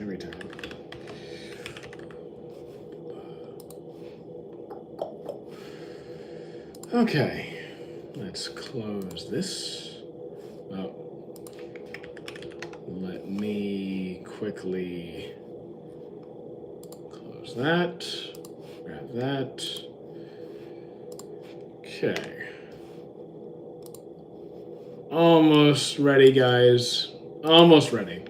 every time. Okay, let's close this. Oh, let me quickly close that. Grab that. Okay. Almost ready, guys. Almost ready.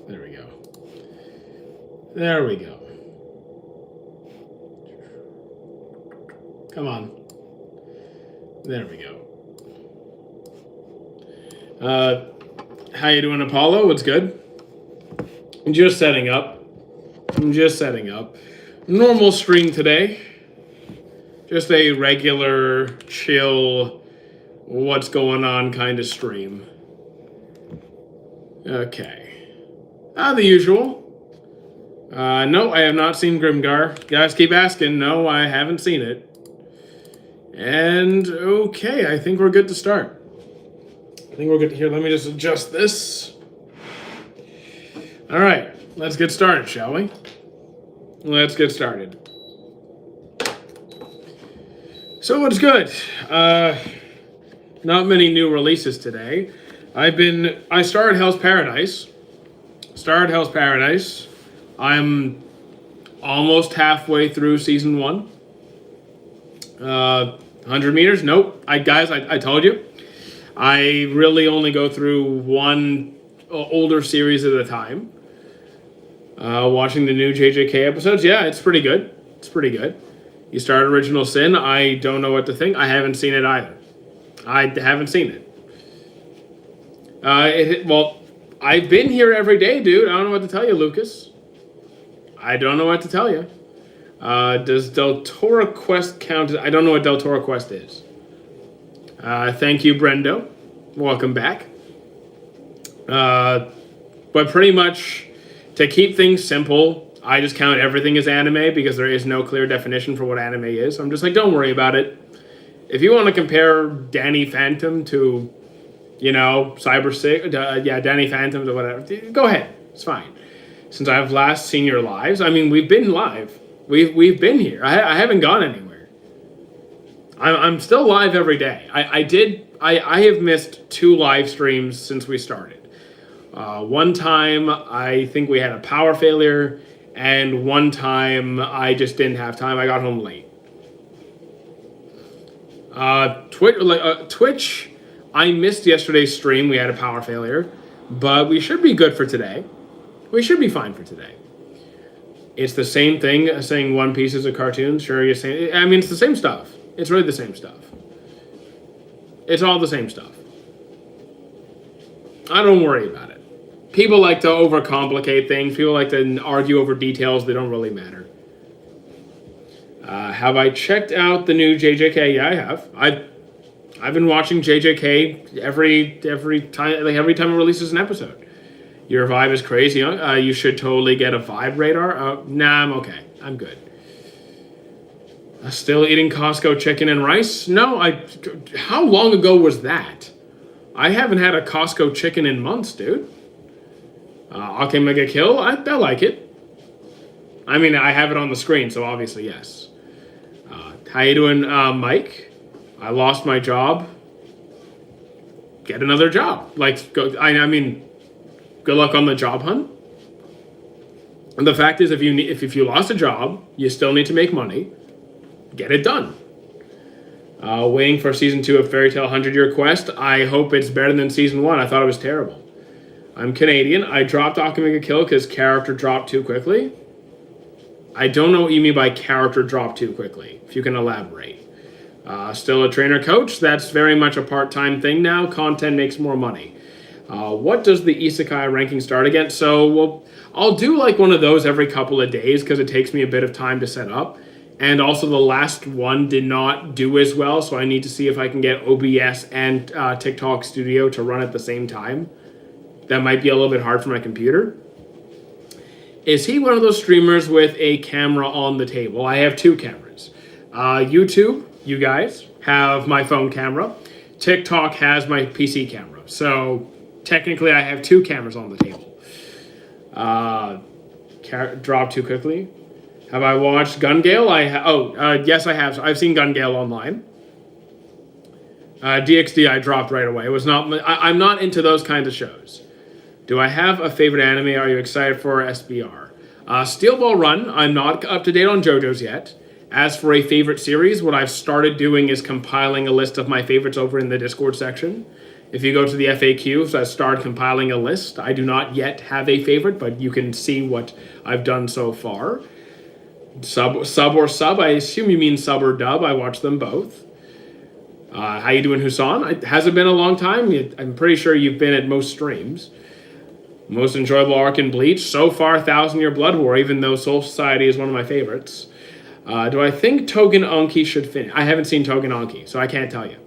There we go. There we go. Come on. There we go. How you doing, Apollo? What's good? I'm just setting up. Normal stream today. Just a regular, chill, what's going on kind of stream. Okay. The usual. No, I have not seen Grimgar. Guys keep asking. No, I haven't seen it. And, okay, I think we're good to start. Here, let me just adjust this. All right, let's get started, shall we? Let's get started. So what's good? Not many new releases today. I started Hell's Paradise. I'm almost halfway through season 1. 100 meters? Nope. I told you. I really only go through one older series at a time. Watching the new JJK episodes, yeah, it's pretty good. You start Original Sin, I don't know what to think. I haven't seen it either. Well, I've been here every day, dude. I don't know what to tell you, Lucas. I don't know what to tell you. Does Del Toro Quest count? I don't know what Del Toro Quest is. Thank you, Brendo. Welcome back. But pretty much, to keep things simple, I just count everything as anime because there is no clear definition for what anime is. I'm just like, don't worry about it. If you want to compare Danny Phantom to, Cyber Six, Danny Phantom to whatever, go ahead. It's fine. Since I've last seen your lives, I mean, we've been live. We've been here. I haven't gone anywhere. I'm still live every day. I have missed 2 live streams since we started. One time, I think we had a power failure, and one time I just didn't have time. I got home late. Twitch, I missed yesterday's stream. We had a power failure, but we should be good for today. We should be fine for today. It's the same thing as saying One Piece is a cartoon. Sure, you're saying. I mean, it's the same stuff. It's really the same stuff. It's all the same stuff. I don't worry about it. People like to overcomplicate things. People like to argue over details that don't really matter. Have I checked out the new JJK? Yeah, I have. I've been watching JJK every time it releases an episode. Your vibe is crazy. You should totally get a vibe radar. Nah, I'm okay. I'm good. Still eating Costco chicken and rice? No, how long ago was that? I haven't had a Costco chicken in months, dude. Okay, Mega Kill? I like it. I mean, I have it on the screen, so obviously, yes. How you doing, Mike? I lost my job. Get another job. I mean, good luck on the job hunt. And the fact is, if you lost a job, you still need to make money. Get it done. Waiting for season 2 of Fairy Tail 100-Year Quest. I hope it's better than season 1. I thought it was terrible. I'm Canadian. I dropped Akamega Kill because character dropped too quickly. I don't know what you mean by character dropped too quickly, if you can elaborate. Still a trainer coach. That's very much a part-time thing now. Content makes more money. What does the Isekai ranking start again? So I'll do like one of those every couple of days because it takes me a bit of time to set up. And also the last one did not do as well, so I need to see if I can get OBS and TikTok Studio to run at the same time. That might be a little bit hard for my computer. Is he one of those streamers with a camera on the table? I have 2 cameras. YouTube, you guys, have my phone camera. TikTok has my PC camera. So technically I have two cameras on the table. Drop too quickly. Have I watched Gun Gale? Yes, I have. I've seen Gun Gale online. DxD I dropped right away. It was not. I'm not into those kinds of shows. Do I have a favorite anime? Are you excited for SBR? Steel Ball Run. I'm not up to date on JoJo's yet. As for a favorite series, what I've started doing is compiling a list of my favorites over in the Discord section. If you go to the FAQs, I started compiling a list. I do not yet have a favorite, but you can see what I've done so far. Sub or sub? I assume you mean sub or dub. I watch them both. How you doing, Husan? It hasn't been a long time. I'm pretty sure you've been at most streams. Most enjoyable arc in Bleach. So far, 1,000 Year Blood War, even though Soul Society is one of my favorites. Do I think Togen Anki should finish? I haven't seen Togen Anki, so I can't tell you.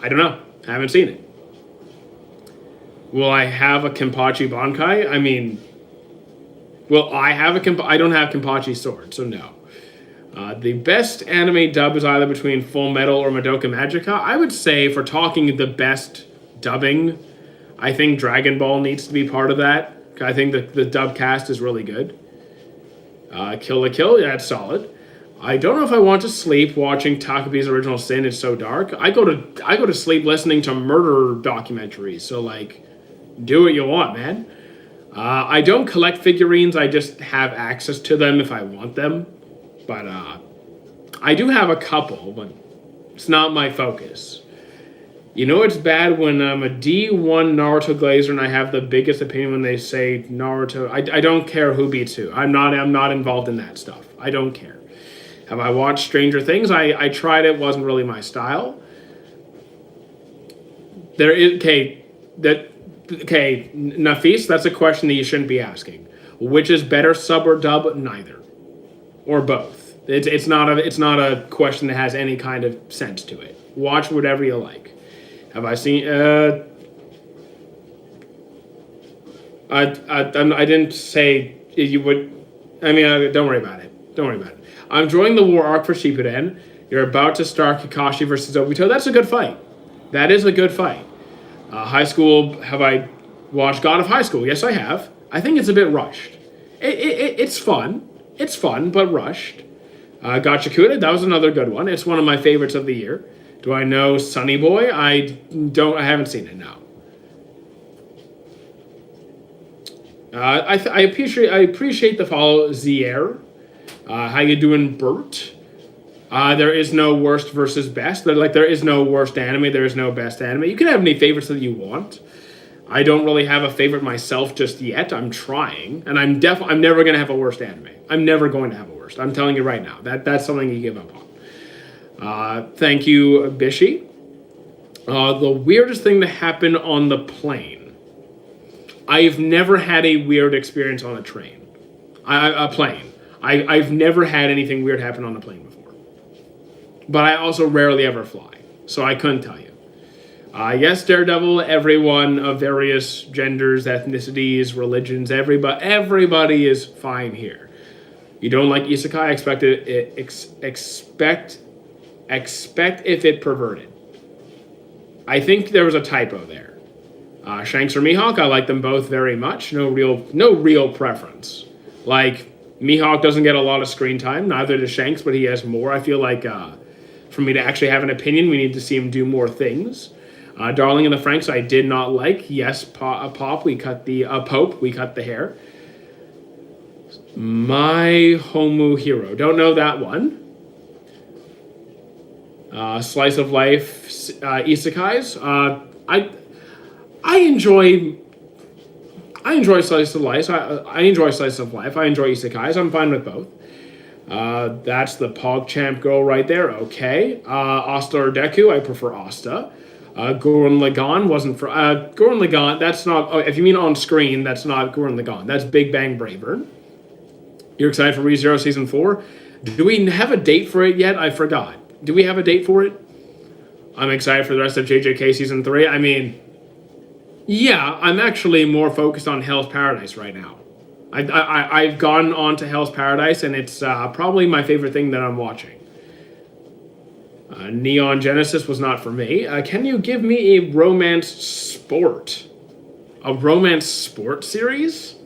I don't know. I haven't seen it. Will I have a Kenpachi Bankai? I mean, will I have a I don't have Kenpachi Sword, so no. The best anime dub is either between Full Metal or Madoka Magica. I would say, for talking the best dubbing, I think Dragon Ball needs to be part of that. I think the dub cast is really good. Kill la Kill, yeah, it's solid. I don't know if I want to sleep watching Takabi's Original Sin. It's so dark. I go to sleep listening to murder documentaries. So like, do what you want, man. I don't collect figurines. I just have access to them if I want them. But I do have a couple, but it's not my focus. You know it's bad when I'm a D1 Naruto glazer and I have the biggest opinion when they say Naruto. I don't care who beats who. I'm not involved in that stuff. I don't care. Have I watched Stranger Things? I tried it. Wasn't really my style. Nafis, that's a question that you shouldn't be asking. Which is better, sub or dub? Neither, or both. It's not a question that has any kind of sense to it. Watch whatever you like. Have I seen? I didn't say you would. I mean, don't worry about it. Don't worry about it. I'm enjoying the war arc for Shippuden. You're about to start Kakashi versus Obito. That's a good fight. That is a good fight. High School, have I watched God of High School? Yes, I have. I think it's a bit rushed. It's fun. It's fun, but rushed. Gachakuda, that was another good one. It's one of my favorites of the year. Do I know Sunny Boy? I haven't seen it, no. I appreciate the follow, Zier. How you doing, Bert? There is no worst versus best. There is no worst anime. There is no best anime. You can have any favorites that you want. I don't really have a favorite myself just yet. I'm trying, and I'm never gonna have a worst anime. I'm never going to have a worst. I'm telling you right now. That's something you give up on. Thank you, Bishi. The weirdest thing to happen on the plane. I've never had a weird experience on a train. A plane. I've never had anything weird happen on a plane before. But I also rarely ever fly, so I couldn't tell you. Yes, Daredevil, everyone of various genders, ethnicities, religions, everybody is fine here. You don't like isekai, expect if it perverted. I think there was a typo there. Shanks or Mihawk, I like them both very much. No real preference. Like, Mihawk doesn't get a lot of screen time, neither does Shanks, but he has more. I feel like for me to actually have an opinion, we need to see him do more things. Darling in the Franxx, I did not like. Yes, Pope, we cut the hair. My Homu Hero, don't know that one. Slice of life, isekais. I enjoy slice of life. I enjoy slice of life. I enjoy isekais. I'm fine with both. That's the PogChamp girl right there. Okay. Asta or Deku, I prefer Asta. Gurren Lagann wasn't for Gurren Lagann. That's not. Oh, if you mean on screen, that's not Gurren Lagann. That's Big Bang Bravern. You're excited for ReZero Season 4? Do we have a date for it yet? I forgot. Do we have a date for it? I'm excited for the rest of JJK Season 3. I mean, yeah, I'm actually more focused on Hell's Paradise right now. I've gone on to Hell's Paradise, and it's probably my favorite thing that I'm watching. Neon Genesis was not for me. Can you give me a romance sport? A romance sports series?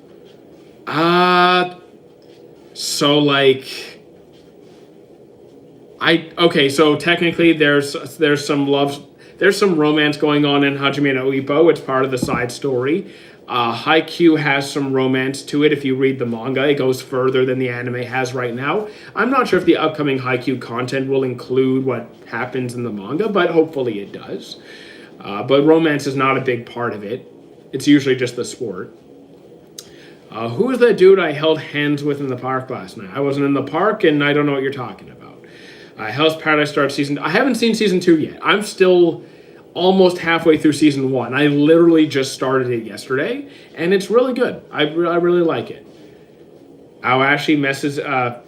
So like so technically there's some romance going on in Hajime no Ippo. It's part of the side story. Haikyuu has some romance to it if you read the manga. It goes further than the anime has right now. I'm not sure if the upcoming Haikyuu content will include what happens in the manga, but hopefully it does. But romance is not a big part of it. It's usually just the sport. Who is that dude I held hands with in the park last night? I wasn't in the park, and I don't know what you're talking about. Hell's Paradise starts season... I haven't seen season 2 yet. I'm still almost halfway through season 1. I literally just started it yesterday, and it's really good. I really like it. Aoashi messes... Aoashi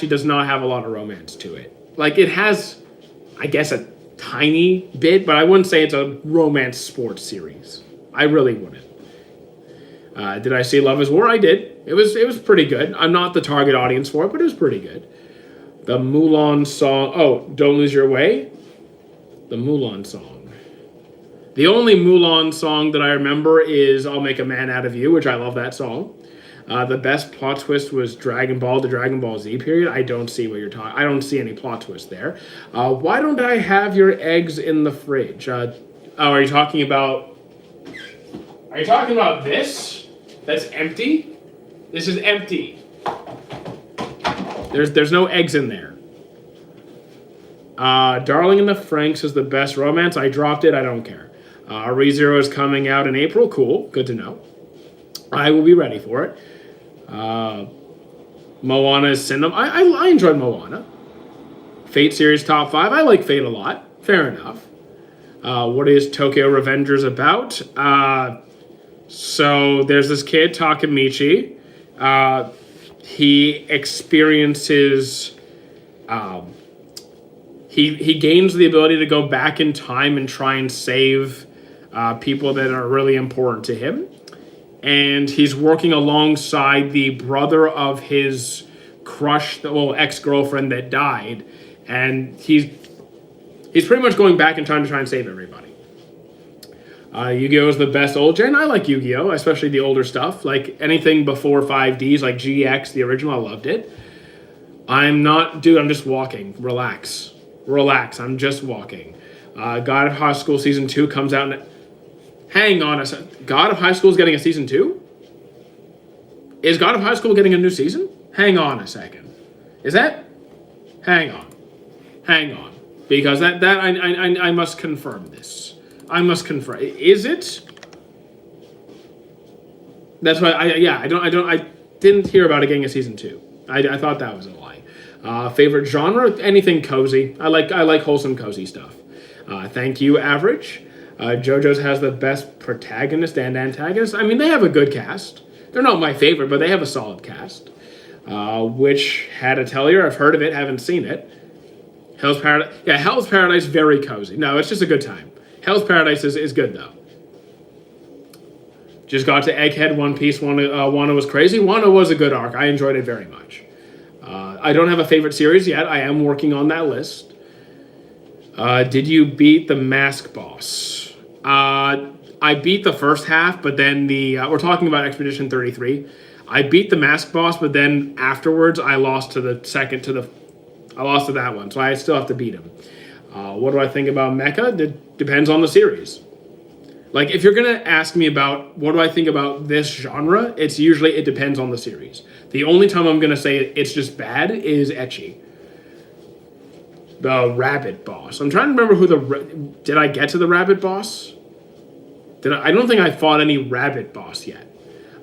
does not have a lot of romance to it. Like, it has, I guess, a tiny bit, but I wouldn't say it's a romance sports series. I really wouldn't. Did I see Love is War? I did. It was pretty good. I'm not the target audience for it, but it was pretty good. The Mulan song... Oh, Don't Lose Your Way? The Mulan song. The only Mulan song that I remember is I'll Make a Man Out of You, which I love that song. The best plot twist was Dragon Ball to Dragon Ball Z period. I don't see what you're talking... I don't see any plot twist there. Why don't I have your eggs in the fridge? Are you talking about... Are you talking about this? That's empty? This is empty. There's no eggs in there. Darling in the Franxx is the best romance. I dropped it. I don't care. ReZero is coming out in April. Cool. Good to know. I will be ready for it. Moana is Cinnamon. I enjoyed Moana. Fate series top 5. I like Fate a lot. Fair enough. What is Tokyo Revengers about? So there's this kid, Takemichi. He experiences... He gains the ability to go back in time and try and save people that are really important to him. And he's working alongside the brother of his crush, ex-girlfriend that died. And he's pretty much going back in time to try and save everybody. Yu-Gi-Oh! Is the best old gen. I like Yu-Gi-Oh! Especially the older stuff. Like anything before 5Ds, like GX, the original, I loved it. I'm just walking. Relax. I'm just walking. God of High School Season 2 comes out hang on a second. God of High School is getting a Season 2? Is God of High School getting a new season? Hang on a second. Is that? Hang on. Because I must confirm this. I must confirm. Is it? That's why I didn't hear about it getting a Season 2. I thought that was a lie. Favorite genre? Anything cozy. I like wholesome cozy stuff. Thank you, Average. JoJo's has the best protagonist and antagonist. I mean, they have a good cast. They're not my favorite, but they have a solid cast. Which had a Atelier? I've heard of it, haven't seen it. Hell's Paradise. Yeah, Hell's Paradise, very cozy. No, it's just a good time. Hell's Paradise is good, though. Just got to Egghead, One Piece. Wano was crazy. Wano was a good arc. I enjoyed it very much. I don't have a favorite series yet. I am working on that list. Did you beat the Mask Boss? I beat the first half, but then we're talking about Expedition 33. I beat the Mask Boss, but then afterwards I lost to that one, so I still have to beat him. What do I think about Mecha? It depends on the series. Like, if you're going to ask me about what do I think about this genre, it depends on the series. The only time I'm going to say it's just bad is Ecchi. The Rabbit Boss. I'm trying to remember did I get to the Rabbit Boss? I don't think I fought any Rabbit Boss yet.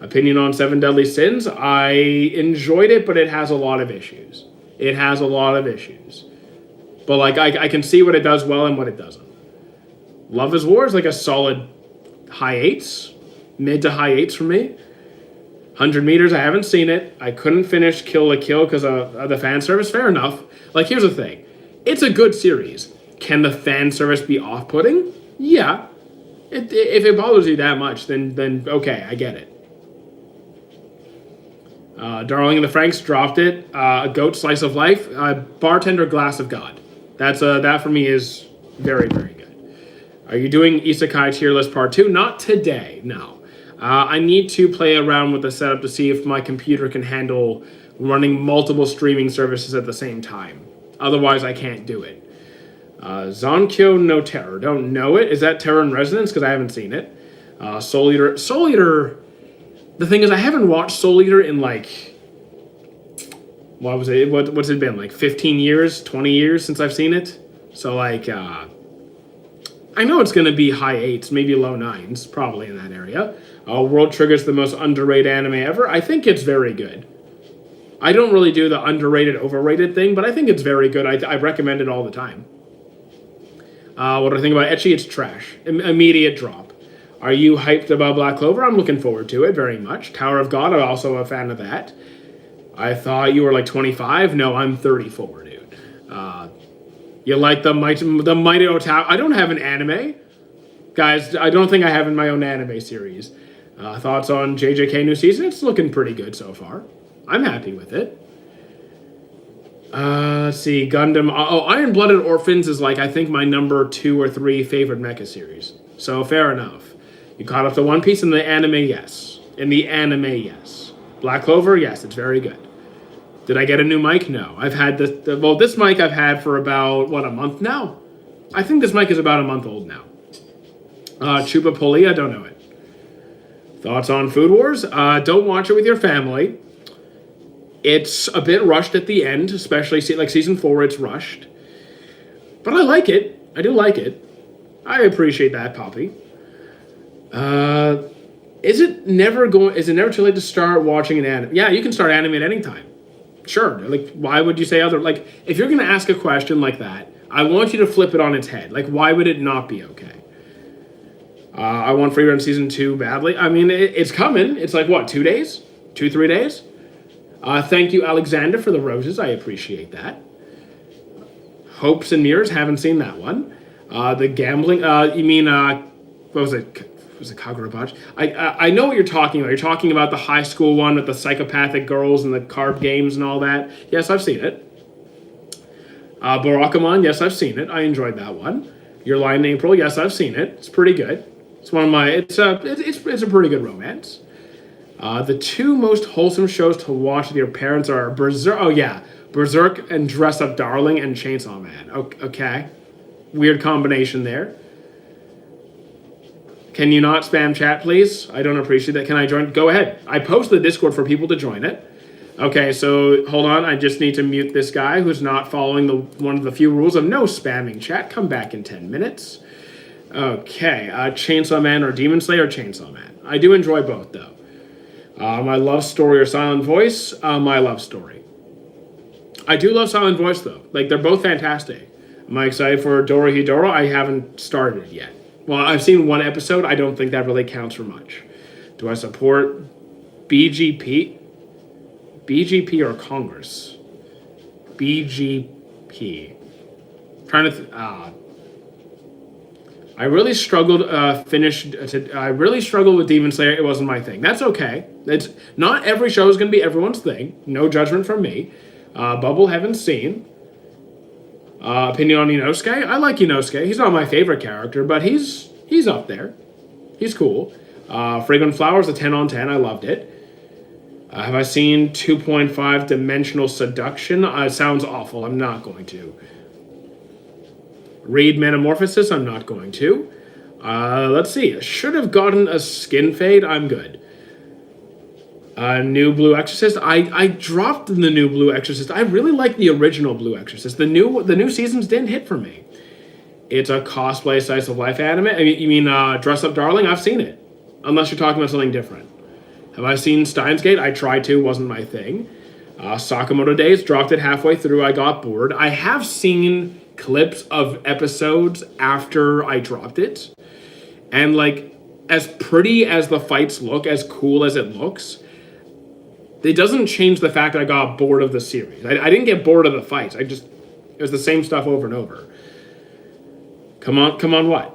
Opinion on Seven Deadly Sins. I enjoyed it, but it has a lot of issues. But, like, I can see what it does well and what it doesn't. Love is War is like a solid high 8s. Mid to high 8s for me. 100 Meters, I haven't seen it. I couldn't finish Kill la Kill because of the fan service. Fair enough. Like, here's the thing. It's a good series. Can the fan service be off-putting? Yeah. If it bothers you that much, then okay, I get it. Darling in the Franxx dropped it. Goat Slice of Life. Bartender Glass of God. That for me is very, very good. Are you doing Isekai Tier List Part 2? Not today, no. I need to play around with the setup to see if my computer can handle running multiple streaming services at the same time. Otherwise, I can't do it. Zonkyo no Terror. Don't know it. Is that Terror in Resonance? Because I haven't seen it. Soul Eater. Soul Eater. The thing is, I haven't watched Soul Eater in like... What was it? What's it been? Like 15 years? 20 years since I've seen it? So like... I know it's going to be high 8s, maybe low 9s, probably in that area. World Trigger's the most underrated anime ever. I think it's very good. I don't really do the underrated, overrated thing, but I think it's very good. I recommend it all the time. What do I think about Ecchi? It's trash. Immediate drop. Are you hyped about Black Clover? I'm looking forward to it very much. Tower of God, I'm also a fan of that. I thought you were like 25. No, I'm 34, dude. You like the Mighty Otaku? I don't have an anime. Guys, I don't think I have in my own anime series. Thoughts on JJK new season? It's looking pretty good so far. I'm happy with it. Let's see, Gundam. Iron-Blooded Orphans is like, I think, my number 2 or 3 favorite mecha series. So, fair enough. You caught up to One Piece in the anime? Yes. In the anime, yes. Black Clover? Yes, it's very good. Did I get a new mic? No. I've had this mic I've had for about, a month now? I think this mic is about a month old now. Chupa Poli, I don't know it. Thoughts on Food Wars? Don't watch it with your family. It's a bit rushed at the end, especially like season 4, it's rushed. But I like it. I do like it. I appreciate that, Poppy. Is it never too late to start watching an anime? Yeah, you can start anime at any time. Sure. Like, why would you say other? Like, if you're going to ask a question like that, I want you to flip it on its head. Like, why would it not be okay? I want Free Run Season 2 badly. I mean, it's coming. It's like, what, 2 days? 2-3 days? Thank you, Alexander, for the roses. I appreciate that. Hopes and Mirrors. Haven't seen that one. The gambling. You mean, what was it? Was it Kagurabachi? I know what you're talking about. You're talking about the high school one with the psychopathic girls and the card games and all that. Yes, I've seen it. Barakamon, yes, I've seen it. I enjoyed that one. Your Lie in April, yes, I've seen it. It's pretty good. It's one of my. It's a pretty good romance. The 2 most wholesome shows to watch with your parents are Berserk. Oh yeah, Berserk and Dress Up Darling and Chainsaw Man. Okay, weird combination there. Can you not spam chat, please? I don't appreciate that. Can I join? Go ahead. I posted the Discord for people to join it. Okay, so hold on. I just need to mute this guy who's not following one of the few rules of no spamming chat. Come back in 10 minutes. Okay, Chainsaw Man or Demon Slayer or Chainsaw Man. I do enjoy both, though. My love story or silent voice? My love story. I do love silent voice, though. Like, they're both fantastic. Am I excited for Dorohedoro? I haven't started it yet. Well, I've seen 1 episode. I don't think that really counts for much. Do I support BGP? BGP or Congress? BGP. I really struggled I really struggled with Demon Slayer. It wasn't my thing. That's okay. It's not every show is going to be everyone's thing. No judgment from me. Bubble, haven't seen. Opinion on Inosuke? I like Inosuke. He's not my favorite character, but he's up there. He's cool. Fragrant Flowers, a 10 on 10. I loved it. Have I seen 2.5 Dimensional Seduction? Sounds awful. I'm not going to. Read Metamorphosis? I'm not going to. Let's see. Should have gotten a skin fade. I'm good. New Blue Exorcist. I dropped the new Blue Exorcist. I really like the original Blue Exorcist. The new seasons didn't hit for me. It's a cosplay slice of life anime. I mean, you mean Dress Up Darling? I've seen it. Unless you're talking about something different. Have I seen Steins Gate? I tried to. Wasn't my thing. Sakamoto Days. Dropped it halfway through. I got bored. I have seen clips of episodes after I dropped it. And like, as pretty as the fights look, as cool as it looks, it doesn't change the fact that I got bored of the series. I didn't get bored of the fights. It was the same stuff over and over. Come on, what?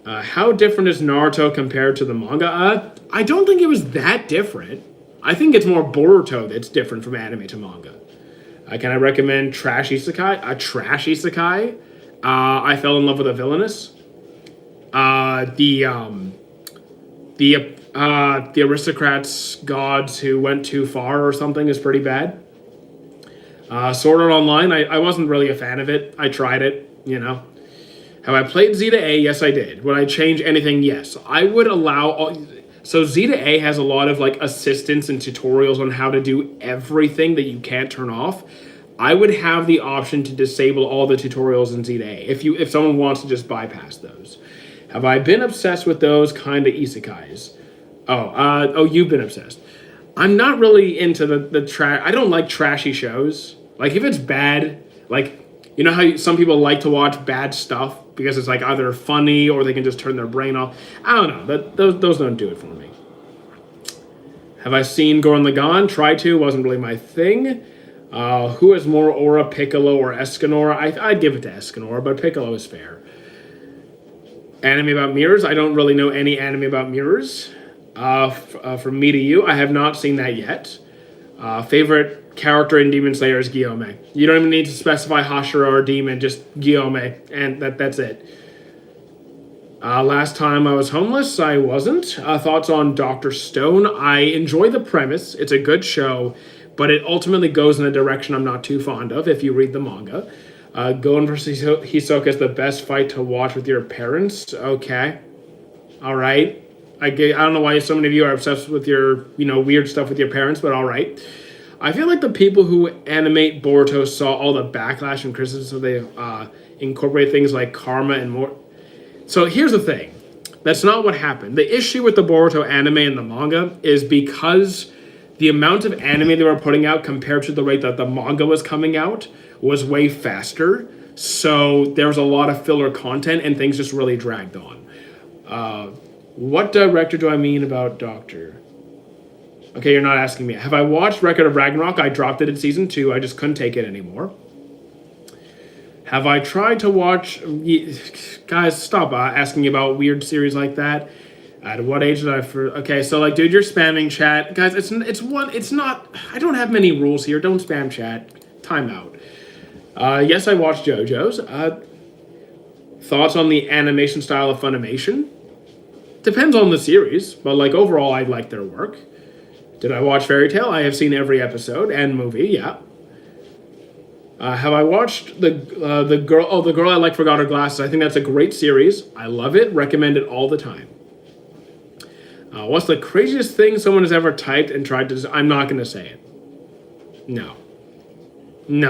How different is Naruto compared to the manga? I don't think it was that different. I think it's more Boruto that's different from anime to manga. Can I recommend Trash Isekai? A Trash Isekai? I fell in love with a villainess. The aristocrats gods who went too far or something is pretty bad. Sword Art Online, I wasn't really a fan of it. I tried it, you know. Have I played Zeta A? Yes, I did. Would I change anything? Yes. I would allow... So Zeta A has a lot of like assistance and tutorials on how to do everything that you can't turn off. I would have the option to disable all the tutorials in Zeta A if someone wants to just bypass those. Have I been obsessed with those kind of isekais? You've been obsessed. I'm not really into the trash. I don't like trashy shows. Like if it's bad, like you know how some people like to watch bad stuff because it's like either funny or they can just turn their brain off. I don't know. Those don't do it for me. Have I seen Gurren Lagann? Tried to. Wasn't really my thing. Who has more aura, Piccolo or Escanor? I'd give it to Escanor, but Piccolo is fair. Anime about mirrors? I don't really know any anime about mirrors. From me to you, I have not seen that yet. Favorite character in Demon Slayer is Gyome. You don't even need to specify Hashira or Demon, just Gyome, and that's it. Last time I was homeless, I wasn't. Thoughts on Dr. Stone? I enjoy the premise. It's a good show, but it ultimately goes in a direction I'm not too fond of if you read the manga. Gon versus Hisoka is the best fight to watch with your parents. Okay. All right. I don't know why so many of you are obsessed with your, weird stuff with your parents, but all right. I feel like the people who animate Boruto saw all the backlash and criticism, so they incorporate things like karma and more. So here's the thing. That's not what happened. The issue with the Boruto anime and the manga is because the amount of anime they were putting out compared to the rate that the manga was coming out was way faster. So there was a lot of filler content and things just really dragged on. What director do I mean about Doctor? Okay, you're not asking me. Have I watched Record of Ragnarok? I dropped it in season 2. I just couldn't take it anymore. Have I tried to watch... Guys, stop asking about weird series like that. At what age did I... Okay, so like, dude, you're spamming chat. Guys, it's not... I don't have many rules here. Don't spam chat. Time out. Yes, I watched JoJo's. Thoughts on the animation style of Funimation? Depends on the series, but like overall, I like their work. Did I watch Fairy Tail? I have seen every episode and movie. Yeah. Have I watched the girl? Oh, The Girl I Like Forgot Her Glasses. I think that's a great series. I love it. Recommend it all the time. What's the craziest thing someone has ever typed and tried to? I'm not going to say it. No,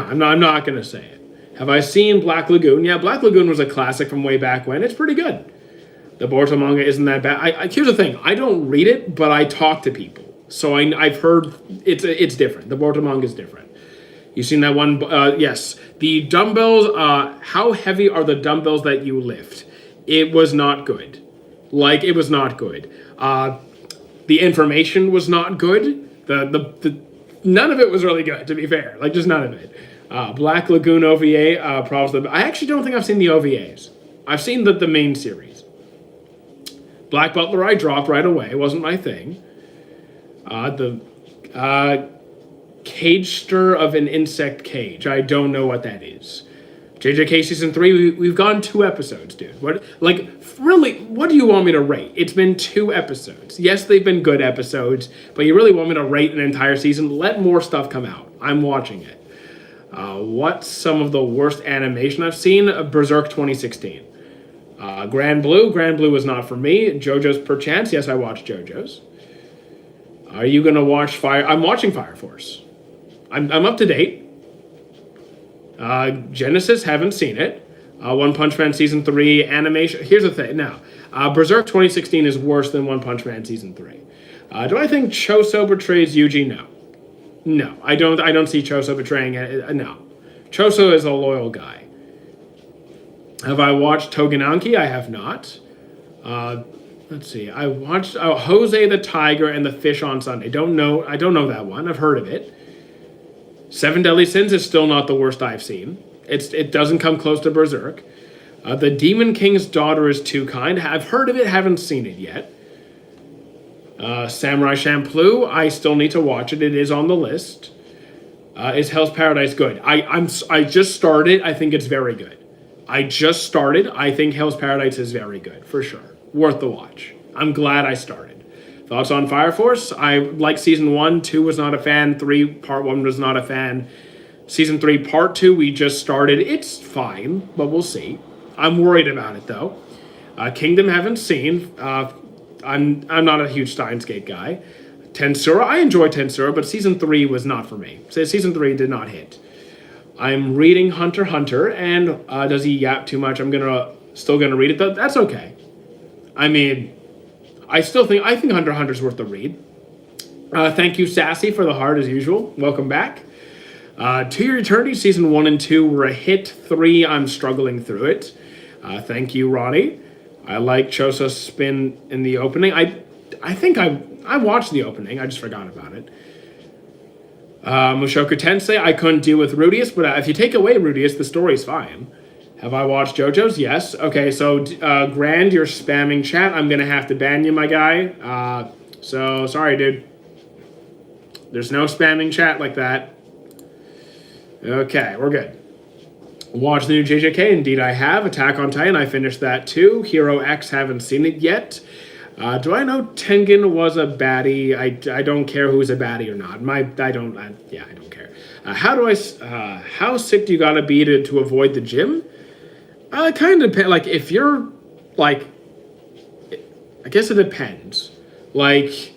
I'm not going to say it. Have I seen Black Lagoon? Yeah, Black Lagoon was a classic from way back when. It's pretty good. The Boruto manga isn't that bad. Here's the thing. I don't read it, but I talk to people. So I've heard it's different. The Boruto manga is different. You seen that one? Yes. The dumbbells, how heavy are the dumbbells that you lift? It was not good. Like, it was not good. The information was not good. None of it was really good, to be fair. Like, just none of it. Black Lagoon OVA, I actually don't think I've seen the OVAs. I've seen the main series. Black Butler I dropped right away. It wasn't my thing. The cage stir of an insect cage. I don't know what that is. JJK season 3. We've gone 2 episodes, dude. Really? What do you want me to rate? It's been 2 episodes. Yes, they've been good episodes, but you really want me to rate an entire season? Let more stuff come out. I'm watching it. What's some of the worst animation I've seen? Berserk 2016. Grand Blue was not for me. JoJo's Perchance. Yes, I watched JoJo's. Are you going to watch I'm watching Fire Force. I'm up to date. Genesis, haven't seen it. One Punch Man Season 3 animation. Here's the thing. Now, Berserk 2016 is worse than One Punch Man Season 3. Do I think Choso betrays Yuji? No. No, I don't see Choso betraying it. No. Choso is a loyal guy. Have I watched Togenanki? I have not. Let's see. I watched Jose the Tiger and the Fish on Sunday. I don't know that one. I've heard of it. 7 Deadly Sins is still not the worst I've seen. It doesn't come close to Berserk. The Demon King's Daughter is Too Kind. I've heard of it, haven't seen it yet. Samurai Champloo, I still need to watch it. It is on the list. Is Hell's Paradise good? I just started. I think it's very good. I just started. I think Hell's Paradise is very good, for sure. Worth the watch. I'm glad I started. Thoughts on Fire Force? I like season 1. 2 was not a fan. 3, part 1 was not a fan. Season 3, part 2, we just started. It's fine, but we'll see. I'm worried about it, though. Kingdom, haven't seen. I'm not a huge Steins Gate guy. Tensura, I enjoy Tensura, but season 3 was not for me. So season 3 did not hit. I'm reading Hunter x Hunter, and does he yap too much? I'm still gonna read it, though. That's okay. I mean, I think Hunter x Hunter's worth the read. Thank you, Sassy, for the heart as usual. Welcome back. To Your Eternity, season 1 and 2 were a hit. 3, I'm struggling through it. Thank you, Ronnie. I like Chosa's spin in the opening. I think I watched the opening. I just forgot about it. Mushoku Tensei, I couldn't deal with Rudius, but if you take away Rudius, the story's fine. Have I watched JoJo's? Yes. Okay, so Grand, you're spamming chat. I'm going to have to ban you, my guy. So, sorry, dude. There's no spamming chat like that. Okay, we're good. Watch the new JJK. Indeed, I have. Attack on Titan, I finished that too. Hero X, haven't seen it yet. Do I know Tengen was a baddie? I don't care who's a baddie or not. I don't care. How sick do you gotta be to avoid the gym? Kind of depends. Like, if you're, like, I guess it depends. Like,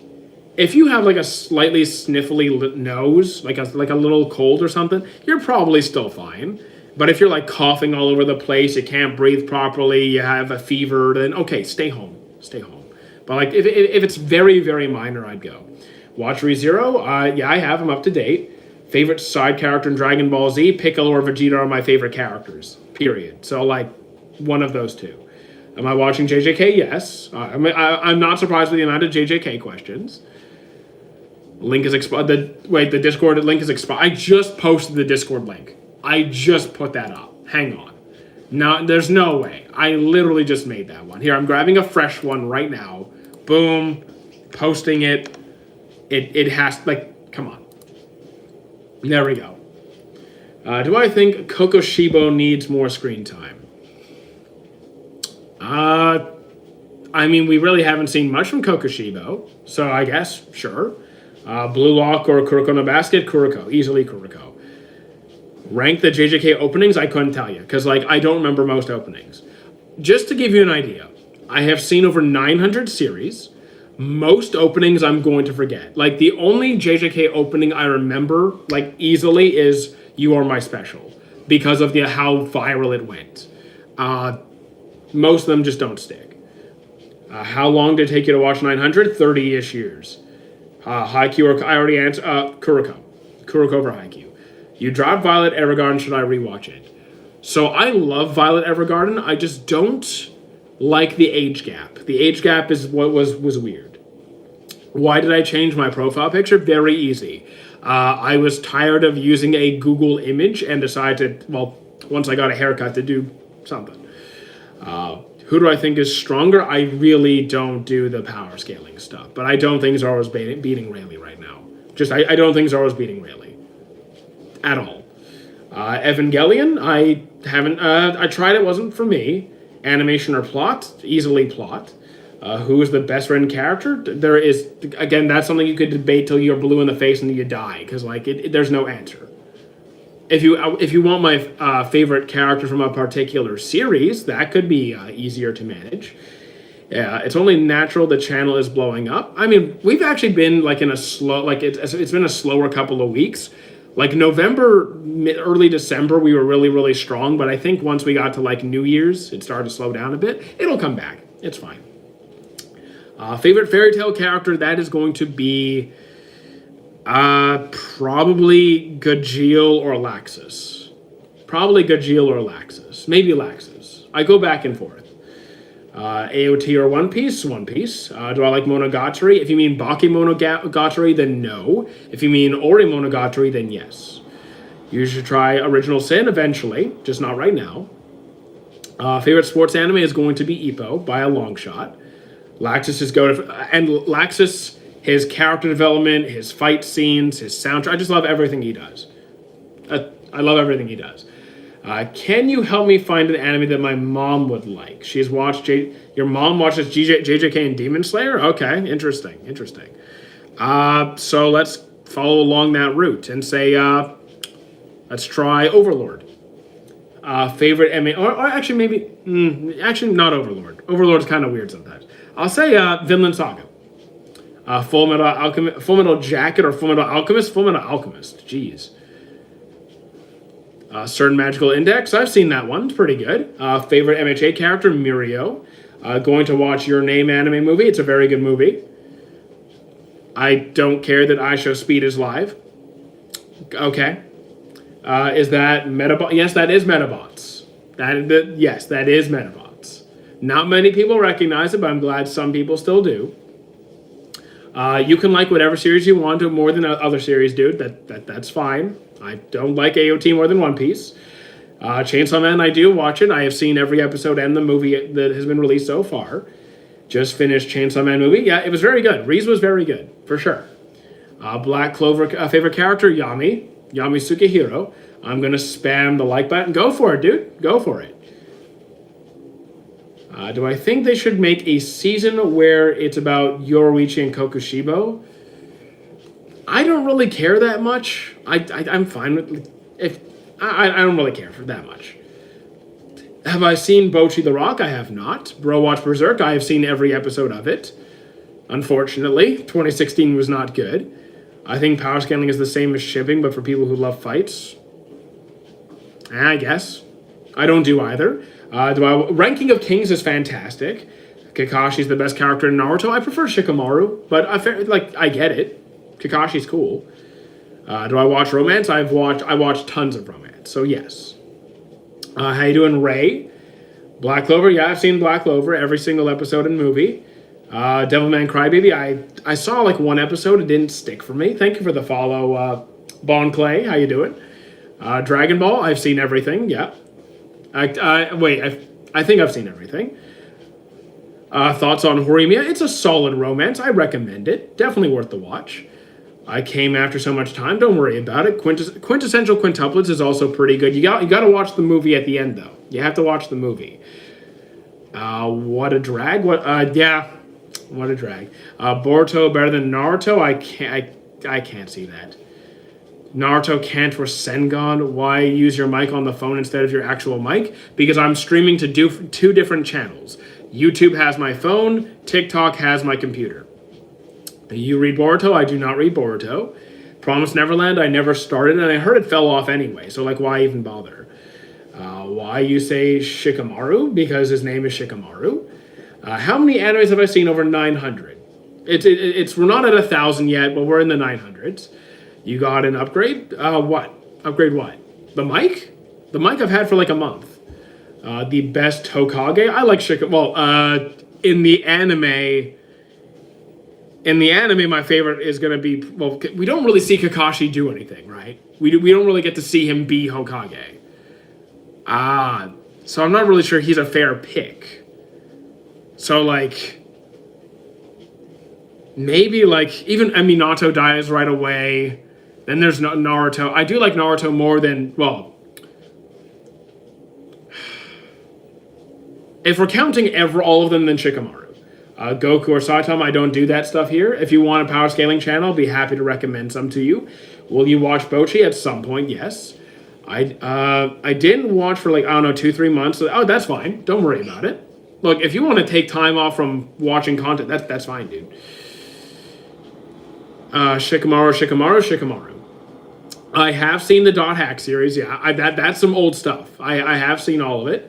if you have, like, a slightly sniffly nose, like a little cold or something, you're probably still fine. But if you're, like, coughing all over the place, you can't breathe properly, you have a fever, then, okay, stay home. Stay home. But, like, if it's very, very minor, I'd go. Watch ReZero? Yeah, I have. I'm up to date. Favorite side character in Dragon Ball Z? Piccolo or Vegeta are my favorite characters. Period. So, like, one of those two. Am I watching JJK? Yes. I'm not surprised with the amount of JJK questions. Link is expired. The Discord link is expired. I just posted the Discord link. I just put that up. Hang on. No, there's no way. I literally just made that one. Here, I'm grabbing a fresh one right now. Boom. Posting it. It has, like, come on. There we go. Do I think Kokushibo needs more screen time? I mean, we really haven't seen much from Kokushibo, so I guess, sure. Blue Lock or Kuroko no Basket? Kuroko. Easily Kuroko. Rank the JJK openings? I couldn't tell you, because, like, I don't remember most openings. Just to give you an idea, I have seen over 900 series. Most openings I'm going to forget. Like, the only JJK opening I remember, like, easily is You Are My Special, because of how viral it went. Most of them just don't stick. How long did it take you to watch 900? 30-ish years. Haikyuu, I already answered. Kuroko. Kuroko over Haikyuu. You dropped Violet Evergarden, should I rewatch it? So I love Violet Evergarden, I just don't like the age gap. The age gap is what was weird. Why did I change my profile picture? Very easy. I was tired of using a Google image and decided to, well, once I got a haircut, to do something. Who do I think is stronger? I really don't do the power scaling stuff, but I don't think Zoro's beating Rayleigh right now. I don't think Zoro's beating Rayleigh. At all. Evangelion, I haven't, I tried, it wasn't for me. Animation or plot? Easily plot. Who is the best written character? There is, again, that's something you could debate till you're blue in the face and you die, because, like, there's no answer. If you want my favorite character from a particular series, that could be easier to manage. Yeah, it's only natural the channel is blowing up. I mean, we've actually been, like, in a slow, like, it's been a slower couple of weeks. Like, November, early December, we were really, really strong, but I think once we got to, like, New Year's, it started to slow down a bit. It'll come back. It's fine. Favorite fairy tale character, that is going to be probably Gajeel or Laxus. Probably Gajeel or Laxus. Maybe Laxus. I go back and forth. AOT or One Piece? One Piece. Do I like Monogatari? If you mean Baki Monogatari, then no. If you mean Ori Monogatari, then yes. You should try Original Sin eventually, just not right now. Favorite sports anime is going to be Ippo by a long shot. Laxus is and Laxus, his character development, his fight scenes, his soundtrack. I just love everything he does. I love everything he does. Can you help me find an anime that my mom would like? She's watched your mom watches JJK and Demon Slayer? Okay, interesting. So let's follow along that route and say, let's try Overlord. Favorite anime, or actually actually not Overlord. Overlord's kind of weird sometimes. I'll say Vinland Saga. Full Metal Jacket or Full Metal Alchemist? Full Metal Alchemist, jeez. Certain Magical Index, I've seen that one, it's pretty good. Favorite MHA character, Mirio. Going to watch Your Name anime movie, it's a very good movie. I don't care that IShowSpeed is live. Okay. Is that Metabot? Yes, that is Metabots. Yes, that is Metabots. Not many people recognize it, but I'm glad some people still do. You can like whatever series you want to more than other series, dude. That's fine. I don't like AOT more than One Piece. Chainsaw Man, I do watch it. I have seen every episode and the movie that has been released so far. Just finished Chainsaw Man movie. Yeah, it was very good. Reese was very good, for sure. Black Clover, favorite character, Yami Sukihiro. I'm going to spam the like button. Go for it, dude. Go for it. Do I think they should make a season where it's about Yoruichi and Kokushibo? I don't really care that much. I'm fine with I don't really care for that much. Have I seen Bocchi the Rock? I have not. Bro Watch Berserk, I have seen every episode of it. Unfortunately, 2016 was not good. I think power scaling is the same as shipping, but for people who love fights. I guess. I don't do either. Ranking of Kings is fantastic. Kakashi's the best character in Naruto. I prefer Shikamaru, but I get it. Kakashi's cool. Do I watch romance? I watch tons of romance, so yes. How you doing, Ray? Black Clover, yeah, I've seen Black Clover, every single episode and movie. Devilman Crybaby, I saw like one episode, it didn't stick for me. Thank you for the follow, Bon Clay, how you doing? Dragon Ball, I've seen everything, yeah. I think I've seen everything. Thoughts on Horimiya? It's a solid romance, I recommend it. Definitely worth the watch. I came after so much time, don't worry about it. Quintessential Quintuplets is also pretty good. You got to watch the movie at the end, though. You have to watch the movie. What a drag. What a drag. Boruto better than Naruto? I can't see that. Naruto can't Rasengan. Why use your mic on the phone instead of your actual mic? Because I'm streaming to two different channels. YouTube has my phone, TikTok has my computer. You read Boruto? I do not read Boruto. Promised Neverland, I never started, and I heard it fell off anyway, so why even bother? Why you say Shikamaru? Because his name is Shikamaru. How many animes have I seen? Over 900. We're not at 1,000 yet, but we're in the 900s. You got an upgrade? What? Upgrade what? The mic? The mic I've had for like a month. The best Hokage? I like Shikamaru. Well, in the anime, my favorite is going to be... Well, we don't really see Kakashi do anything, right? We don't really get to see him be Hokage. So I'm not really sure he's a fair pick. So, maybe, even Minato dies right away. Then there's Naruto. I do like Naruto more than... Well... If we're counting all of them, then Shikamaru. Goku or Saitama, I don't do that stuff here. If you want a power scaling channel, I'll be happy to recommend some to you. Will you watch Bocchi? At some point, yes. I didn't watch for 2-3 months. Oh, that's fine. Don't worry about it. Look, if you want to take time off from watching content, that's fine, dude. Shikamaru. I have seen the Dot Hack series. Yeah, that's some old stuff. I have seen all of it.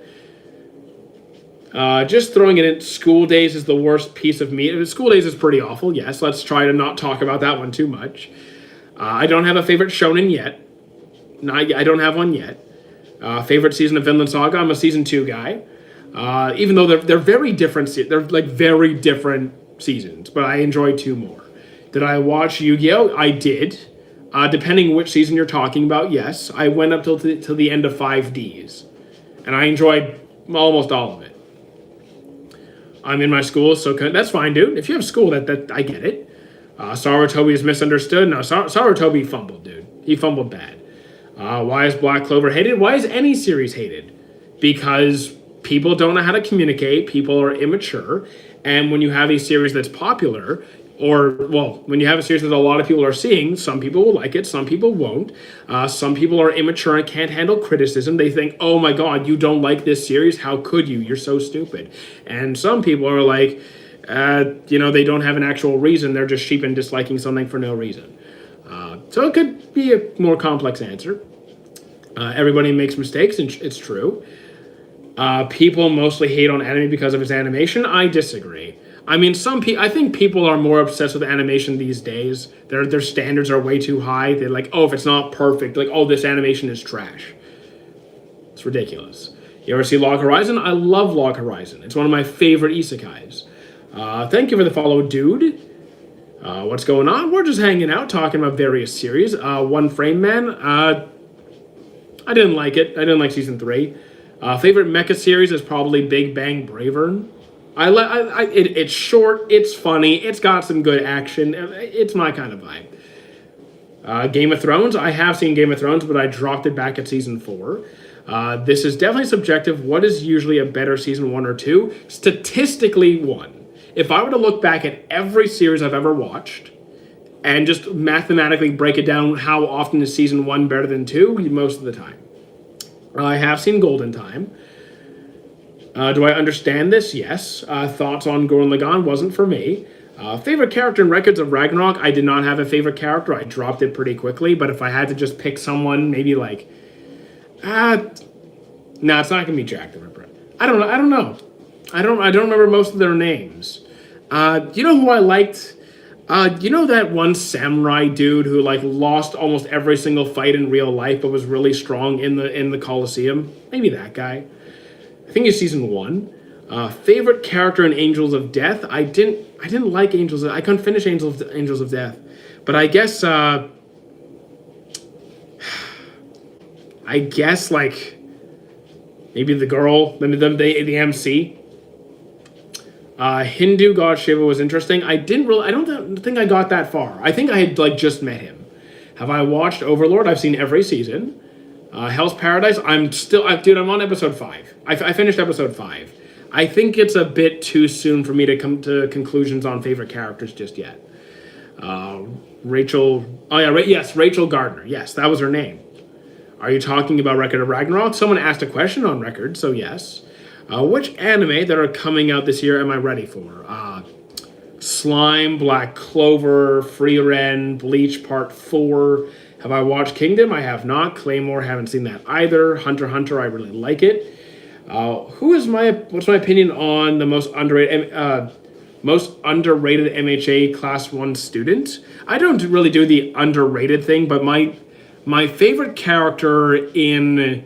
Just throwing it in, School Days is the worst piece of meat. School Days is pretty awful, yes. Let's try to not talk about that one too much. I don't have a favorite shonen yet. I don't have one yet. Favorite season of Vinland Saga? I'm a season 2 guy. Even though they're very different. They're very different seasons, but I enjoy 2 more. Did I watch Yu-Gi-Oh? I did. Depending which season you're talking about, yes. I went up till the end of 5Ds. And I enjoyed almost all of it. I'm in my school, so that's fine, dude. If you have school, that I get it. Sarutobi is misunderstood. No, Sarutobi fumbled, dude. He fumbled bad. Why is Black Clover hated? Why is any series hated? Because people don't know how to communicate, people are immature, and when you have a series that's popular, when you have a series that a lot of people are seeing, some people will like it, some people won't. Some people are immature and can't handle criticism. They think, oh my God, you don't like this series? How could you? You're so stupid. And some people are like, they don't have an actual reason. They're just sheep and disliking something for no reason. So it could be a more complex answer. Everybody makes mistakes, and it's true. People mostly hate on anime because of its animation. I disagree. I mean, I think people are more obsessed with animation these days. Their standards are way too high. They're like, oh, if it's not perfect, like, oh, this animation is trash. It's ridiculous. You ever see Log Horizon? I love Log Horizon. It's one of my favorite isekais. Thank you for the follow, dude. What's going on? We're just hanging out, talking about various series. One Frame Man. I didn't like it. I didn't like season 3. Favorite mecha series is probably Big Bang Bravern. It's short, it's funny, it's got some good action. It's my kind of vibe. Game of Thrones. I have seen Game of Thrones, but I dropped it back at season 4. This is definitely subjective. What is usually a better season 1 or 2? Statistically, 1. If I were to look back at every series I've ever watched and just mathematically break it down, how often is season 1 better than 2? Most of the time. I have seen Golden Time. Do I understand this? Yes. Thoughts on Gurren Lagann wasn't for me. Favorite character in Records of Ragnarok? I did not have a favorite character. I dropped it pretty quickly. But if I had to just pick someone, maybe like, it's not gonna be Jack the Ripper. I don't know. I don't remember most of their names. You know who I liked? You know that one samurai dude who like lost almost every single fight in real life, but was really strong in the Colosseum? Maybe that guy. I think it's season 1. Favorite character in Angels of Death? I didn't like Angels. I couldn't finish Angels of Death, but I guess like maybe the girl, the MC. Hindu god Shiva was interesting. I don't think I got that far. I think I had like just met him. Have I watched Overlord? I've seen every season. Hell's Paradise. I'm on episode 5. I finished episode 5. I think it's a bit too soon for me to come to conclusions on favorite characters just yet. Rachel Gardner. Yes, that was her name. Are you talking about Record of Ragnarok? Someone asked a question on Record, so yes. Which anime that are coming out this year am I ready for? Slime, Black Clover, Frieren, Bleach Part 4. Have I watched Kingdom? I have not. Claymore, haven't seen that either. Hunter x Hunter, I really like it. What's my opinion on the most underrated MHA Class 1 student? I don't really do the underrated thing, but my favorite character in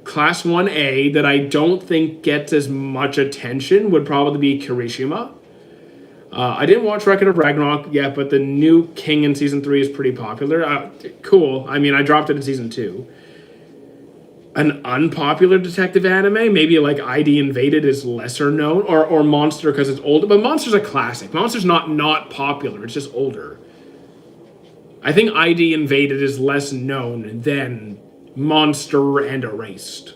Class 1A that I don't think gets as much attention would probably be Kirishima. I didn't watch Record of Ragnarok yet, but the new King in Season 3 is pretty popular. Cool. I mean, I dropped it in Season 2. An unpopular detective anime, maybe like ID Invaded is lesser known, or Monster because it's older, but Monster's a classic. Monster's not popular, it's just older. I think ID Invaded is less known than Monster and Erased.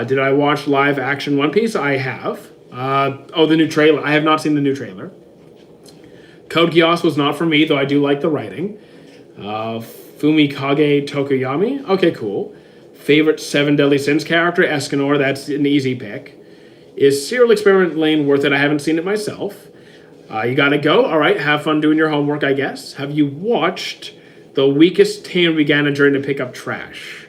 Did I watch live action One Piece? I have. The new trailer. I have not seen the new trailer. Code Geass was not for me, though I do like the writing. Fumikage Tokoyami. Okay, cool. Favorite Seven Deadly Sins character? Escanor. That's an easy pick. Is Serial Experiment Lane worth it? I haven't seen it myself. You gotta go. All right, have fun doing your homework, I guess. Have you watched The Weakest Tamer Began a Journey to Pick Up Trash?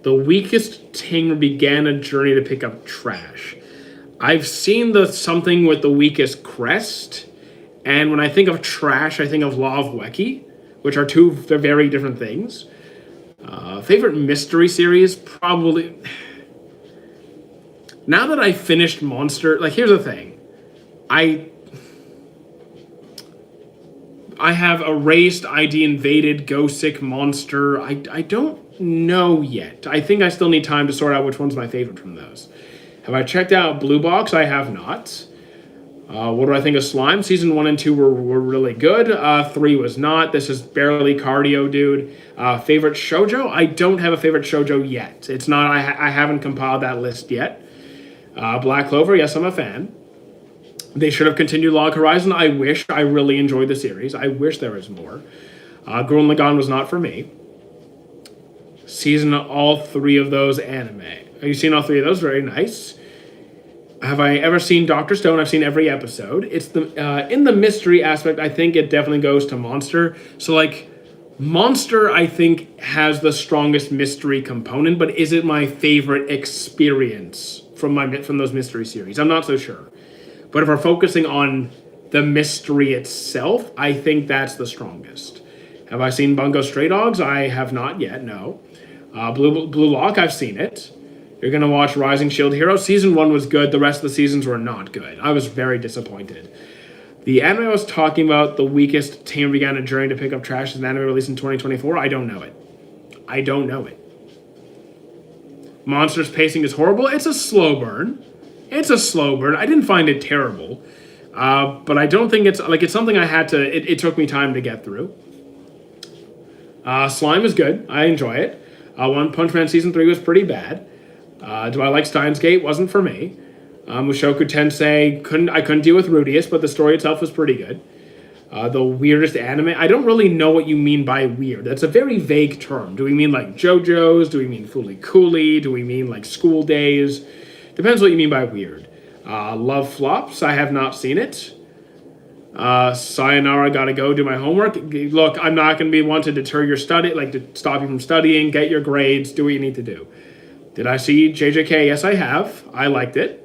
The Weakest Tamer Began a Journey to Pick Up Trash. I've seen something with the weakest crest, and when I think of trash, I think of Law of Weki, which are they're very different things. Favorite mystery series? Probably... Now that I finished Monster... Like, here's the thing. I have Erased, ID Invaded, Go Sick, Monster. I don't know yet. I think I still need time to sort out which one's my favorite from those. Have I checked out Blue Box? I have not. What do I think of Slime? Season 1 and 2 were really good. 3 was not. This is barely cardio, dude. Favorite shoujo? I don't have a favorite shoujo yet. It's not. I haven't compiled that list yet. Black Clover, yes, I'm a fan. They should have continued Log Horizon. I wish. I really enjoyed the series. I wish there was more. Gurren Lagann was not for me. Season all 3 of those anime. Have you seen all 3 of those? Very nice. Have I ever seen Dr. Stone? I've seen every episode. It's the in the mystery aspect, I think it definitely goes to Monster. So like Monster, I think, has the strongest mystery component, but is it my favorite experience from those mystery series? I'm not so sure. But if we're focusing on the mystery itself, I think that's the strongest. Have I seen Bungo Stray Dogs? I have not yet, no. Blue Lock, I've seen it. You're going to watch Rising Shield Hero. Season 1 was good. The rest of the seasons were not good. I was very disappointed. The anime I was talking about, the weakest team began a journey to pick up trash as an anime released in 2024. I don't know it. I don't know it. Monster's pacing is horrible. It's a slow burn. It's a slow burn. I didn't find it terrible. But I don't think it's something I had to, it took me time to get through. Slime is good. I enjoy it. One Punch Man Season 3 was pretty bad. Do I like Steins Gate? Wasn't for me. Mushoku Tensei, I couldn't deal with Rudius, but the story itself was pretty good. The weirdest anime, I don't really know what you mean by weird. That's a very vague term. Do we mean like JoJo's? Do we mean Fooly Cooly? Do we mean like School Days? Depends what you mean by weird. Love Flops, I have not seen it. Sayonara, gotta go do my homework. Look, I'm not going to be one to deter your study, like to stop you from studying, get your grades, do what you need to do. Did I see JJK? Yes, I have. I liked it.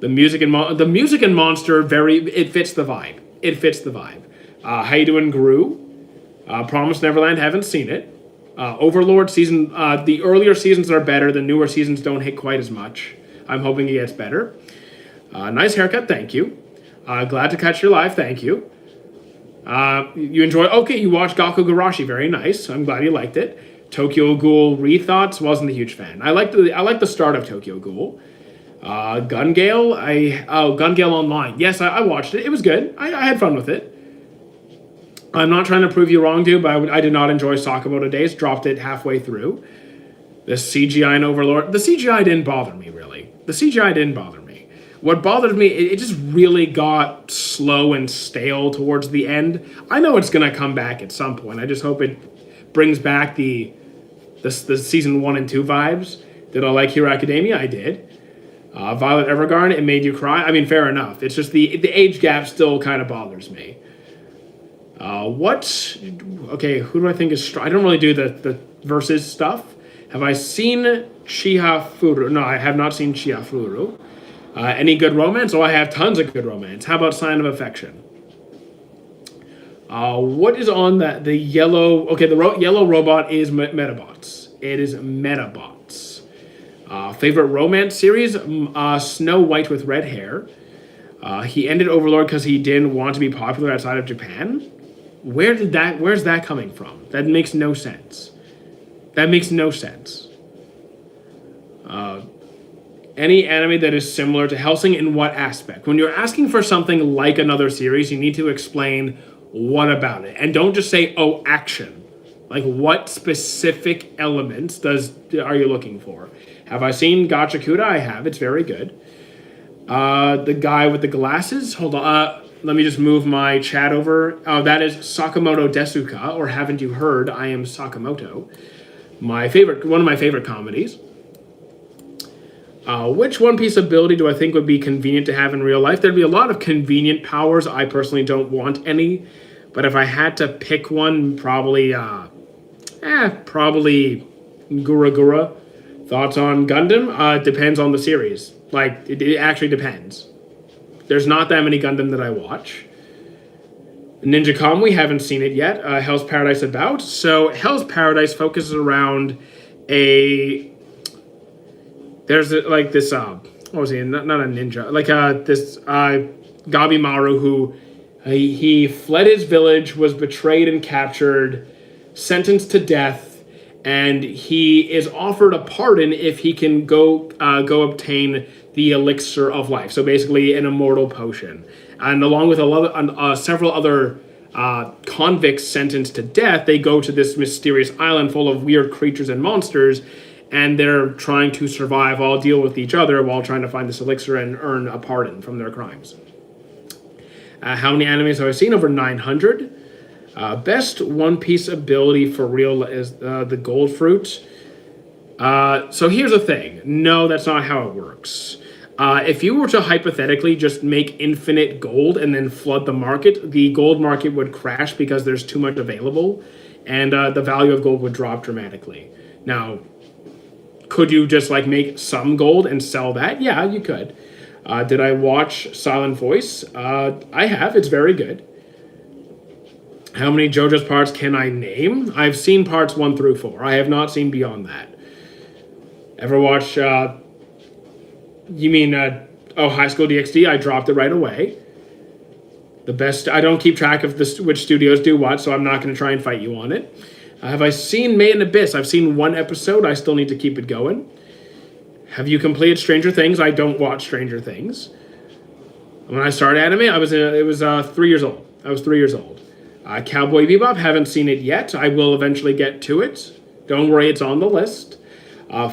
The music in Monster, it fits the vibe. It fits the vibe. How you doing, Gru? Promised Neverland, haven't seen it. Overlord season, the earlier seasons are better. The newer seasons don't hit quite as much. I'm hoping it gets better. Nice haircut, thank you. Glad to catch your live, thank you. You enjoy, okay, you watched Gaku Garashi, very nice. I'm glad you liked it. Tokyo Ghoul Rethoughts, wasn't a huge fan. I liked the start of Tokyo Ghoul. Gun Gale, Gun Gale Online. Yes, I watched it. It was good. I had fun with it. I'm not trying to prove you wrong, dude, but I did not enjoy Sakamoto Days. Dropped it halfway through. The CGI in Overlord. The CGI didn't bother me, really. The CGI didn't bother me. What bothered me, it just really got slow and stale towards the end. I know it's going to come back at some point. I just hope it brings back the season 1 and 2 vibes. Did I like Hero Academia? I did. Violet Evergarden, it made you cry. I mean, fair enough. It's just the age gap still kind of bothers me. Okay, who do I think is strong? I don't really do the versus stuff. Have I seen Chihafuru? No, I have not seen Chihafuru. Any good romance? Oh, I have tons of good romance. How about Sign of Affection? What is on the yellow? Okay, the yellow robot is Metabots. It is Metabots. Favorite romance series? Snow White with red hair. He ended Overlord because he didn't want to be popular outside of Japan. Where's that coming from? That makes no sense. That makes no sense. Any anime that is similar to Hellsing in what aspect? When you're asking for something like another series, you need to explain what about it. And don't just say, oh, action. Like, what specific elements are you looking for? Have I seen Gachakuda? I have. It's very good. The guy with the glasses? Hold on. Let me just move my chat over. That is Sakamoto Desuka, or Haven't You Heard? I Am Sakamoto. One of my favorite comedies. Which One Piece ability do I think would be convenient to have in real life? There'd be a lot of convenient powers. I personally don't want any. But if I had to pick one, probably Gura Gura. Thoughts on Gundam? Depends on the series. Like, it actually depends. There's not that many Gundam that I watch. Ninja Kamui, haven't seen it yet. Hell's Paradise about. So Hell's Paradise focuses around there's this, what was he, not a ninja, this Gabimaru who, he fled his village, was betrayed and captured, sentenced to death, and he is offered a pardon if he can go obtain the elixir of life. So basically an immortal potion. And along with several other convicts sentenced to death, they go to this mysterious island full of weird creatures and monsters, and they're trying to survive, all deal with each other while trying to find this elixir and earn a pardon from their crimes. How many animes have I seen? Over 900. Best One Piece ability for real is the gold fruit. So here's the thing. No, that's not how it works. If you were to hypothetically just make infinite gold and then flood the market, the gold market would crash because there's too much available, and the value of gold would drop dramatically. Now, could you just like make some gold and sell that? Yeah, you could. Did I watch Silent Voice? I have. It's very good. How many JoJo's parts can I name? I've seen parts 1 through 4. I have not seen beyond that. Ever watch... High School DxD? I dropped it right away. The best... I don't keep track of which studios do what, so I'm not going to try and fight you on it. Have I seen Made in Abyss? I've seen 1 episode. I still need to keep it going. Have you completed Stranger Things? I don't watch Stranger Things. When I started anime, it was 3 years old. I was 3 years old. Cowboy Bebop, haven't seen it yet. I will eventually get to it. Don't worry, it's on the list.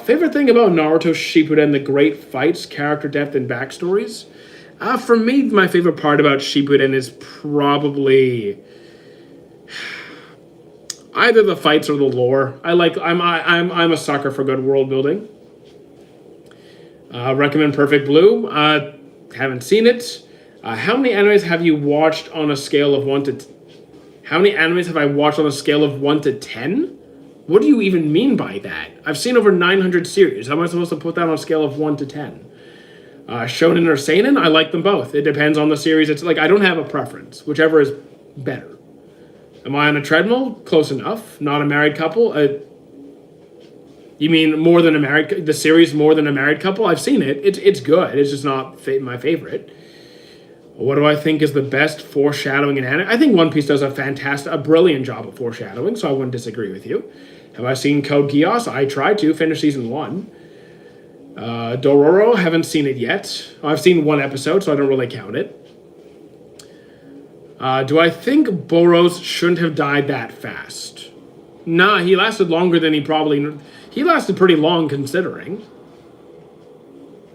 Favorite thing about Naruto Shippuden, the great fights, character depth, and backstories? For me, my favorite part about Shippuden is probably either the fights or the lore. I'm a sucker for good world building. Recommend Perfect Blue. Haven't seen it. How many animes have you watched on a scale of 1 to... How many animes have I watched on a scale of 1 to 10? What do you even mean by that? I've seen over 900 series. How am I supposed to put that on a scale of 1 to 10? Shonen or seinen? I like them both. It depends on the series. It's like I don't have a preference. Whichever is better. Am I on a treadmill? Close enough. Not a married couple? You mean more than a married... The series More Than a Married Couple? I've seen it. It's good. It's just not my favorite. What do I think is the best foreshadowing in anime? I think One Piece does a brilliant job of foreshadowing, so I wouldn't disagree with you. Have I seen Code Geass? I tried to finish season 1. Dororo, haven't seen it yet. I've seen 1 episode, so I don't really count it. Do I think Boros shouldn't have died that fast? Nah, he lasted longer than he lasted pretty long considering.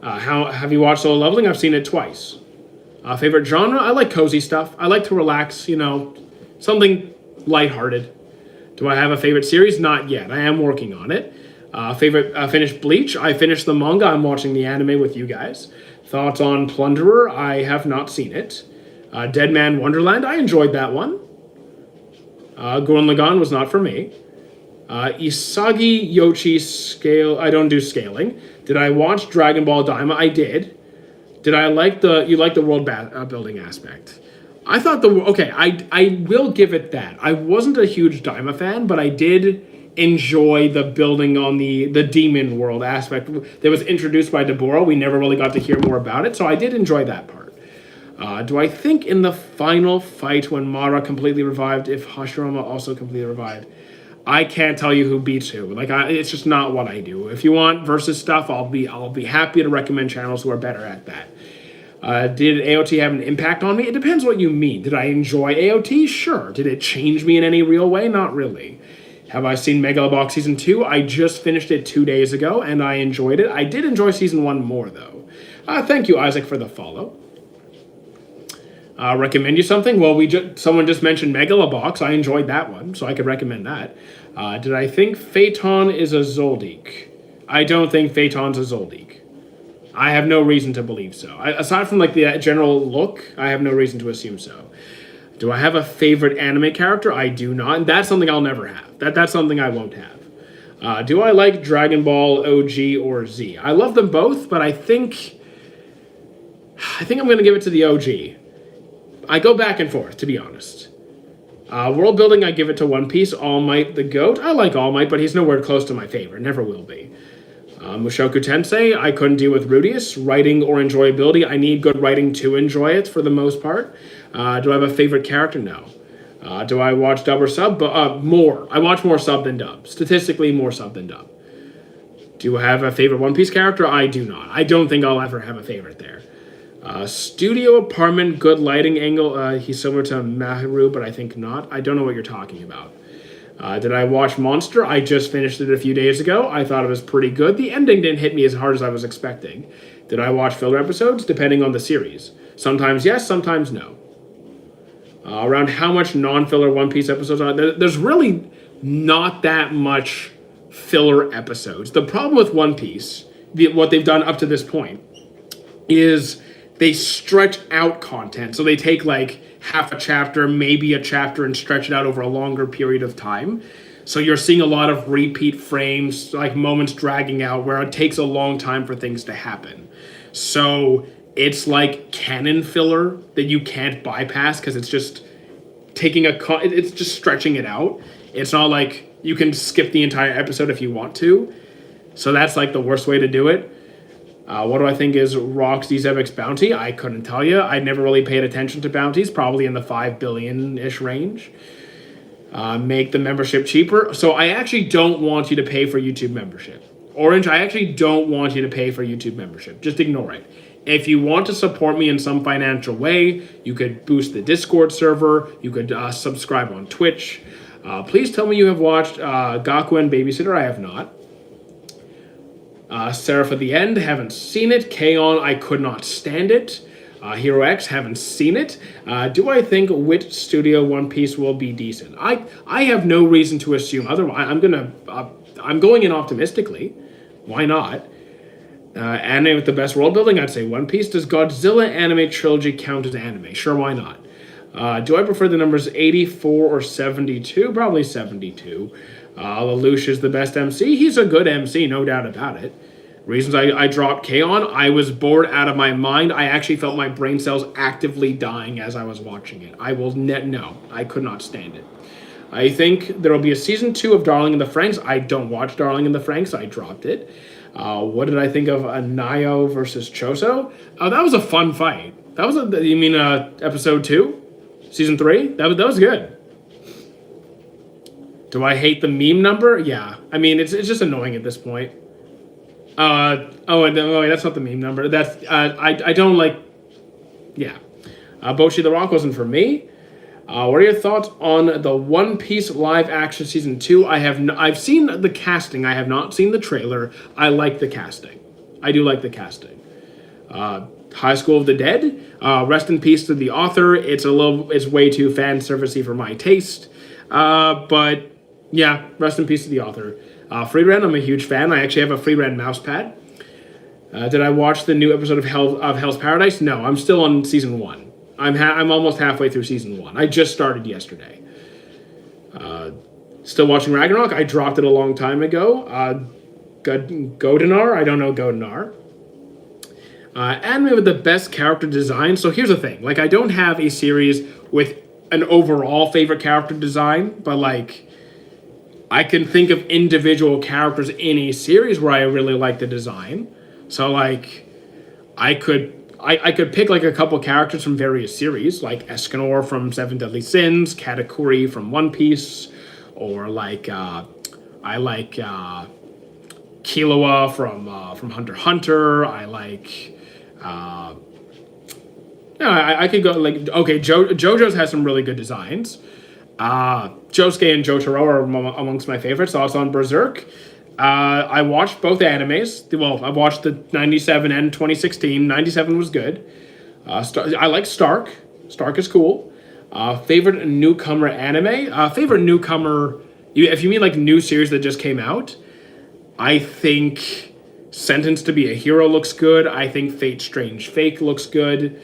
Have you watched Solo Leveling? I've seen it twice. Favorite genre? I like cozy stuff. I like to relax, something lighthearted. Do I have a favorite series? Not yet. I am working on it. Finished Bleach. I finished the manga. I'm watching the anime with you guys. Thoughts on Plunderer? I have not seen it. Dead Man Wonderland. I enjoyed that one. Gurren Lagann was not for me. Isagi Yoshi scale. I don't do scaling. Did I watch Dragon Ball Daima? I did. Did I like you like the world building aspect? I thought I will give it that. I wasn't a huge Daima fan, but I did enjoy the building on the demon world aspect that was introduced by Deborah. We never really got to hear more about it, so I did enjoy that part. Do I think in the final fight when Mara completely revived, if Hashirama also completely revived? I can't tell you who beats who. It's just not what I do. If you want versus stuff, I'll be happy to recommend channels who are better at that. Did AOT have an impact on me? It depends what you mean. Did I enjoy AOT? Sure. Did it change me in any real way? Not really. Have I seen Megalobox Season 2? I just finished it 2 days ago, and I enjoyed it. I did enjoy Season 1 more, though. Thank you, Isaac, for the follow. Recommend you something? Well, someone just mentioned Megalobox. I enjoyed that one, so I could recommend that. Did I think Phaeton is a Zoldyck? I don't think Phaeton's a Zoldyck. I have no reason to believe so. Aside from the general look, I have no reason to assume so. Do I have a favorite anime character? I do not, and that's something I'll never have. That's something I won't have. Do I like Dragon Ball OG or Z? I love them both, but I think I'm going to give it to the OG. I go back and forth, to be honest. World building, I give it to One Piece. All Might, the GOAT. I like All Might, but he's nowhere close to my favorite. Never will be. Mushoku Tensei, I couldn't deal with Rudius. Writing or enjoyability, I need good writing to enjoy it for the most part. Do I have a favorite character? No. Do I watch dub or sub? More. I watch more sub than dub. Statistically, more sub than dub. Do I have a favorite One Piece character? I do not. I don't think I'll ever have a favorite there. Studio apartment, good lighting angle. He's similar to Maharu, but I think not. I don't know what you're talking about. Did I watch Monster? I just finished it a few days ago. I thought it was pretty good. The ending didn't hit me as hard as I was expecting. Did I watch filler episodes? Depending on the series. Sometimes yes, sometimes no. Around how much non-filler One Piece episodes are there? There's really not that much filler episodes. The problem with One Piece, what they've done up to this point, is they stretch out content. So they take like half a chapter, maybe a chapter, and stretch it out over a longer period of time. So you're seeing a lot of repeat frames, like moments dragging out, where it takes a long time for things to happen. So it's like canon filler that you can't bypass because it's just taking it's just stretching it out. It's not like you can skip the entire episode if you want to. So that's like the worst way to do it. What do I think is Roxy Zebek's bounty? I couldn't tell you. I never really paid attention to bounties, probably in the 5 billion-ish range. Make the membership cheaper. So I actually don't want you to pay for YouTube membership. Orange, I actually don't want you to pay for YouTube membership. Just ignore it. If you want to support me in some financial way, you could boost the Discord server. You could subscribe on Twitch. Please tell me you have watched Gakuen Babysitter. I have not. Seraph at the End, haven't seen it. K-On! I could not stand it. Hero X, haven't seen it. Do I think Wit Studio One Piece will be decent? I have no reason to assume otherwise. I'm going in optimistically. Why not? Anime with the best world building, I'd say One Piece. Does Godzilla anime trilogy count as anime? Sure, why not? Do I prefer the numbers 84 or 72? Probably 72. Lelouch is the best MC. He's a good MC, no doubt about it. Reasons I dropped K-On! I was bored out of my mind. I actually felt my brain cells actively dying as I was watching it. No, I could not stand it. I think there will be a season 2 of Darling in the Franxx. I don't watch Darling in the Franxx. I dropped it. What did I think of Nayo versus Choso? That was a fun fight. You mean episode 2? Season 3? That was good. Do I hate the meme number? Yeah. I mean, it's just annoying at this point. Wait, that's not the meme number. That's I don't like. Yeah. Boshi the Rock wasn't for me. What are your thoughts on the One Piece live action season 2? I've seen the casting. I have not seen the trailer. I like the casting. I do like the casting. High School of the Dead. Rest in peace to the author. It's way too fan servicey for my taste. But yeah, rest in peace to the author. Freeran, I'm a huge fan. I actually have a Freeran mousepad. Did I watch the new episode of Hell's Paradise? No, I'm still on season 1. I'm almost halfway through season 1. I just started yesterday. Still watching Ragnarok. I dropped it a long time ago. Godinar. I don't know Godinar. Anime with the best character design. So here's the thing. Like, I don't have a series with an overall favorite character design, but like, I can think of individual characters in a series where I really like the design. So like, I could pick like a couple characters from various series, like Escanor from Seven Deadly Sins, Katakuri from One Piece, or like I like Killua from Hunter x Hunter. I like I could go like, okay, JoJo's has some really good designs. Josuke and Jotaro are amongst my favorites. Thoughts on Berserk? I watched both animes. Well, I watched the 97 and 2016. 97 was good. I like Stark. Stark is cool. Favorite newcomer anime? Favorite newcomer, if you mean like new series that just came out, I think Sentenced to be a Hero looks good. I think Fate Strange Fake looks good.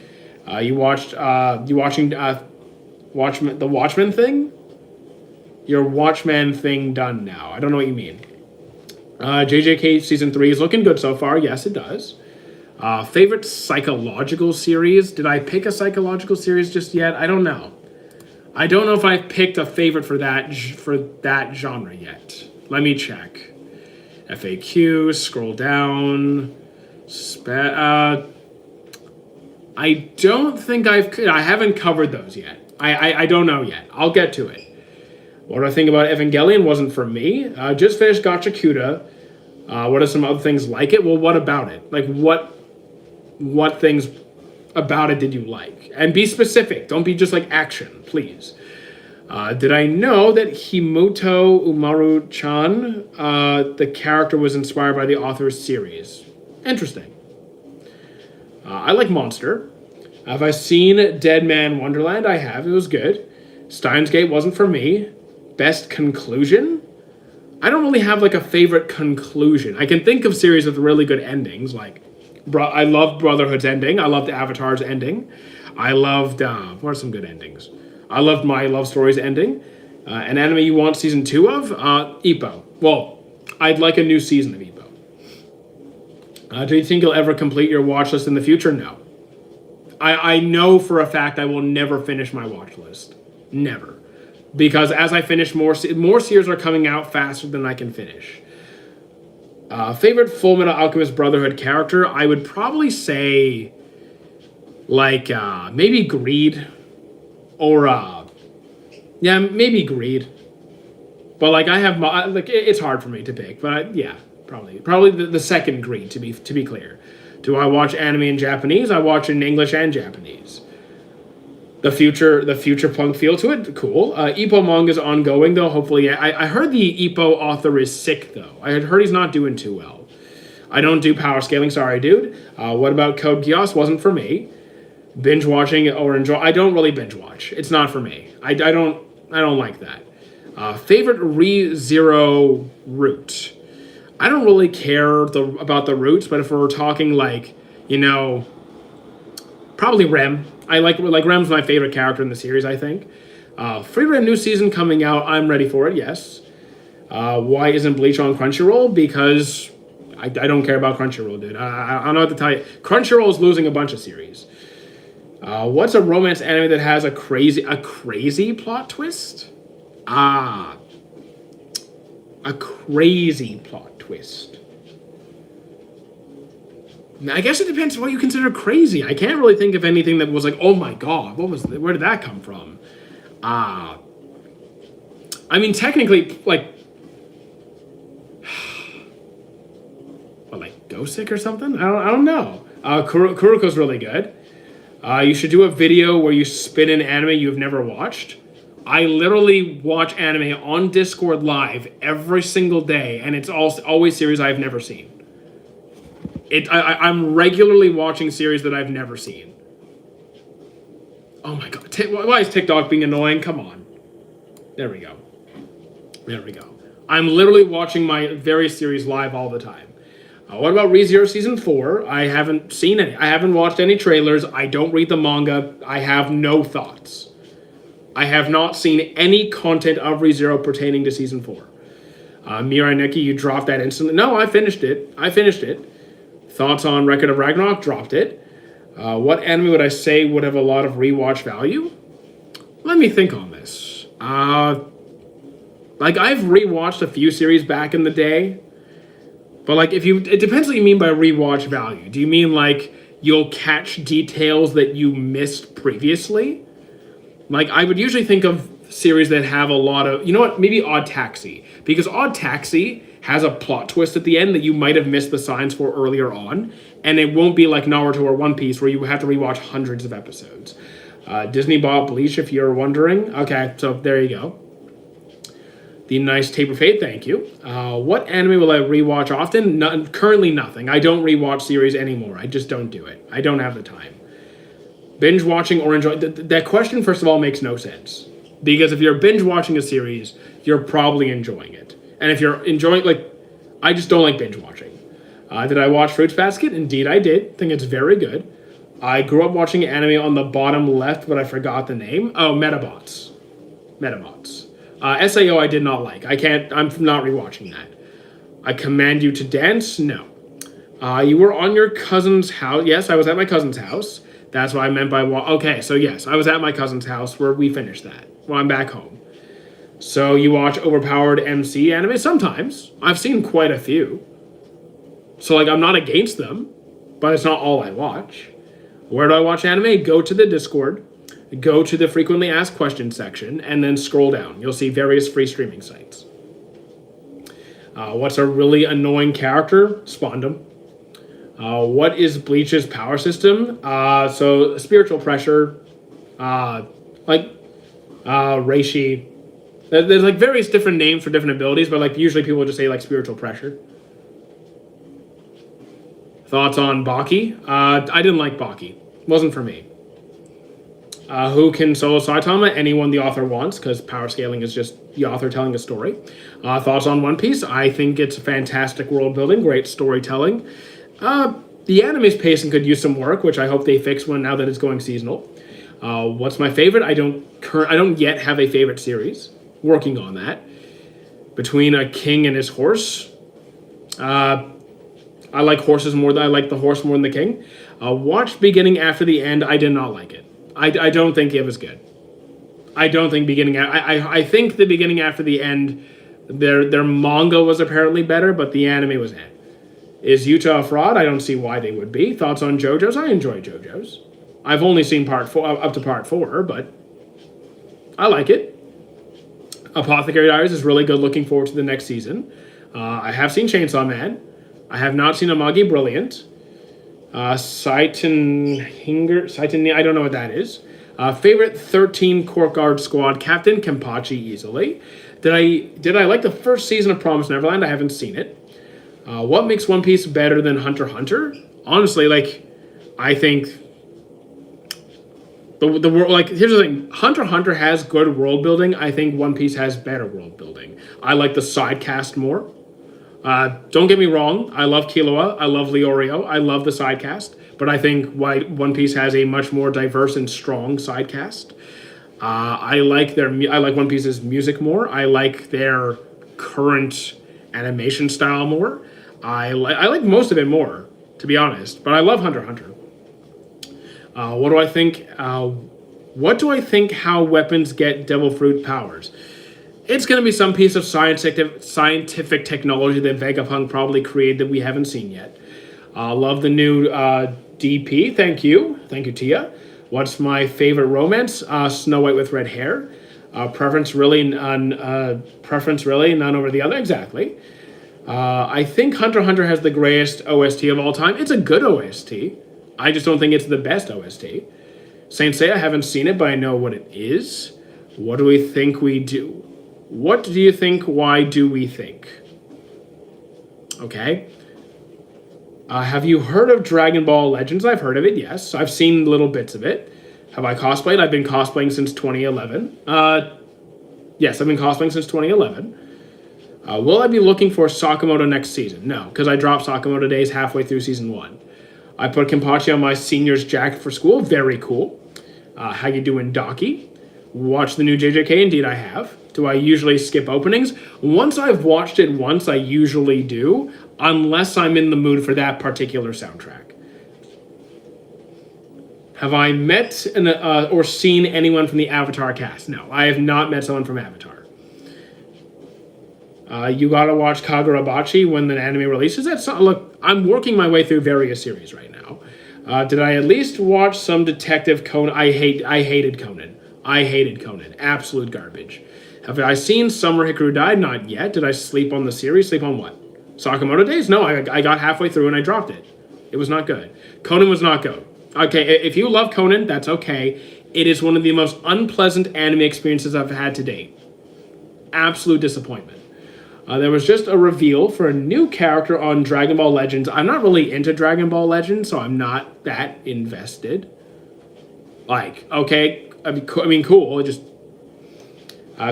You watching the Watchmen thing? Your Watchmen thing done now. I don't know what you mean. JJK Season 3 is looking good so far. Yes, it does. Favorite psychological series? Did I pick a psychological series just yet? I don't know. I don't know if I've picked a favorite for that genre yet. Let me check. FAQ, scroll down. I don't think I haven't covered those yet. I don't know yet. I'll get to it. What do I think about Evangelion? Wasn't for me. Just finished Gachakuta. What are some other things like it? Well, what about it? Like, what things about it did you like? And be specific. Don't be just like action, please. Did I know that Himoto Umaru-chan, the character was inspired by the author's series? Interesting. I like Monster. Have I seen Dead Man Wonderland? I have. It was good. Steins Gate wasn't for me. Best conclusion? I don't really have like a favorite conclusion. I can think of series with really good endings. Like, I loved Brotherhood's ending. I loved Avatar's ending. I loved, what are some good endings? I loved My Love Story's ending. An anime you want season 2 of? Ippo. Well, I'd like a new season of Ippo. Do you think you'll ever complete your watch list in the future? No. I know for a fact I will never finish my watch list. Never. Because as I finish more series are coming out faster than I can finish. Favorite Full Metal Alchemist Brotherhood character? I would probably say, like, maybe Greed. Or, yeah, maybe Greed. But, like, I have, like, it's hard for me to pick. But, yeah, probably the second Greed, to be clear. Do I watch anime in Japanese? I watch it in English and Japanese. The future punk feel to it, cool. Ippo manga's ongoing though. Hopefully, I heard the Ippo author is sick though. I had heard he's not doing too well. I don't do power scaling, sorry, dude. What about Code Geass? Wasn't for me. Binge watching or enjoy? I don't really binge watch. It's not for me. I don't like that. Favorite ReZero route? I don't really care about the routes, but if we're talking like, you know, probably Rem. I like Rem's my favorite character in the series, I think. Free Rem new season coming out. I'm ready for it, yes. Why isn't Bleach on Crunchyroll? Because I don't care about Crunchyroll, dude. I don't know what to tell you. Crunchyroll is losing a bunch of series. What's a romance anime that has a crazy plot twist? A crazy plot twist. I guess it depends what you consider crazy. I can't really think of anything that was like, oh my god, where did that come from? I mean, technically, like, what, like Ghostic or something? I don't know. Kuroko's really good. You should do a video where you spin an anime you've never watched. I literally watch anime on Discord live every single day, and it's always series I've never seen. I'm regularly watching series that I've never seen. Oh my god. Why is TikTok being annoying? Come on. There we go. I'm literally watching my various series live all the time. What about ReZero Season 4? I haven't seen any. I haven't watched any trailers. I don't read the manga. I have no thoughts. I have not seen any content of ReZero pertaining to Season 4. Mirai Nikki, you dropped that instantly. No, I finished it. Thoughts on Record of Ragnarok? Dropped it. What anime would I say would have a lot of rewatch value? Let me think on this. Like, I've rewatched a few series back in the day. But, like, it depends what you mean by rewatch value. Do you mean, like, you'll catch details that you missed previously? Like, I would usually think of series that have a lot of... You know what? Maybe Odd Taxi. Because Odd Taxi has a plot twist at the end that you might have missed the signs for earlier on, and it won't be like Naruto or One Piece where you have to rewatch hundreds of episodes. Disney bought Bleach, if you're wondering. Okay, so there you go. The Nice Taper Fade, thank you. What anime will I rewatch often? Currently nothing. I don't rewatch series anymore. I just don't do it. I don't have the time. Binge watching or enjoy... That question, first of all, makes no sense. Because if you're binge watching a series, you're probably enjoying it. And if you're enjoying, like, I just don't like binge watching. Did I watch Fruits Basket? Indeed, I did. Think it's very good. I grew up watching anime on the bottom left, but I forgot the name. Oh, Metabots. SAO I did not like. I'm not rewatching that. I Command You to Dance? No. You were on your cousin's house. Yes, I was at my cousin's house. That's what I meant by, okay, so yes, I was at my cousin's house where we finished that. Well, I'm back home. So you watch overpowered MC anime? Sometimes. I've seen quite a few. So, like, I'm not against them, but it's not all I watch. Where do I watch anime? Go to the Discord, go to the frequently asked questions section, and then scroll down. You'll see various free streaming sites. What's a really annoying character? Spondum. What is Bleach's power system? So spiritual pressure, like Reishi. There's like various different names for different abilities, but like usually people just say like spiritual pressure. Thoughts on Baki? I didn't like Baki. Wasn't for me. Who can solo Saitama? Anyone the author wants, because power scaling is just the author telling a story. Thoughts on One Piece? I think it's fantastic world building, great storytelling. The anime's pacing could use some work, which I hope they fix now that it's going seasonal. What's my favorite? I don't yet have a favorite series. Working on that. Between a king and his horse, I like horses more than I like the horse more than the king. Watched beginning after the end. I did not like it. I don't think it was good. I don't think beginning. I think the beginning after the end, their manga was apparently better, but the anime was eh. Is Utah a fraud? I don't see why they would be. Thoughts on JoJo's? I enjoy JoJo's. I've only seen part 4 up to part 4, but I like it. Apothecary Diaries is really good. Looking forward to the next season. I have seen Chainsaw Man. I have not seen Amagi Brilliant. Saiten, I don't know what that is. Favorite 13 Court Guard squad captain, Kenpachi easily. Did I like the first season of Promised Neverland? I haven't seen it. What makes One Piece better than Hunter x Hunter? Honestly, like, I think the world, like, here's the thing. Hunter x Hunter has good world building. I think One Piece has better world building. I like the side cast more. Don't get me wrong. I love Killua. I love Leorio. I love the side cast. But I think One Piece has a much more diverse and strong side cast. I like One Piece's music more. I like their current animation style more. I like most of it more, to be honest. But I love Hunter x Hunter. What do I think? What do I think how weapons get devil fruit powers? It's going to be some piece of scientific technology that Vegapunk probably created that we haven't seen yet. Love the new DP. Thank you, Tia. What's my favorite romance? Snow White with red hair. Preference really, none over the other. Exactly. I think Hunter x Hunter has the greatest OST of all time. It's a good OST. I just don't think it's the best OST. Saint Seiya, I haven't seen it, but I know what it is. What do we think we do? What do you think? Why do we think? Okay. Have you heard of Dragon Ball Legends? I've heard of it, yes. I've seen little bits of it. Have I cosplayed? I've been cosplaying since 2011. Yes, I've been cosplaying since 2011. Will I be looking for Sakamoto next season? No, because I dropped Sakamoto days halfway through season 1. I put Kenpachi on my senior's jacket for school. Very cool. How you doing, Docky? Watch the new JJK? Indeed, I have. Do I usually skip openings? Once I've watched it once, I usually do, unless I'm in the mood for that particular soundtrack. Have I met or seen anyone from the Avatar cast? No, I have not met someone from Avatar. You gotta watch Kagurabachi when the anime releases. Look, I'm working my way through various series right now. Did I at least watch some Detective Conan? I hated Conan. I hated Conan. Absolute garbage. Have I seen Summer Hikaru Died? Not yet. Did I sleep on the series? Sleep on what? Sakamoto Days? No, I got halfway through and I dropped it. It was not good. Conan was not good. Okay, if you love Conan, that's okay. It is one of the most unpleasant anime experiences I've had to date. Absolute disappointment. There was just a reveal for a new character on Dragon Ball Legends. I'm not really into Dragon Ball Legends, so I'm not that invested. Like, okay, I mean, cool. It just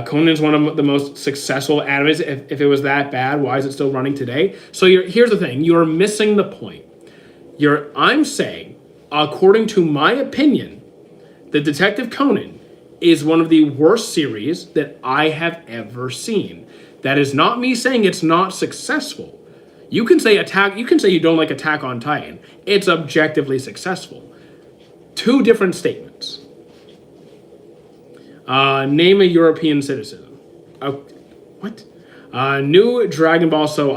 Conan's one of the most successful animes. If it was that bad, why is it still running today? So here's the thing. You're missing the point. I'm saying, according to my opinion, the Detective Conan is one of the worst series that I have ever seen. That is not me saying it's not successful. You can say you don't like Attack on Titan. It's objectively successful. Two different statements. Name a European citizen. What? New Dragon Ball. So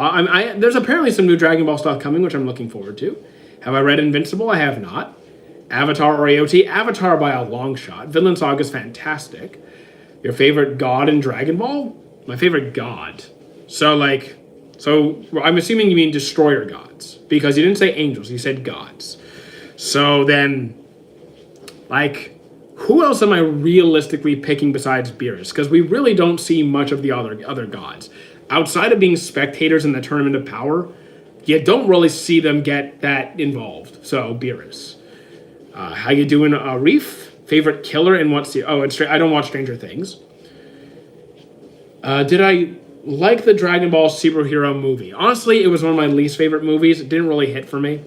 there's apparently some new Dragon Ball stuff coming, which I'm looking forward to. Have I read Invincible? I have not. Avatar or AOT? Avatar by a long shot. Vinland Saga is fantastic. Your favorite god in Dragon Ball? My favorite god. So, like, So I'm assuming you mean destroyer gods, because you didn't say angels, you said gods. So then, like, who else am I realistically picking besides Beerus? Because we really don't see much of the other gods. Outside of being spectators in the Tournament of Power, you don't really see them get that involved. So, Beerus. How you doing, Reef? Favorite killer in what series? Oh, I don't watch Stranger Things. Did I like the Dragon Ball superhero movie? Honestly, it was one of my least favorite movies. It didn't really hit for me.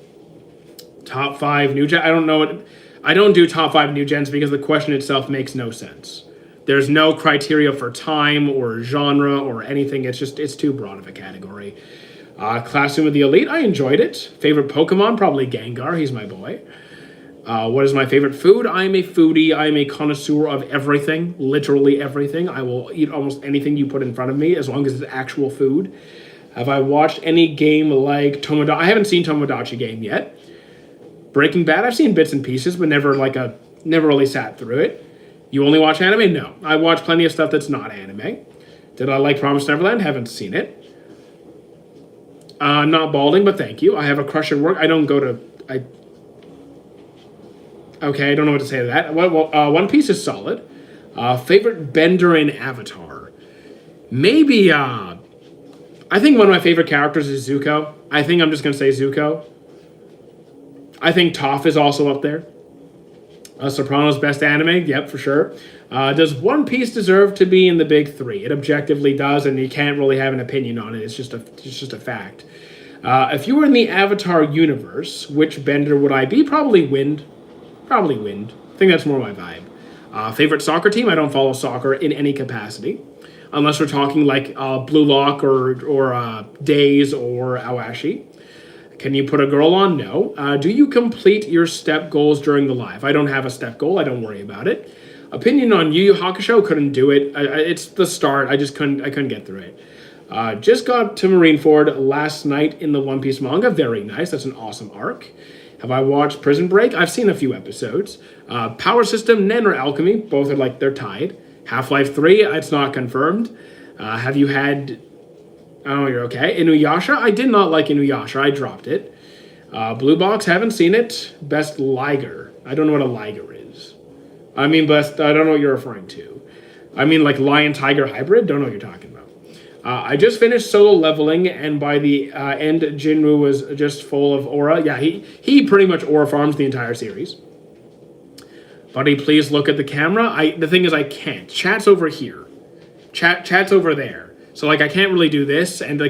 Top 5 new gen. I don't know what. I don't do top 5 new gens because the question itself makes no sense. There's no criteria for time or genre or anything. It's too broad of a category. Classroom of the Elite. I enjoyed it. Favorite Pokemon? Probably Gengar. He's my boy. What is my favorite food? I am a foodie. I am a connoisseur of everything. Literally everything. I will eat almost anything you put in front of me as long as it's actual food. Have I watched any game like Tomodachi? I haven't seen Tomodachi Game yet. Breaking Bad, I've seen bits and pieces, but never really sat through it. You only watch anime? No. I watch plenty of stuff that's not anime. Did I like Promised Neverland? Haven't seen it. Not balding, but thank you. I have a crush at work. I don't go to... Okay, I don't know what to say to that. Well, One Piece is solid. Favorite bender in Avatar? Maybe, I think one of my favorite characters is Zuko. I think I'm just going to say Zuko. I think Toph is also up there. Sopranos best anime, yep, for sure. Does One Piece deserve to be in the big 3? It objectively does, and you can't really have an opinion on it. It's just a fact. If you were in the Avatar universe, which bender would I be? Probably Wind. Probably Wind. I think that's more my vibe. Favorite soccer team? I don't follow soccer in any capacity, unless we're talking like Blue Lock or Days or Awashi. Can you put a girl on? No. Do you complete your step goals during the live? I don't have a step goal. I don't worry about it. Opinion on Yu Yu Hakusho? Couldn't do it. It's the start. I couldn't get through it. Just got to Marineford last night in the One Piece manga. Very nice. That's an awesome arc. Have I watched Prison Break? I've seen a few episodes. Power System, Nen, or Alchemy? Both are they're tied. Half-Life 3, it's not confirmed. Have you had... Oh, you're okay. Inuyasha? I did not like Inuyasha. I dropped it. Blue Box, haven't seen it. Best Liger. I don't know what a Liger is. I mean, I don't know what you're referring to. I mean, like Lion-Tiger hybrid? Don't know what you're talking about. I just finished Solo Leveling, and by the end, Jinru was just full of aura. Yeah, he pretty much aura farms the entire series. Buddy, please look at the camera. The thing is, I can't. Chat's over here. Chat's over there. So, I can't really do this, and,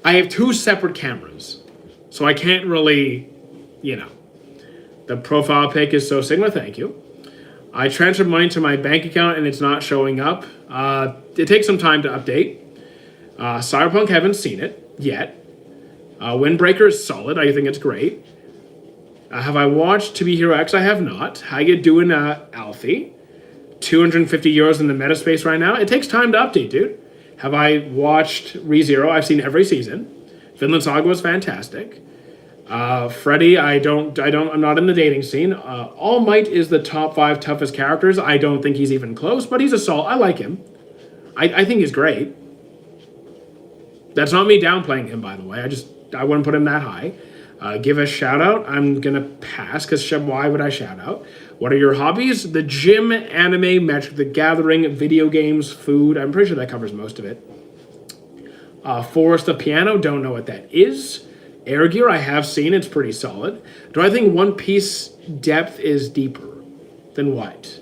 I have 2 separate cameras. So I can't really, The profile pic is So Sigma, thank you. I transferred money to my bank account, and it's not showing up. It takes some time to update. Cyberpunk, haven't seen it yet. Windbreaker is solid. I think it's great. Have I watched To Be Hero X? I have not. How you doing, Alfie? 250 euros in the meta space right now. It takes time to update, dude. Have I watched ReZero? I've seen every season. Vinland Saga was fantastic. Freddy, I'm not in the dating scene. All Might is the top 5 toughest characters. I don't think he's even close, but he's a solid. I like him. I think he's great. That's not me downplaying him, by the way. I wouldn't put him that high. Give a shout out. I'm gonna pass because why would I shout out? What are your hobbies? The gym, anime, Magic the Gathering, video games, food. I'm pretty sure that covers most of it. Forest of Piano, don't know what that is. Air Gear, I have seen. It's pretty solid. Do I think One Piece depth is deeper than what?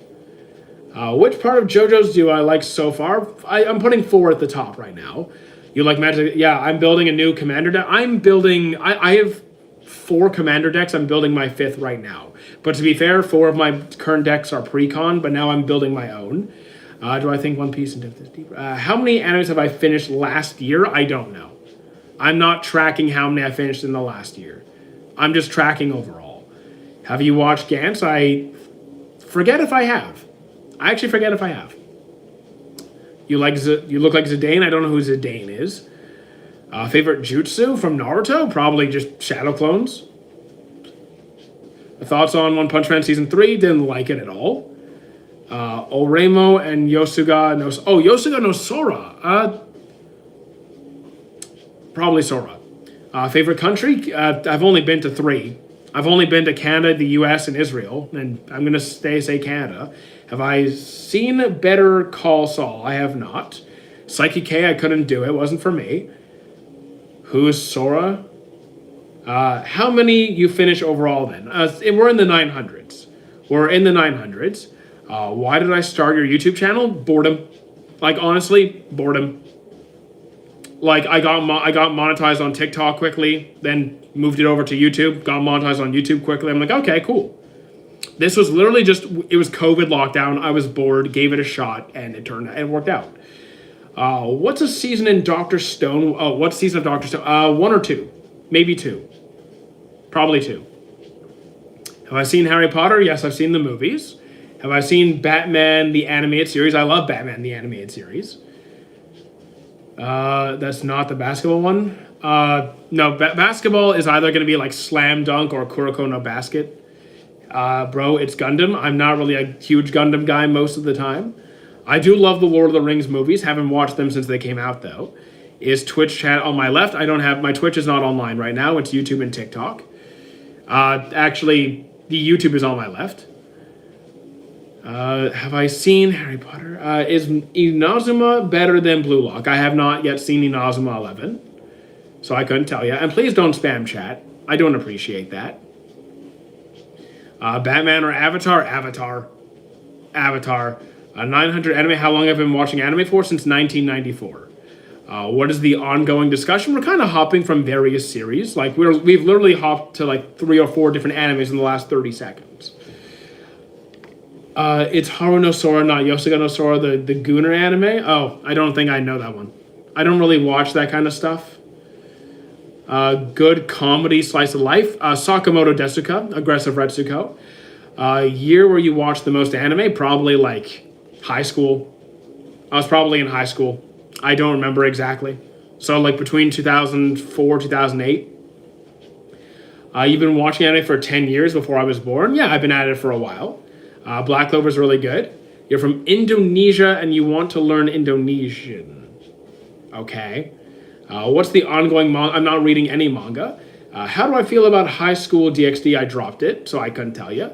Which part of JoJo's do I like so far? I'm putting 4 at the top right now. You like Magic? Yeah, I'm building a new commander deck. I have 4 commander decks. I'm building my 5th right now. But to be fair, 4 of my current decks are pre-con, but now I'm building my own. Do I think One Piece in depth is deeper? How many animes have I finished last year? I don't know. I'm not tracking how many I finished in the last year. I'm just tracking overall. Have you watched Gantz? I forget if I have. I actually forget if I have. You look like Zidane. I don't know who Zidane is. Favorite jutsu from Naruto? Probably just Shadow Clones. Thoughts on One Punch Man Season 3? Didn't like it at all. Oremo and Yosuga no... Oh, Yosuga no Sora. Probably Sora. Favorite country? I've only been to 3. I've only been to Canada, the U.S., and Israel, and I'm gonna say Canada. Have I seen Better Call Saul? I have not. Psyche K, I couldn't do it. Wasn't for me. Who's Sora? How many you finish overall then? We're in the 900s. We're in the 900s. Why did I start your YouTube channel? Boredom. Like, honestly, boredom. Like, I got monetized on TikTok quickly, then moved it over to YouTube, got monetized on YouTube quickly. I'm like, okay, cool. This was literally just, it was COVID lockdown. I was bored, gave it a shot, and it worked out. What's a season in Dr. Stone? Oh, what season of Dr. Stone? 1 or 2. Maybe 2. Probably 2. Have I seen Harry Potter? Yes, I've seen the movies. Have I seen Batman the Animated Series? I love Batman the Animated Series. That's not the basketball one. No, basketball is either going to be like Slam Dunk or Kuroko no Basket. Bro, it's Gundam. I'm not really a huge Gundam guy most of the time. I do love the Lord of the Rings movies. Haven't watched them since they came out, though. Is Twitch chat on my left? I don't have... My Twitch is not online right now. It's YouTube and TikTok. Actually, the YouTube is on my left. Have I seen Harry Potter? Is Inazuma better than Blue Lock? I have not yet seen Inazuma 11. So I couldn't tell you. And please don't spam chat. I don't appreciate that. Batman or Avatar? Avatar. 900 anime. How long have I been watching anime for? Since 1994. What is the ongoing discussion? We're kind of hopping from various series. Like, we've literally hopped to like 3 or 4 different animes in the last 30 seconds. It's Haru no Sora, not Yosuga no Sora, the Gunner anime. Oh, I don't think I know that one. I don't really watch that kind of stuff. Good comedy slice of life. Sakamoto Desuka, Aggressive Retsuko. Year where you watched the most anime? Probably like high school. I was probably in high school. I don't remember exactly. So like between 2004, 2008. You've been watching anime for 10 years before I was born? Yeah, I've been at it for a while. Black Clover's really good. You're from Indonesia and you want to learn Indonesian. Okay. What's the ongoing manga? I'm not reading any manga. How do I feel about High School DxD? I dropped it, so I couldn't tell you.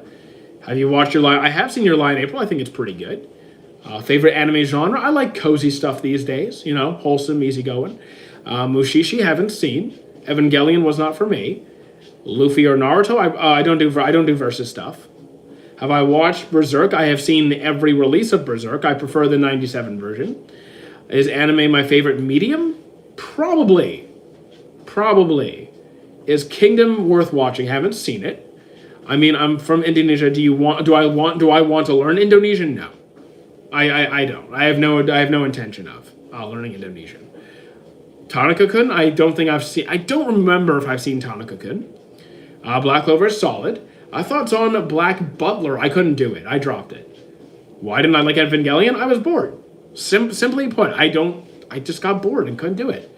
Have you watched Your Lie? I have seen Your Lie in April. I think it's pretty good. Favorite anime genre? I like cozy stuff these days. You know, wholesome, easygoing. Mushishi, haven't seen. Evangelion was not for me. Luffy or Naruto? I don't do versus stuff. Have I watched Berserk? I have seen every release of Berserk. I prefer the 97 version. Is anime my favorite medium? Probably. Is Kingdom worth watching? Haven't seen it. I mean, I'm from Indonesia. Do I want to learn Indonesian? No. I don't. I have no intention of learning Indonesian. Tanaka-kun? I don't remember if I've seen Tanaka-kun. Black Clover is solid. Thoughts on Black Butler? I couldn't do it. I dropped it. Why didn't I like Evangelion? I was bored. Simply put, I just got bored and couldn't do it.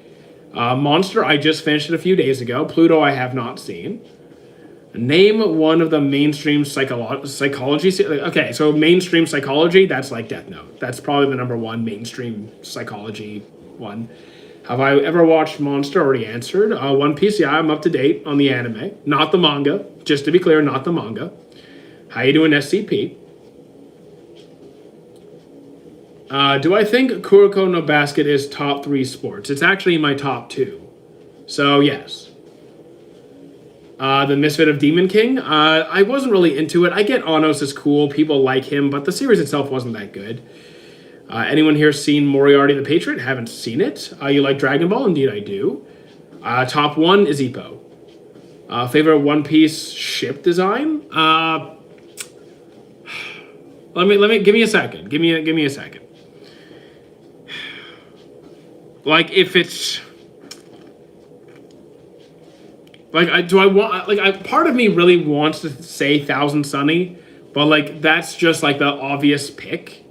Monster, I just finished it a few days ago. Pluto, I have not seen. Name one of the mainstream psychology. Okay, so mainstream psychology, that's like Death Note. That's probably the number 1 mainstream psychology one. Have I ever watched Monster? Already answered. One Piece, yeah, I'm up to date on the anime. Not the manga. Just to be clear, not the manga. How you doing, SCP? Do I think Kuroko no Basket is top 3 sports? It's actually my top 2. So, yes. The Misfit of Demon King? I wasn't really into it. I get Anos is cool. People like him, but the series itself wasn't that good. Anyone here seen Moriarty the Patriot? Haven't seen it. You like Dragon Ball? Indeed, I do. Top 1 is Ippo. Favorite One Piece ship design? Give me a second. Give me a second. Like, if it's... Like, part of me really wants to say Thousand Sunny, but, like, that's just, like, the obvious pick.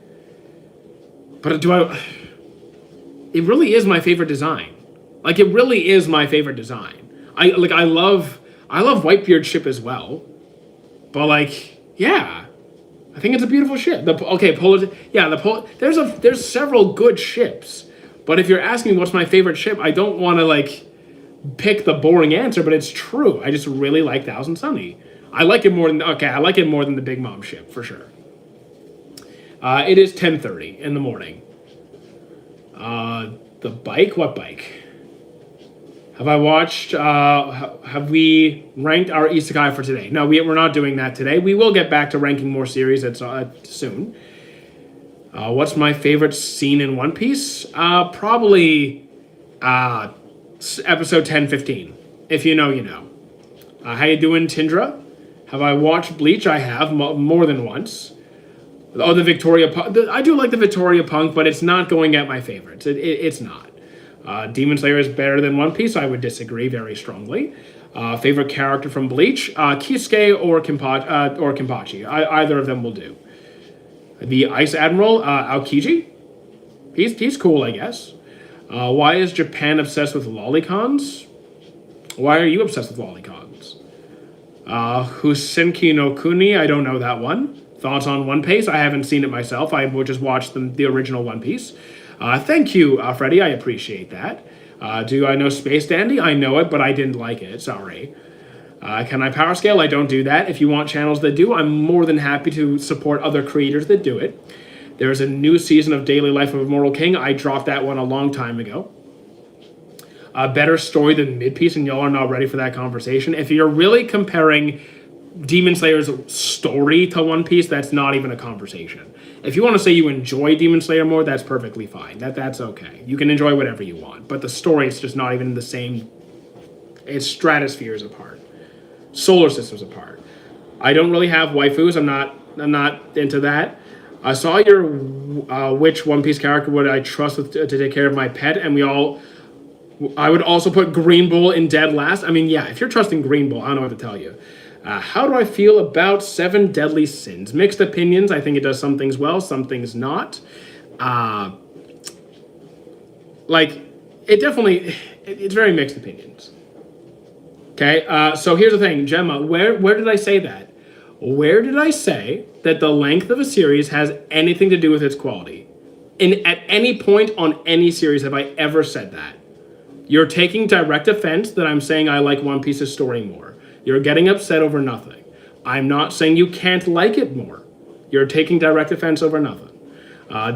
But it really is my favorite design. Like, it really is my favorite design. I love Whitebeard ship as well. But, like, yeah. I think it's a beautiful ship. There's several good ships. But if you're asking me what's my favorite ship, I don't want to, like... pick the boring answer, but it's true. I just really like Thousand Sunny. I like it more than the Big Mom ship for sure. It is 10:30 in the morning. The bike? What bike? Have I watched? Have we ranked our isekai for today? No, we're not doing that today. We will get back to ranking more series soon. What's my favorite scene in One Piece? Probably episode 10-15. If you know, you know. How you doing, Tindra? Have I watched Bleach? I have more than once. Oh, the Victoria Punk. I do like the Victoria Punk, but it's not going at my favorites. It's not. Demon Slayer is better than One Piece. I would disagree very strongly. Favorite character from Bleach? Kisuke or Kenpachi. Either of them will do. The Ice Admiral, Aokiji. He's cool, I guess. Why is Japan obsessed with lolicons? Why are you obsessed with lolicons? Husenki no Kuni, I don't know that one. Thoughts on One Piece? I haven't seen it myself. I just watched the original One Piece. Thank you, Freddie. I appreciate that. Do I know Space Dandy? I know it, but I didn't like it. Sorry. Can I power scale? I don't do that. If you want channels that do, I'm more than happy to support other creators that do it. There's a new season of Daily Life of Immortal King. I dropped that one a long time ago. Better story than Mid-Piece, and y'all are not ready for that conversation. If you're really comparing Demon Slayer's story to One Piece, that's not even a conversation. If you want to say you enjoy Demon Slayer more, that's perfectly fine. That's okay. You can enjoy whatever you want. But the story is just not even in the same... It's stratospheres apart. Solar systems apart. I don't really have waifus. I'm not into that. I saw your which One Piece character would I trust to take care of my pet, and I would also put Green Bull in dead last. I mean, yeah, if you're trusting Green Bull, I don't know what to tell you. How do I feel about Seven Deadly Sins? Mixed opinions. I think it does some things well, some things not. It's very mixed opinions. Okay, so here's the thing, Gemma, where did I say that? Where did I say that the length of a series has anything to do with its quality? At any point on any series have I ever said that? You're taking direct offense that I'm saying I like One Piece's story more. You're getting upset over nothing. I'm not saying you can't like it more. You're taking direct offense over nothing.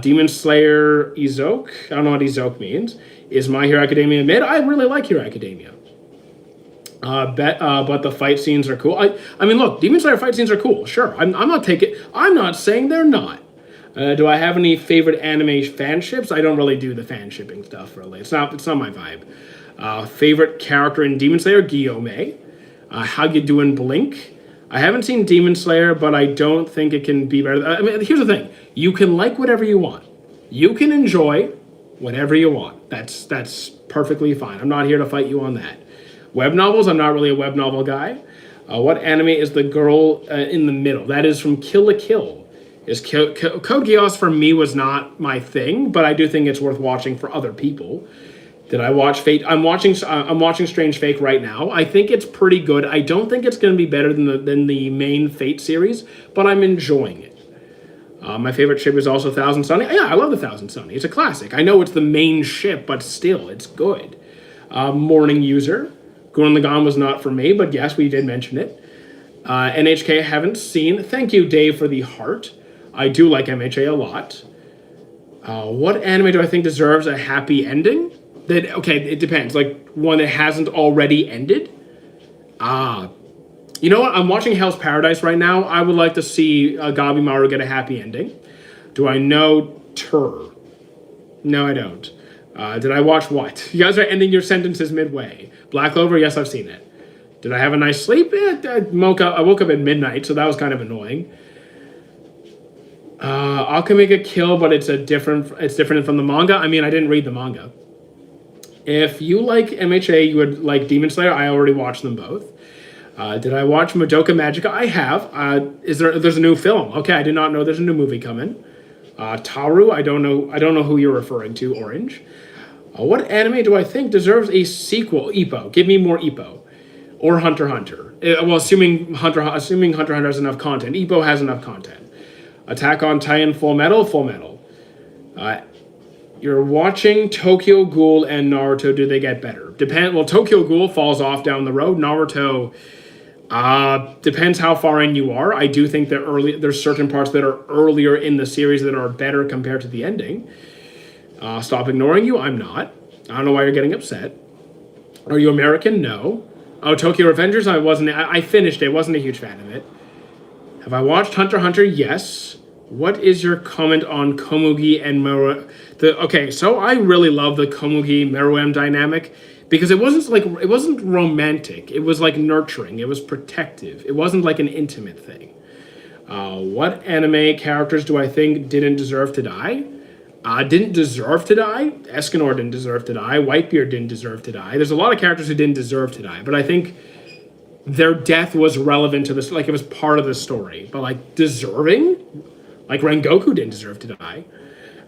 Demon Slayer Izoke, I don't know what Izoke means. Is My Hero Academia mid? I really like Hero Academia. But the fight scenes are cool. I mean, look, Demon Slayer fight scenes are cool. Sure, I'm not saying they're not. Do I have any favorite anime fanships? I don't really do the fan shipping stuff really. It's not my vibe. Favorite character in Demon Slayer, Guillaume. How you doing, Blink? I haven't seen Demon Slayer, but I don't think it can be better. I mean, here's the thing: you can like whatever you want. You can enjoy whatever you want. That's perfectly fine. I'm not here to fight you on that. Web novels, I'm not really a web novel guy. What anime is the girl in the middle? That is from Kill la Kill. Code Geass for me was not my thing, but I do think it's worth watching for other people. Did I watch Fate? I'm watching Strange Fate right now. I think it's pretty good. I don't think it's going to be better than the main Fate series, but I'm enjoying it. My favorite ship is also Thousand Sunny. Yeah, I love the Thousand Sunny. It's a classic. I know it's the main ship, but still, it's good. Morning User. Gurren Lagann was not for me, but yes, we did mention it. NHK haven't seen. Thank you, Dave, for the heart. I do like MHA a lot. What anime do I think deserves a happy ending? It depends. Like one that hasn't already ended. You know what? I'm watching Hell's Paradise right now. I would like to see Gabimaru get a happy ending. Do I know Tur? No, I don't. Did I watch what? You guys are ending your sentences midway. Black Clover? Yes, I've seen it. Did I have a nice sleep? I woke up at midnight, so that was kind of annoying. Alchemica Kill, but it's different from the manga. I mean, I didn't read the manga. If you like MHA, you would like Demon Slayer. I already watched them both. Did I watch Madoka Magica? I have. There's a new film. Okay, I did not know there's a new movie coming. Taru, I don't know who you're referring to, Orange. What anime do I think deserves a sequel? Ippo. Give me more Ippo. Or Hunter x Hunter. Well, assuming Hunter x Hunter has enough content. Ippo has enough content. Attack on Titan, Full Metal. You're watching Tokyo Ghoul and Naruto. Do they get better? Well, Tokyo Ghoul falls off down the road. Naruto depends how far in you are. I do think that there's certain parts that are earlier in the series that are better compared to the ending. Stop ignoring you. I'm not. I don't know why you're getting upset. Are you American? No. Oh, Tokyo Revengers? I finished it. Wasn't a huge fan of it. Have I watched Hunter x Hunter? Yes. What is your comment on Komugi and Meruem? Okay, so I really love the Komugi Meruem dynamic because it wasn't romantic. It was like nurturing. It was protective. It wasn't like an intimate thing. What anime characters do I think didn't deserve to die? Didn't deserve to die. Escanor didn't deserve to die. Whitebeard didn't deserve to die. There's a lot of characters who didn't deserve to die, but I think their death was relevant to this. Like it was part of the story, but like deserving. Like Rengoku didn't deserve to die.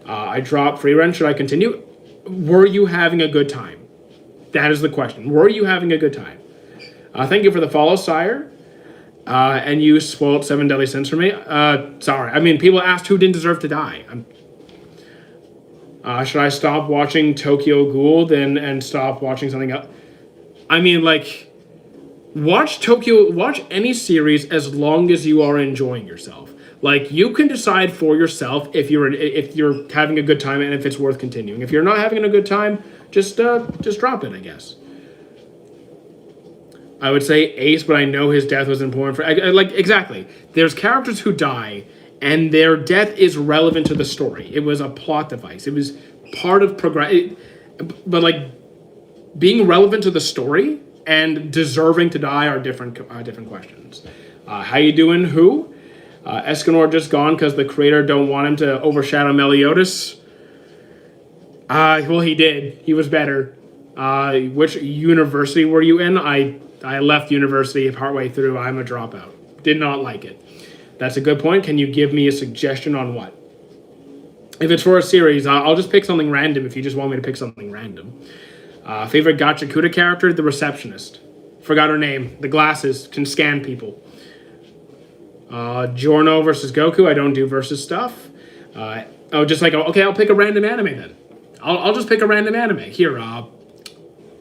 I dropped Frieren. Should I continue? Were you having a good time? That is the question. Were you having a good time? Thank you for the follow, sire. And you spoiled 7 Deadly Sins for me. Sorry. I mean, people asked who didn't deserve to die. Should I stop watching Tokyo Ghoul and stop watching something else? I mean, like, watch any series as long as you are enjoying yourself. Like, you can decide for yourself if you're having a good time and if it's worth continuing. If you're not having a good time, just drop it, I guess. I would say Ace, but I know his death was important for... exactly. There's characters who die, and their death is relevant to the story. It was a plot device. It was part of progress. But, like, being relevant to the story and deserving to die are different questions. How you doing, who? Escanor just gone because the creator don't want him to overshadow Meliodas. Well, he did. He was better. Which university were you in? I left university partway through. I'm a dropout. Did not like it. That's a good point. Can you give me a suggestion on what? If it's for a series, I'll just pick something random if you just want me to pick something random. Favorite Gachakuta character? The receptionist. Forgot her name. The glasses can scan people. Giorno versus Goku. I don't do versus stuff. Okay, I'll pick a random anime then. I'll just pick a random anime. Here,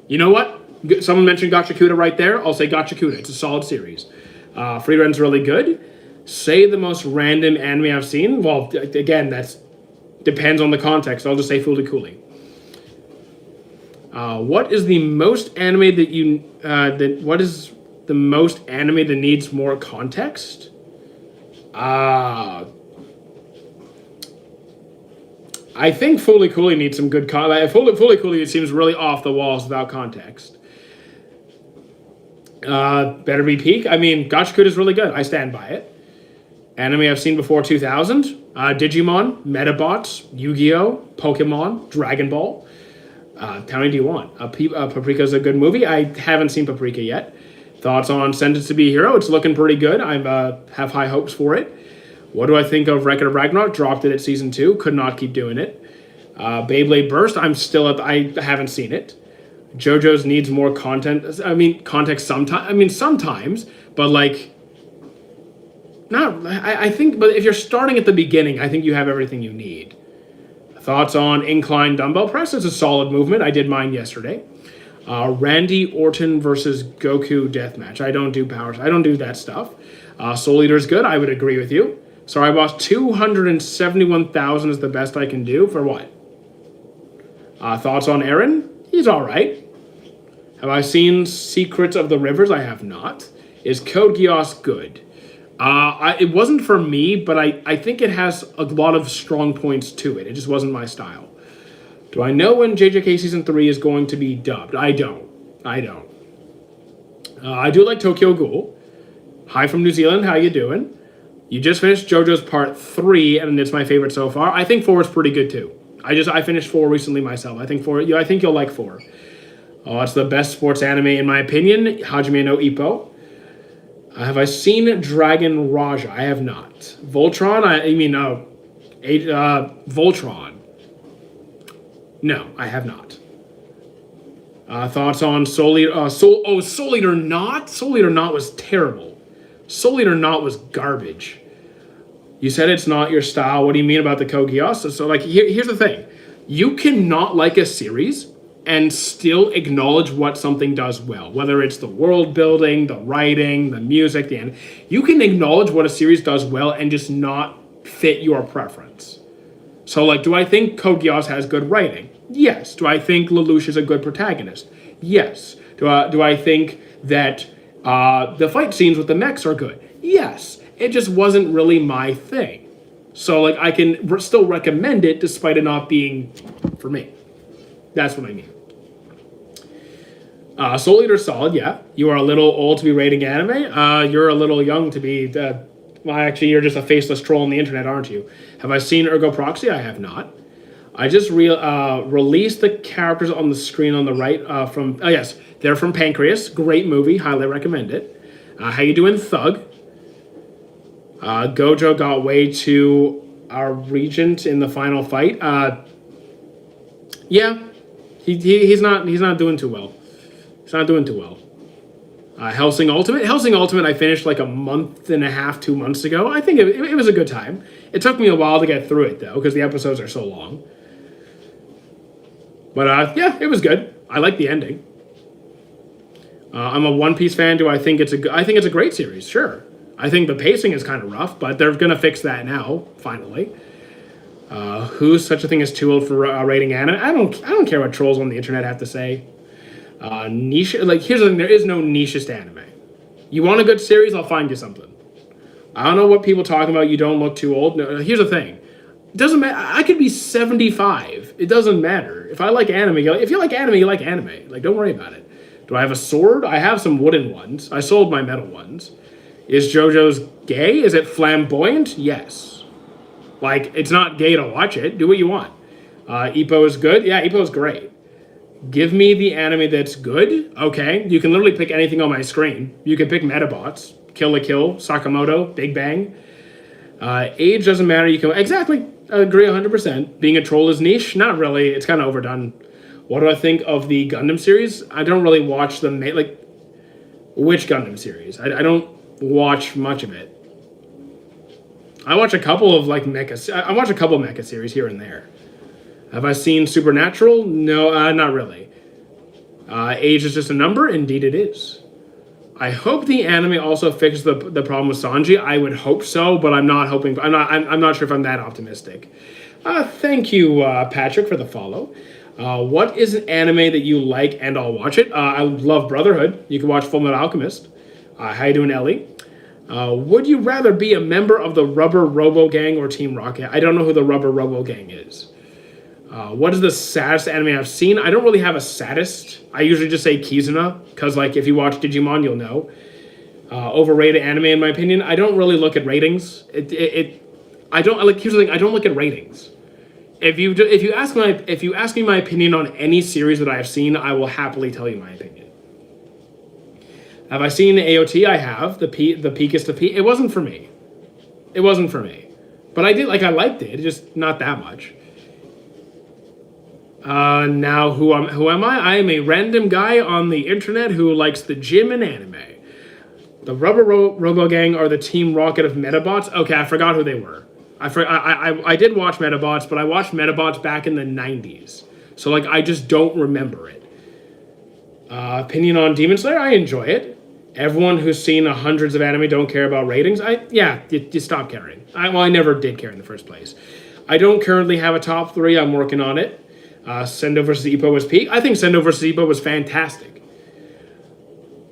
you know what? Someone mentioned Gachakuta right there. I'll say Gachakuta. It's a solid series. Frieren's really good. Say the most random anime I've seen. Well, again, that depends on the context. I'll just say Fooly Cooly. What is the most anime what is the most anime that needs more context? I think Fooly Cooly needs some good context. Fooly Cooly, it seems really off the walls without context. Better be peak. I mean, Gachakuta is really good. I stand by it. Anime I've seen before 2000. Digimon, Metabots, Yu-Gi-Oh, Pokemon, Dragon Ball. How many do you want? Paprika's a good movie. I haven't seen Paprika yet. Thoughts on Sentenced to Be a Hero? It's looking pretty good. I have high hopes for it. What do I think of Record of Ragnarok? Dropped it at season 2. Could not keep doing it. Beyblade Burst. I haven't seen it. JoJo's needs more content. I mean, context sometimes. I mean, sometimes, but like, not. I think, but if you're starting at the beginning, I think you have everything you need. Thoughts on incline dumbbell press? It's a solid movement. I did mine yesterday. Randy Orton versus Goku deathmatch. I don't do powers. I don't do that stuff. Soul Eater's good. I would agree with you. Sorry, boss. 271,000 is the best I can do for what? Thoughts on Eren? He's all right. Have I seen Secrets of the Rivers? I have not. Is Code Geass good? It wasn't for me, but I think it has a lot of strong points to it. It just wasn't my style. Do I know when JJK Season 3 is going to be dubbed? I don't. I do like Tokyo Ghoul. Hi from New Zealand. How you doing? You just finished JoJo's Part 3, and it's my favorite so far. I think 4 is pretty good, too. I finished 4 recently myself. I think you'll like 4. Oh, it's the best sports anime in my opinion. Hajime no Ippo. Have I seen Dragon Raja? I have not. Voltron? Voltron. No, I have not. Thoughts on Soul Eater? Soul Eater Not? Soul Eater Not was terrible. Soul Eater Not was garbage. You said it's not your style. What do you mean about the Code Geass? So like, here's the thing. You cannot like a series and still acknowledge what something does well, whether it's the world building, the writing, the music, the end. You can acknowledge what a series does well and just not fit your preference. So, like, do I think Code Geass has good writing? Yes. Do I think Lelouch is a good protagonist? Yes. Do I think that the fight scenes with the mechs are good? Yes. It just wasn't really my thing. So, like, I can still recommend it despite it not being for me. That's what I mean. Soul Eater solid, yeah. You are a little old to be rating anime. You're a little young to be... well, actually, you're just a faceless troll on the internet, aren't you? Have I seen Ergo Proxy? I have not. I just released the characters on the screen on the right from... Oh, yes. They're from Pancreas. Great movie. Highly recommend it. How you doing, Thug? Gojo got way to our Regent in the final fight. Yeah. He's not doing too well. He's not doing too well. Hellsing Ultimate. Hellsing Ultimate I finished like a month and a half, 2 months ago. I think it was a good time. It took me a while to get through it, though, because the episodes are so long. But, yeah, it was good. I like the ending. I'm a One Piece fan. Do I think it's I think it's a great series, sure. I think the pacing is kind of rough, but they're going to fix that now, finally. Who's such a thing as too old for rating anime? I don't care what trolls on the internet have to say. Niche, like, here's the thing, there is no nichest anime. You want a good series, I'll find you something. I don't know what people talking about, you don't look too old. No, here's the thing. It doesn't matter. I could be 75. It doesn't matter. If I like anime, if you like anime, you like anime. Like, don't worry about it. Do I have a sword? I have some wooden ones. I sold my metal ones. Is JoJo's gay? Is it flamboyant? Yes. Like, it's not gay to watch it. Do what you want. Ippo is good? Yeah, Ippo is great. Give me the anime that's good. Okay, you can literally pick anything on my screen. You can pick Metabots, Kill la Kill, Sakamoto, Big Bang. Age doesn't matter. You can exactly agree 100%. Being a troll is niche. Not really. It's kind of overdone. What do I think of the Gundam series? I don't really watch the like. Which Gundam series? I don't watch much of it. I watch a couple of like mecha. I watch a couple of mecha series here and there. Have I seen Supernatural? No, not really. Age is just a number? Indeed it is. I hope the anime also fixes the problem with Sanji. I would hope so, but I'm not hoping. I'm not sure if I'm that optimistic. Thank you, Patrick, for the follow. What is an anime that you like and I'll watch it? I love Brotherhood. You can watch Fullmetal Alchemist. How you doing, Ellie? Would you rather be a member of the Rubber Robo Gang or Team Rocket? I don't know who the Rubber Robo Gang is. What is the saddest anime I've seen? I don't really have a saddest. I usually just say Kizuna, because like if you watch Digimon, you'll know. Overrated anime, in my opinion. I don't really look at ratings. I don't like. Here's the thing. I don't look at ratings. If you ask me my opinion on any series that I have seen, I will happily tell you my opinion. Have I seen AOT? I have. The Peakest of Peak. It wasn't for me. It wasn't for me. But I did like. I liked it. Just not that much. Now who am I? I am a random guy on the internet who likes the gym and anime. The Rubber Robo Gang are the Team Rocket of Metabots. Okay, I forgot who they were. I did watch Metabots, but I watched Metabots back in the 90s. So like I just don't remember it. Opinion on Demon Slayer? I enjoy it. Everyone who's seen hundreds of anime don't care about ratings. You stop caring. I never did care in the first place. I don't currently have a top 3. I'm working on it. Sendo vs. Ippo was peak. I think Sendo vs. Ippo was fantastic.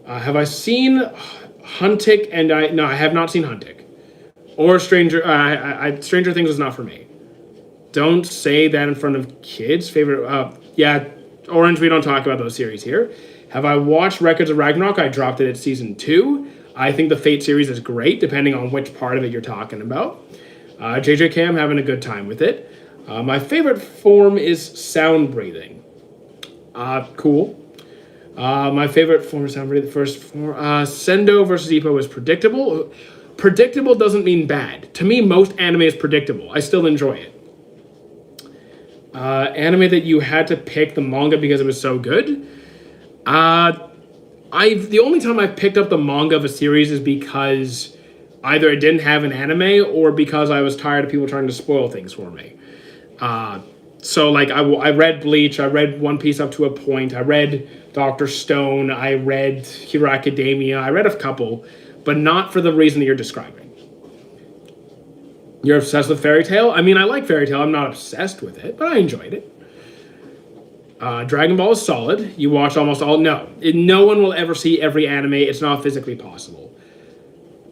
Have I seen Huntic? No, I have not seen Huntic. Or Stranger Things is not for me. Don't say that in front of kids. Favorite? Yeah, Orange. We don't talk about those series here. Have I watched Records of Ragnarok? I dropped it at season 2. I think the Fate series is great, depending on which part of it you're talking about. JJK, I'm having a good time with it. My favorite form is sound breathing. Cool. My favorite form of sound breathing, the first form, Sendo versus Ippo is predictable. Predictable doesn't mean bad. To me, most anime is predictable. I still enjoy it. Anime that you had to pick the manga because it was so good. The only time I've picked up the manga of a series is because either it didn't have an anime or because I was tired of people trying to spoil things for me. So like I read Bleach, I read One Piece up to a point, I read Doctor Stone, I read Hero Academia, I read a couple, but not for the reason that you're describing. You're obsessed with Fairy Tail? I mean, I like Fairy Tail. I'm not obsessed with it, but I enjoyed it. Dragon Ball is solid. You watch almost all. No one will ever see every anime. It's not physically possible.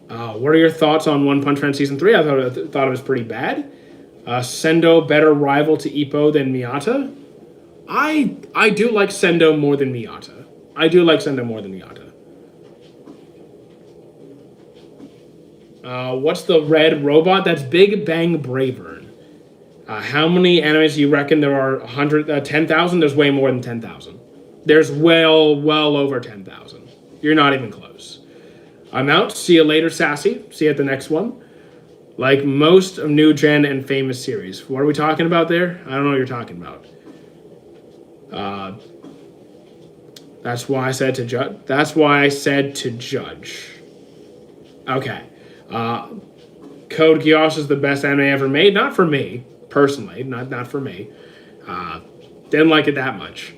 What are your thoughts on One Punch Man Season 3? I thought it was pretty bad. Sendo better rival to Ippo than Miyata? I do like Sendo more than Miyata. What's the red robot? That's Big Bang Bravern. How many animes do you reckon there are? 10,000? There's way more than 10,000. There's well over 10,000. You're not even close. I'm out. See you later, Sassy. See you at the next one. Like most of New Gen and famous series. What are we talking about there? I don't know what you're talking about. That's why I said to judge. Okay. Code Geass is the best anime ever made. Not for me, personally. Not for me. Didn't like it that much.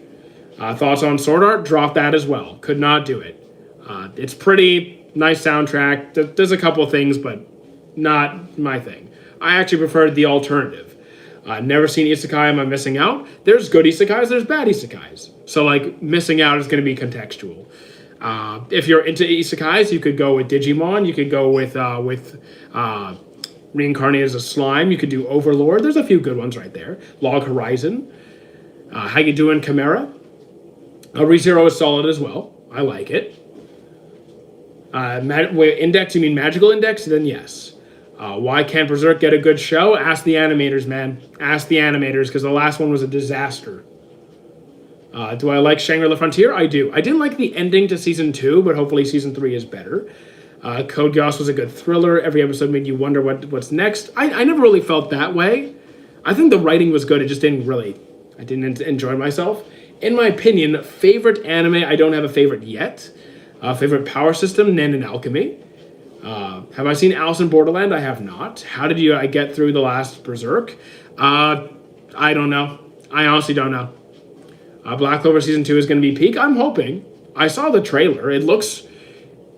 Thoughts on Sword Art? Dropped that as well. Could not do it. It's pretty nice soundtrack. There's a couple of things, but not my thing. I actually preferred the alternative. Never seen Isekai. Am I missing out? There's good Isekais. There's bad Isekais. So like missing out is going to be contextual. If you're into Isekais, you could go with Digimon. You could go with Reincarnated as a Slime. You could do Overlord. There's a few good ones right there. Log Horizon. How you doing, Chimera? ReZero is solid as well. I like it. Index, you mean Magical Index? Then yes. Why can't Berserk get a good show? Ask the animators, man. Ask the animators, because the last one was a disaster. Do I like Shangri-La Frontier? I do. I didn't like the ending to Season 2, but hopefully Season 3 is better. Code Geass was a good thriller. Every episode made you wonder what's next. I never really felt that way. I think the writing was good. It just didn't really... I didn't enjoy myself. In my opinion, favorite anime, I don't have a favorite yet. Favorite power system, Nen and Alchemy. Have I seen Alice in Borderland? I have not. How did I get through the last Berserk? I don't know. I honestly don't know. Black Clover Season 2 is going to be peak. I'm hoping. I saw the trailer. It looks...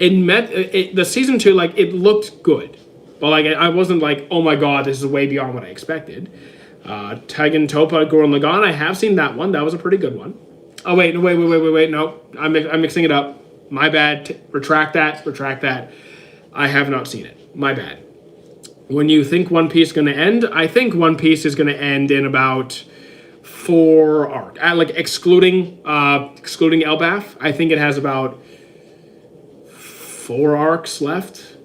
the Season 2, like, it looked good. But, like, I wasn't like, oh my god, this is way beyond what I expected. Taigen Toppa Gurren Lagann, I have seen that one. That was a pretty good one. Oh, wait. No, I'm mixing it up. My bad. Retract that. I have not seen it. My bad. When you think One Piece is going to end, I think One Piece is going to end in about 4 arcs. Like excluding Elbaf, I think it has about 4 arcs left.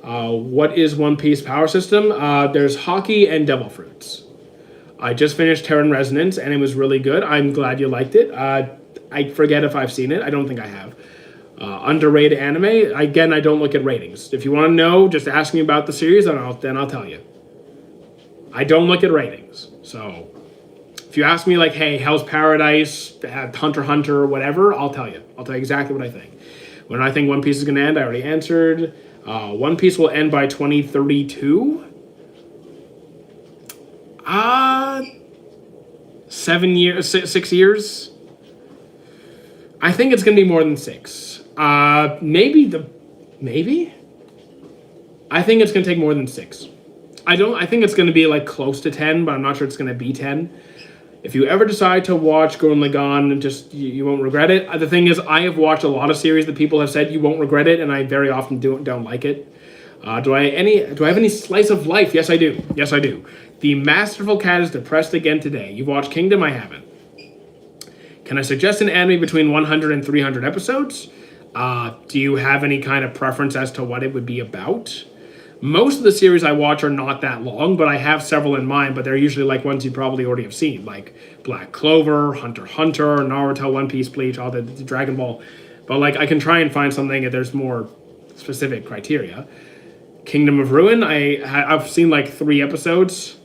What is One Piece power system? There's Haki and Devil Fruits. I just finished Terran Resonance and it was really good. I'm glad you liked it. I forget if I've seen it. I don't think I have. Underrated anime. Again, I don't look at ratings. If you want to know, just ask me about the series, and I'll tell you. I don't look at ratings. So if you ask me like, hey, Hell's Paradise, Hunter x Hunter, whatever, I'll tell you. I'll tell you exactly what I think. When I think One Piece is going to end, I already answered. One Piece will end by 2032. 7 years, 6 years. I think it's going to be more than 6. Maybe? I think it's going to take more than 6. I think it's going to be like close to 10, but I'm not sure it's going to be 10. If you ever decide to watch Gurren Lagann, you won't regret it. The thing is, I have watched a lot of series that people have said you won't regret it, and I very often don't like it. Do I have any slice of life? Yes, I do. The Masterful Cat is depressed again today. You've watched Kingdom? I haven't. Can I suggest an anime between 100 and 300 episodes? Do you have any kind of preference as to what it would be about? Most of the series I watch are not that long, but I have several in mind, but they're usually like ones you probably already have seen, like Black Clover, Hunter x Hunter, Naruto, One Piece, Bleach, all the Dragon Ball. But like I can try and find something if there's more specific criteria. Kingdom of Ruin, I've seen like 3 episodes.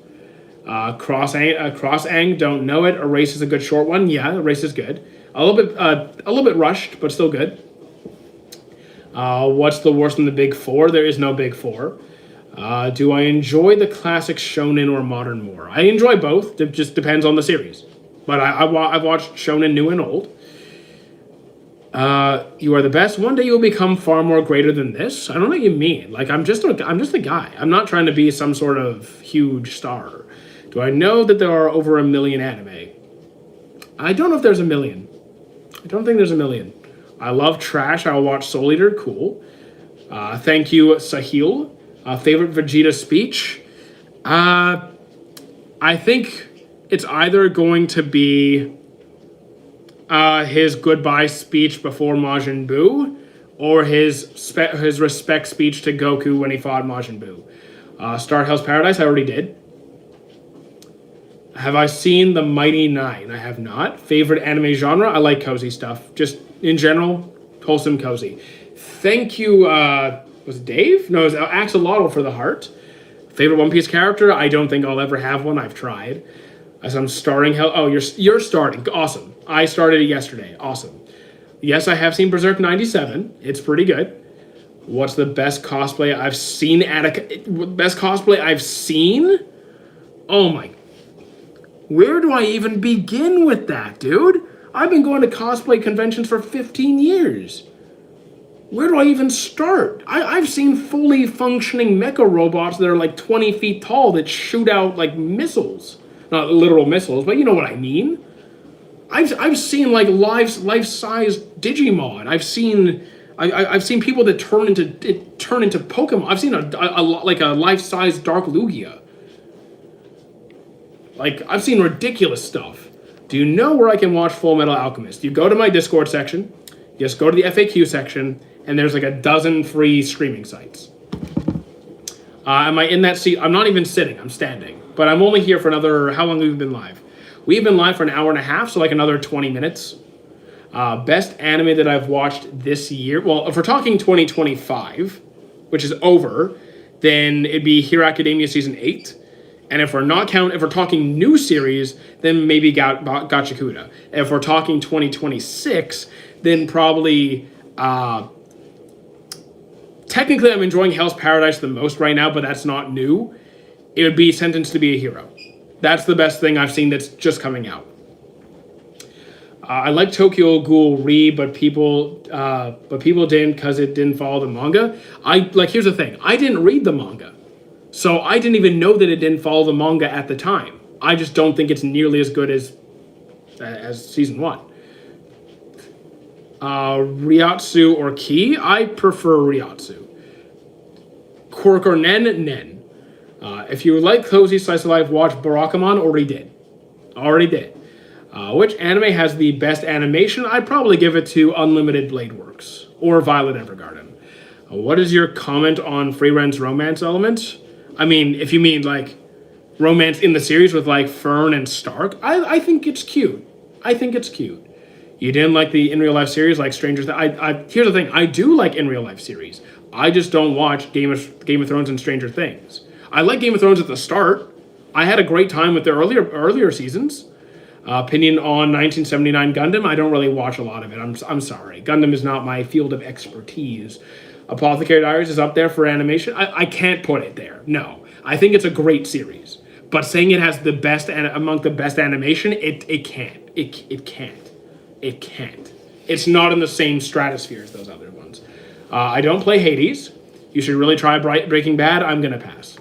Cross-Ang, don't know it. Erase is a good short one. Yeah, Erase is good. A little bit rushed, but still good. What's the worst in the Big Four? There is no Big Four. Do I enjoy the classic shonen or modern more? I enjoy both. It just depends on the series. But I've watched shonen new and old. You are the best. One day you'll become far more greater than this. I don't know what you mean. Like I'm just a guy. I'm not trying to be some sort of huge star. Do I know that there are over 1 million anime? I don't know if there's 1 million. I don't think there's 1 million. I love trash. I'll watch Soul Eater. Cool. Thank you, Sahil. Favorite Vegeta speech? I think it's either going to be his goodbye speech before Majin Buu, or his respect speech to Goku when he fought Majin Buu. Star Hell's Paradise, I already did. Have I seen The Mighty Nine? I have not. Favorite anime genre? I like cozy stuff. Just in general, wholesome cozy. Thank you, was it Dave? No, it was Axolotl for the heart. Favorite One Piece character? I don't think I'll ever have one. I've tried. As I'm starting Hell... Oh, you're starting. Awesome. I started it yesterday. Awesome. Yes, I have seen Berserk 97. It's pretty good. What's the best cosplay I've seen Best cosplay I've seen? Oh my... Where do I even begin with that, dude? I've been going to cosplay conventions for 15 years. Where do I even start? I've seen fully functioning mecha robots that are like 20 feet tall that shoot out like missiles. Not literal missiles, but you know what I mean. I've seen like life-size Digimon. I've seen people that turn into Pokemon. I've seen a life-size Dark Lugia. Like, I've seen ridiculous stuff. Do you know where I can watch Full Metal Alchemist? You go to my Discord section, you just go to the FAQ section, and there's like a dozen free streaming sites. Am I in that seat? I'm not even sitting, I'm standing. But I'm only here for another, how long have we been live? We've been live for an hour and a half, so like another 20 minutes. Best anime that I've watched this year. Well, if we're talking 2025, which is over, then it'd be Hero Academia Season 8. And if we're talking new series, then maybe Gachakuda. If we're talking 2026, then probably, technically I'm enjoying Hell's Paradise the most right now, but that's not new. It would be Sentenced to be a Hero. That's the best thing I've seen that's just coming out. I like Tokyo Ghoul Re, but people didn't because it didn't follow the manga. Here's the thing. I didn't read the manga. So I didn't even know that it didn't follow the manga at the time. I just don't think it's nearly as good as season 1. Ryotsu or Ki? I prefer Ryotsu. Quirk or Nen? If you like cozy slice of life, watch Barakamon. Already did. Which anime has the best animation? I'd probably give it to Unlimited Blade Works or Violet Evergarden. What is your comment on Frieren's romance element? I mean, if you mean like romance in the series with like Fern and Stark, I think it's cute. You didn't like the in real life series like Stranger Things? Here's the thing. I do like in real life series. I just don't watch Game of Thrones and Stranger Things. I like Game of Thrones at the start. I had a great time with the earlier seasons. Opinion on 1979 Gundam? I don't really watch a lot of it. I'm sorry. Gundam is not my field of expertise. Apothecary Diaries is up there for animation. I can't put it there. No. I think it's a great series. But saying it has the best among the best animation, it can't. It can't. It's not in the same stratosphere as those other ones. I don't play Hades. You should really try Breaking Bad. I'm going to pass.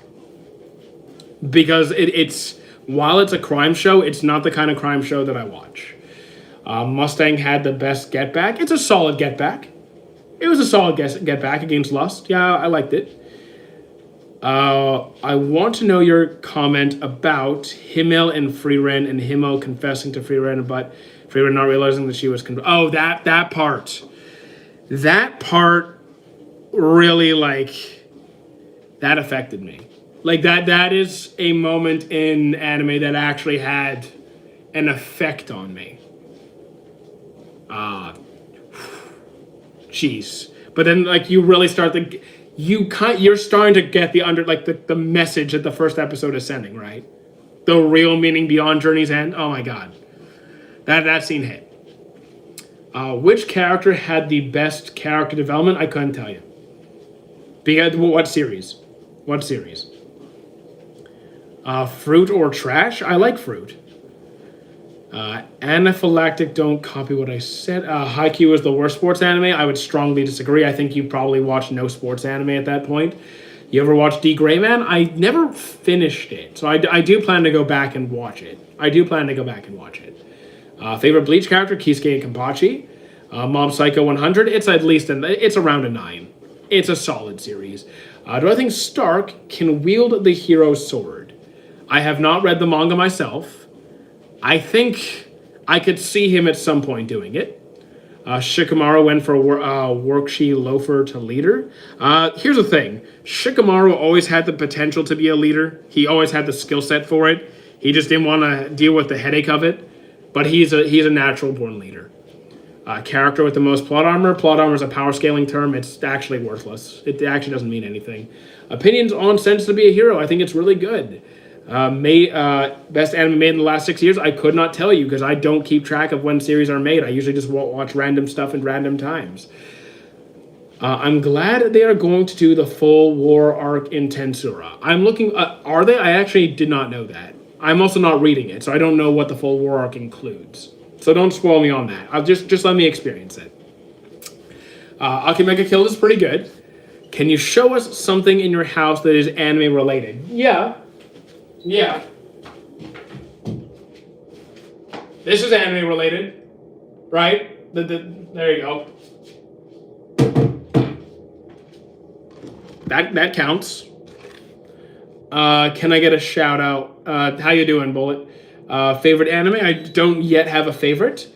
Because it's while it's a crime show, it's not the kind of crime show that I watch. Mustang had the best Get Back. It's a solid Get Back. It was a solid get back against Lust. Yeah, I liked it. I want to know your comment about Himmel and Frieren and Himmel confessing to Frieren, but Frieren not realizing that she was... that part. That part really, that affected me. That is a moment in anime that actually had an effect on me. Jeez. But then you really start you're starting to get the message that the first episode is sending, right? The real meaning beyond Journey's End. Oh my god. That scene hit. Which character had the best character development? I couldn't tell you. Because what series? What series? Fruit or trash? I like fruit. Anaphylactic, don't copy what I said. Haikyuu is the worst sports anime. I would strongly disagree. I think you probably watched no sports anime at that point. You ever watched D. Gray Man? I never finished it, so I do plan to go back and watch it. Favorite Bleach character? Kisuke Kenpachi. Mob Psycho 100. It's at least it's around a 9. It's a solid series. Do I think Stark can wield the hero's sword? I have not read the manga myself. I think I could see him at some point doing it. Shikamaru went for Workshi Loafer to leader. Here's the thing. Shikamaru always had the potential to be a leader. He always had the skill set for it. He just didn't want to deal with the headache of it. But he's a natural born leader. Character with the most plot armor. Plot armor is a power scaling term. It's actually worthless. It actually doesn't mean anything. Opinions on Sense to be a hero. I think it's really good. Best anime made in the last 6 years. I could not tell you because I don't keep track of when series are made. I usually just watch random stuff in random times. I'm glad they are going to do the full war arc in Tensura. I'm looking. Are they? I actually did not know that. I'm also not reading it, so I don't know what the full war arc includes. So don't spoil me on that. I'll just let me experience it. Akimega Kill is pretty good. Can you show us something in your house that is anime related? Yeah. This is anime related, right? There you go. That counts. Can I get a shout out? How you doing, Bullet? Favorite anime? I don't yet have a favorite.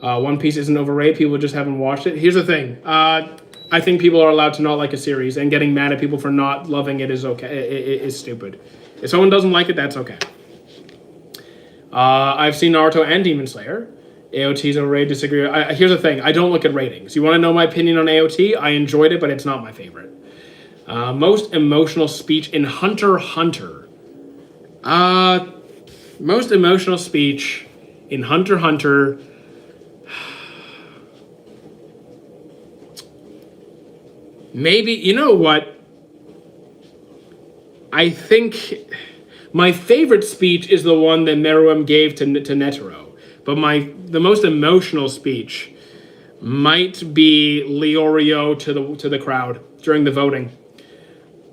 One Piece isn't overrated. People just haven't watched it. Here's the thing. I think people are allowed to not like a series, and getting mad at people for not loving it is okay. It is stupid. If someone doesn't like it, that's okay. I've seen Naruto and Demon Slayer. AOT's overrated. Disagree. Here's the thing. I don't look at ratings. You want to know my opinion on AOT? I enjoyed it, but it's not my favorite. Most emotional speech in Hunter x Hunter. Most emotional speech in Hunter x Hunter. Maybe, you know what? I think my favorite speech is the one that Meruem gave to Netero. But the most emotional speech might be Leorio to the crowd during the voting.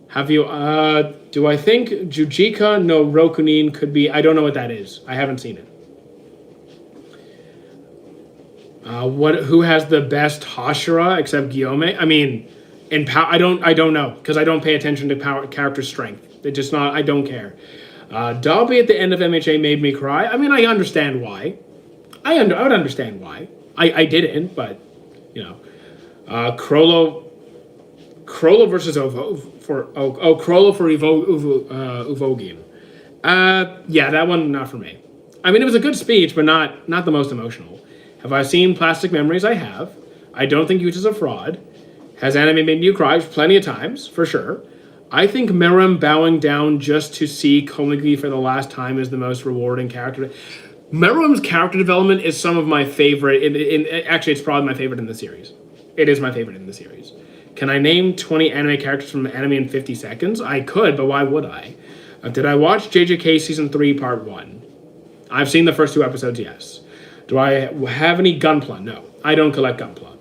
Have you, do I think Jujika no Rokunin could be, I don't know what that is. I haven't seen it. Who has the best Hashira except Guillaume? I mean, I don't know, because I don't pay attention to character strength. It just not, I don't care. Dobby at the end of MHA made me cry. I mean, I understand why. I would understand why. I didn't, but, you know. Crollo versus Crollo for Uvogin. Yeah, that one, not for me. I mean, it was a good speech, but not the most emotional. Have I seen Plastic Memories? I have. I don't think Yuta is a fraud. Has anime made you cry? Plenty of times, for sure. I think Meruem bowing down just to see Komugi for the last time is the most rewarding character. Meruem's character development is some of my favorite. Actually, it's probably my favorite in the series. It is my favorite in the series. Can I name 20 anime characters from anime in 50 seconds? I could, but why would I? Did I watch JJK Season 3 Part 1? I've seen the first 2 episodes, yes. Do I have any Gunpla? No, I don't collect Gunpla.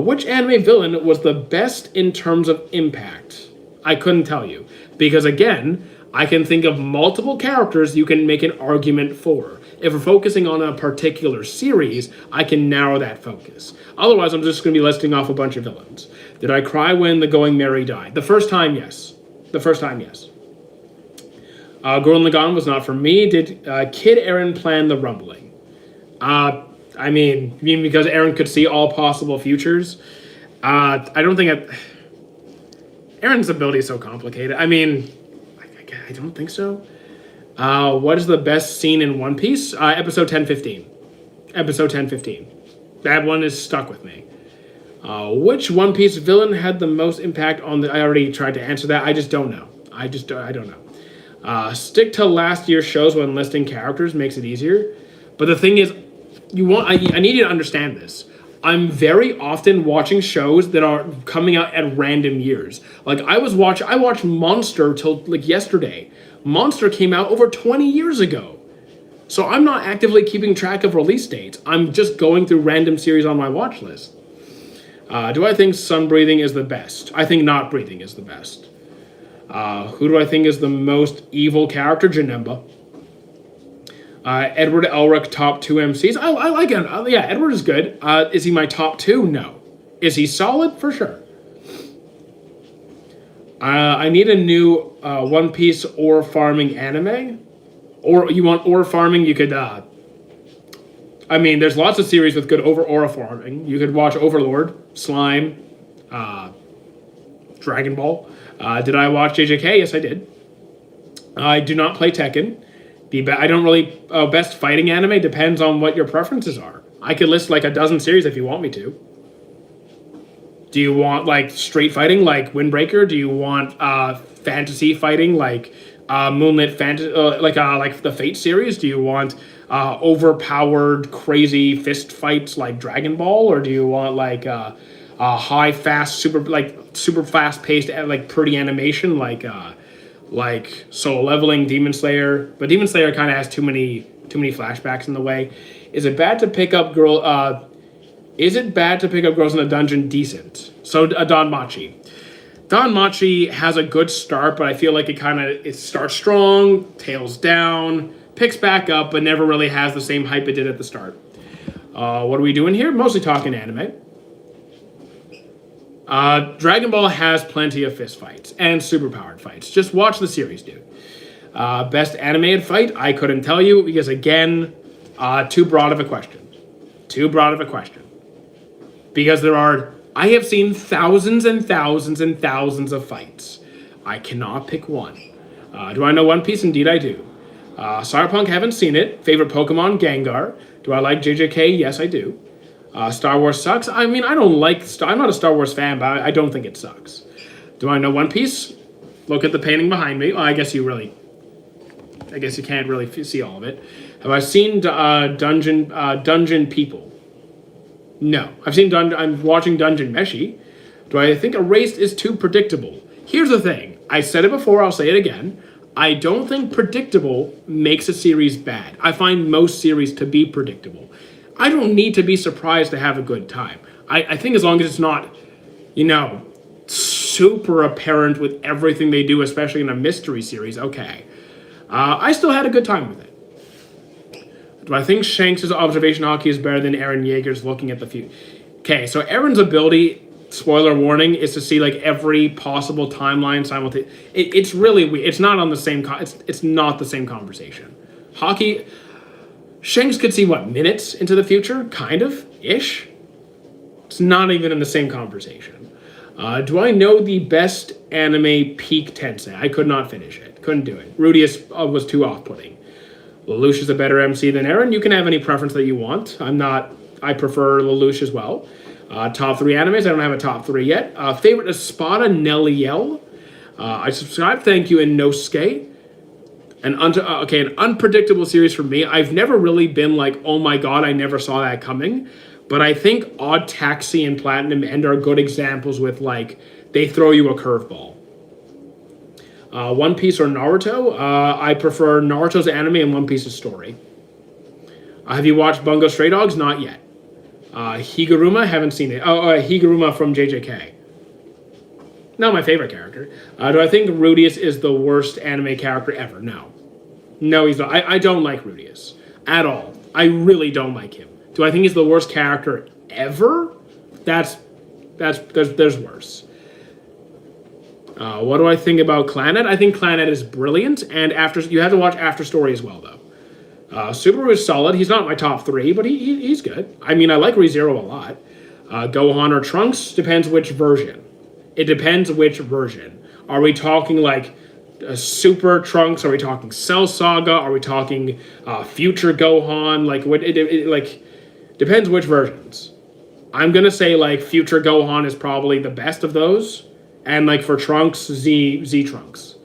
Which anime villain was the best in terms of impact? I couldn't tell you. Because again, I can think of multiple characters you can make an argument for. If we're focusing on a particular series, I can narrow that focus. Otherwise, I'm just going to be listing off a bunch of villains. Did I cry when the Going Merry died? The first time, yes. Gurren Lagann was not for me. Did Kid Eren plan the rumbling? I mean, because Eren could see all possible futures? I don't think Eren's ability is so complicated. I mean, I don't think so. What is the best scene in One Piece? Episode 10-15. Episode 10-15. That one is stuck with me. Which One Piece villain had the most impact on the... I already tried to answer that. I just don't know. I don't know. Stick to last year's shows when listing characters makes it easier. But the thing is, I need you to understand this. I'm very often watching shows that are coming out at random years. Like I watched Monster till like yesterday. Monster came out over 20 years ago. So I'm not actively keeping track of release dates. I'm just going through random series on my watch list. Do I think sun breathing is the best? I think not breathing is the best. Who do I think is the most evil character? Janemba. Edward Elric, top 2 MCs. I like him. Yeah, Edward is good. Is he my top 2? No. Is he solid? For sure. I need a new One Piece ore farming anime. Or you want ore farming? You could. I mean, there's lots of series with good ore farming. You could watch Overlord, Slime, Dragon Ball. Did I watch JJK? Yes, I did. I do not play Tekken. I don't really... best fighting anime depends on what your preferences are. I could list like a dozen series if you want me to. Do you want like straight fighting like Windbreaker? Do you want fantasy fighting like Moonlit Fantasy, like the Fate series? Do you want overpowered crazy fist fights like Dragon Ball? Or do you want like high fast super fast paced like pretty animation like Soul Leveling, Demon Slayer? But Demon Slayer kind of has too many flashbacks in the way. Is it bad to pick up girls in a dungeon? Decent. So Danmachi. Danmachi has a good start, but I feel like it starts strong, tails down, picks back up, but never really has the same hype it did at the start. What are we doing here? Mostly talking anime. Dragon Ball has plenty of fist fights and superpowered fights. Just watch the series, dude. Best animated fight? I couldn't tell you because, again, too broad of a question. Because I have seen thousands and thousands and thousands of fights. I cannot pick one. Do I know One Piece? Indeed I do. Cyberpunk, haven't seen it. Favorite Pokemon? Gengar. Do I like JJK? Yes, I do. Star Wars sucks. I mean, I'm not a Star Wars fan, but I don't think it sucks. Do I know One Piece? Look at the painting behind me. Well, I guess you can't really see all of it. Have I seen Dungeon People? No. I'm watching Dungeon Meshi. Do I think Erased is too predictable? Here's the thing. I said it before, I'll say it again. I don't think predictable makes a series bad. I find most series to be predictable. I don't need to be surprised to have a good time. I think as long as it's not, super apparent with everything they do, especially in a mystery series, okay. I still had a good time with it. Do I think Shanks' observation hockey is better than Eren Yeager's looking at the future? Okay, so Eren's ability, spoiler warning, is to see like every possible timeline simultaneously. It's really weird. It's not on the same. It's not the same conversation. Hockey. Shanks could see, minutes into the future? Kind of, ish. It's not even in the same conversation. Do I know the best anime Peak Tensei? I could not finish it. Couldn't do it. Rudius was too off-putting. Lelouch is a better MC than Eren. You can have any preference that you want. I prefer Lelouch as well. Top 3 animes. I don't have a top 3 yet. Favorite Espada, Neliel. I subscribe. Thank you, Inosuke. An unpredictable series for me. I've never really been like, oh my god, I never saw that coming. But I think Odd Taxi and Platinum End are good examples with like, they throw you a curveball. One Piece or Naruto? I prefer Naruto's anime and One Piece's story. Have you watched Bungo Stray Dogs? Not yet. Higuruma? Haven't seen it. Higuruma from JJK. Not my favorite character. Do I think Rudius is the worst anime character ever? No. No, he's not. I don't like Rudius at all. I really don't like him. Do I think he's the worst character ever? There's worse. What do I think about Clannad? I think Clannad is brilliant, and you have to watch After Story as well, though. Subaru is solid. He's not my top 3, but he's good. I mean, I like ReZero a lot. Gohan or Trunks? Depends which version. It depends which version. Are we talking like Super Trunks? Are we talking Cell Saga? Are we talking Future Gohan? Like what? Like depends which versions. I'm gonna say like Future Gohan is probably the best of those, and like for Trunks, Z Trunks.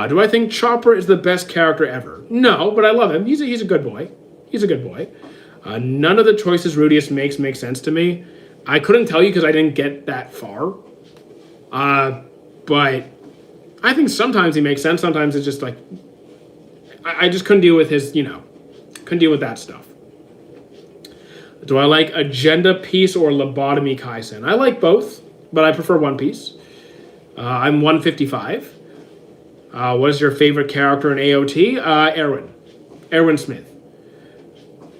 Do I think Chopper is the best character ever? No, but I love him. He's a good boy. He's a good boy. None of the choices Rudius makes make sense to me. I couldn't tell you because I didn't get that far. But I think sometimes he makes sense. Sometimes it's just like, I just couldn't deal with his, couldn't deal with that stuff. Do I like Agenda Piece or Lobotomy Kaisen? I like both, but I prefer One Piece. I'm 155. What is your favorite character in AOT? Erwin Smith.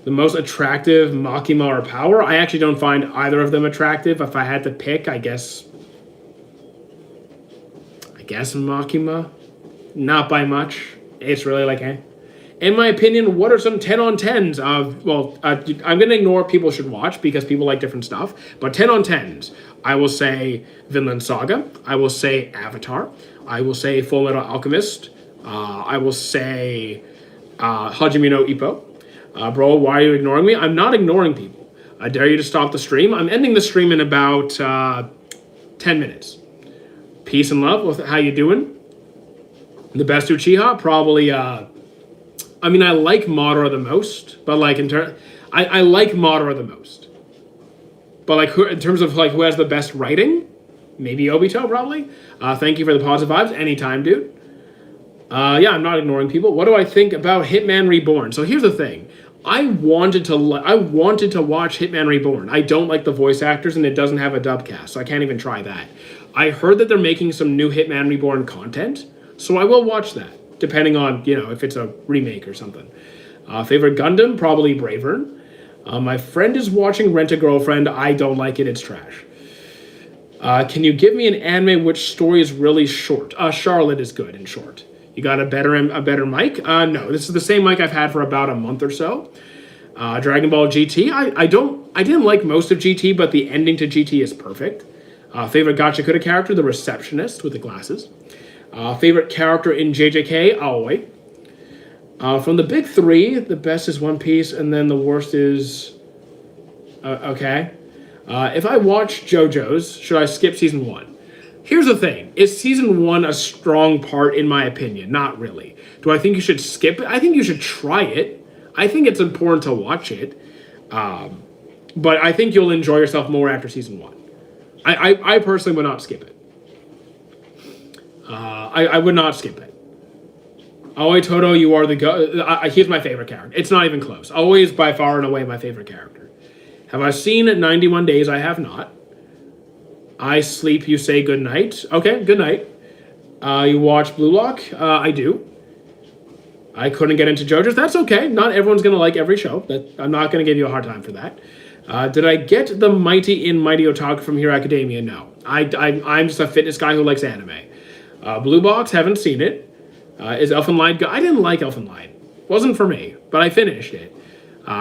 The most attractive, Makima or Power? I actually don't find either of them attractive. If I had to pick, I guess Makima. Not by much. It's really like, eh. In my opinion, what are some 10 on 10s of, I'm going to ignore people should watch because people like different stuff, but 10 on 10s. I will say Vinland Saga. I will say Avatar. I will say Full Metal Alchemist. I will say Hajime no Ippo. Bro, why are you ignoring me? I'm not ignoring people. I dare you to stop the stream. I'm ending the stream in about 10 minutes. Peace and love. How you doing? The best Uchiha? Probably... I like Madara the most, but like I like Madara the most. But like in terms of like who has the best writing, maybe Obito probably. Thank you for the positive vibes. Anytime, dude. Yeah, I'm not ignoring people. What do I think about Hitman Reborn? So here's the thing. I wanted to watch Hitman Reborn. I don't like the voice actors and it doesn't have a dub cast, so I can't even try that. I heard that they're making some new Hitman Reborn content, so I will watch that. Depending on, if it's a remake or something. Favorite Gundam? Probably Bravern. My friend is watching Rent-A-Girlfriend. I don't like it. It's trash. Can you give me an anime which story is really short? Charlotte is good and short. You got a better mic? No, this is the same mic I've had for about a month or so. Dragon Ball GT? I didn't like most of GT, but the ending to GT is perfect. Favorite Gachakuda character? The receptionist with the glasses. Favorite character in JJK? Aoi. From the big three, the best is One Piece, and then the worst is... okay. If I watch JoJo's, should I skip season 1? Here's the thing. Is season 1 a strong part in my opinion? Not really. Do I think you should skip it? I think you should try it. I think it's important to watch it. But I think you'll enjoy yourself more after season 1. I personally would not skip it. I would not skip it. Aoi Todo, you are the he's my favorite character. It's not even close. Aoi is by far and away my favorite character. Have I seen 91 Days? I have not. I sleep, you say good night. Okay, good night. You watch Blue Lock? I do. I couldn't get into JoJo's. That's okay. Not everyone's going to like every show. I'm not going to give you a hard time for that. Did I get the Mighty in Mighty Otaku from Hero Academia? No. I'm just a fitness guy who likes anime. Blue Box, haven't seen it. Is Elfen Lied good? I didn't like Elfen Lied. Wasn't for me, but I finished it.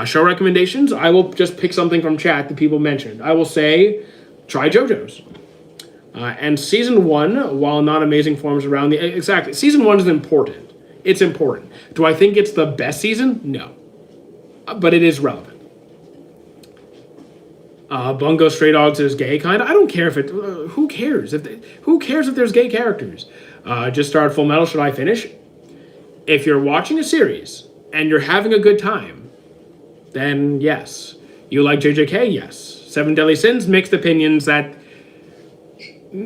Show recommendations, I will just pick something from chat that people mentioned. I will say, try JoJo's. And season 1, while not amazing forms around exactly, season 1 is important. It's important. Do I think it's the best season? No. But it is relevant. Bungo Stray Dogs is gay, kind of. I don't care if it. Who cares? Who cares if there's gay characters? Just started Full Metal. Should I finish? If you're watching a series and you're having a good time, then yes. You like JJK? Yes. Seven Deadly Sins, mixed opinions. That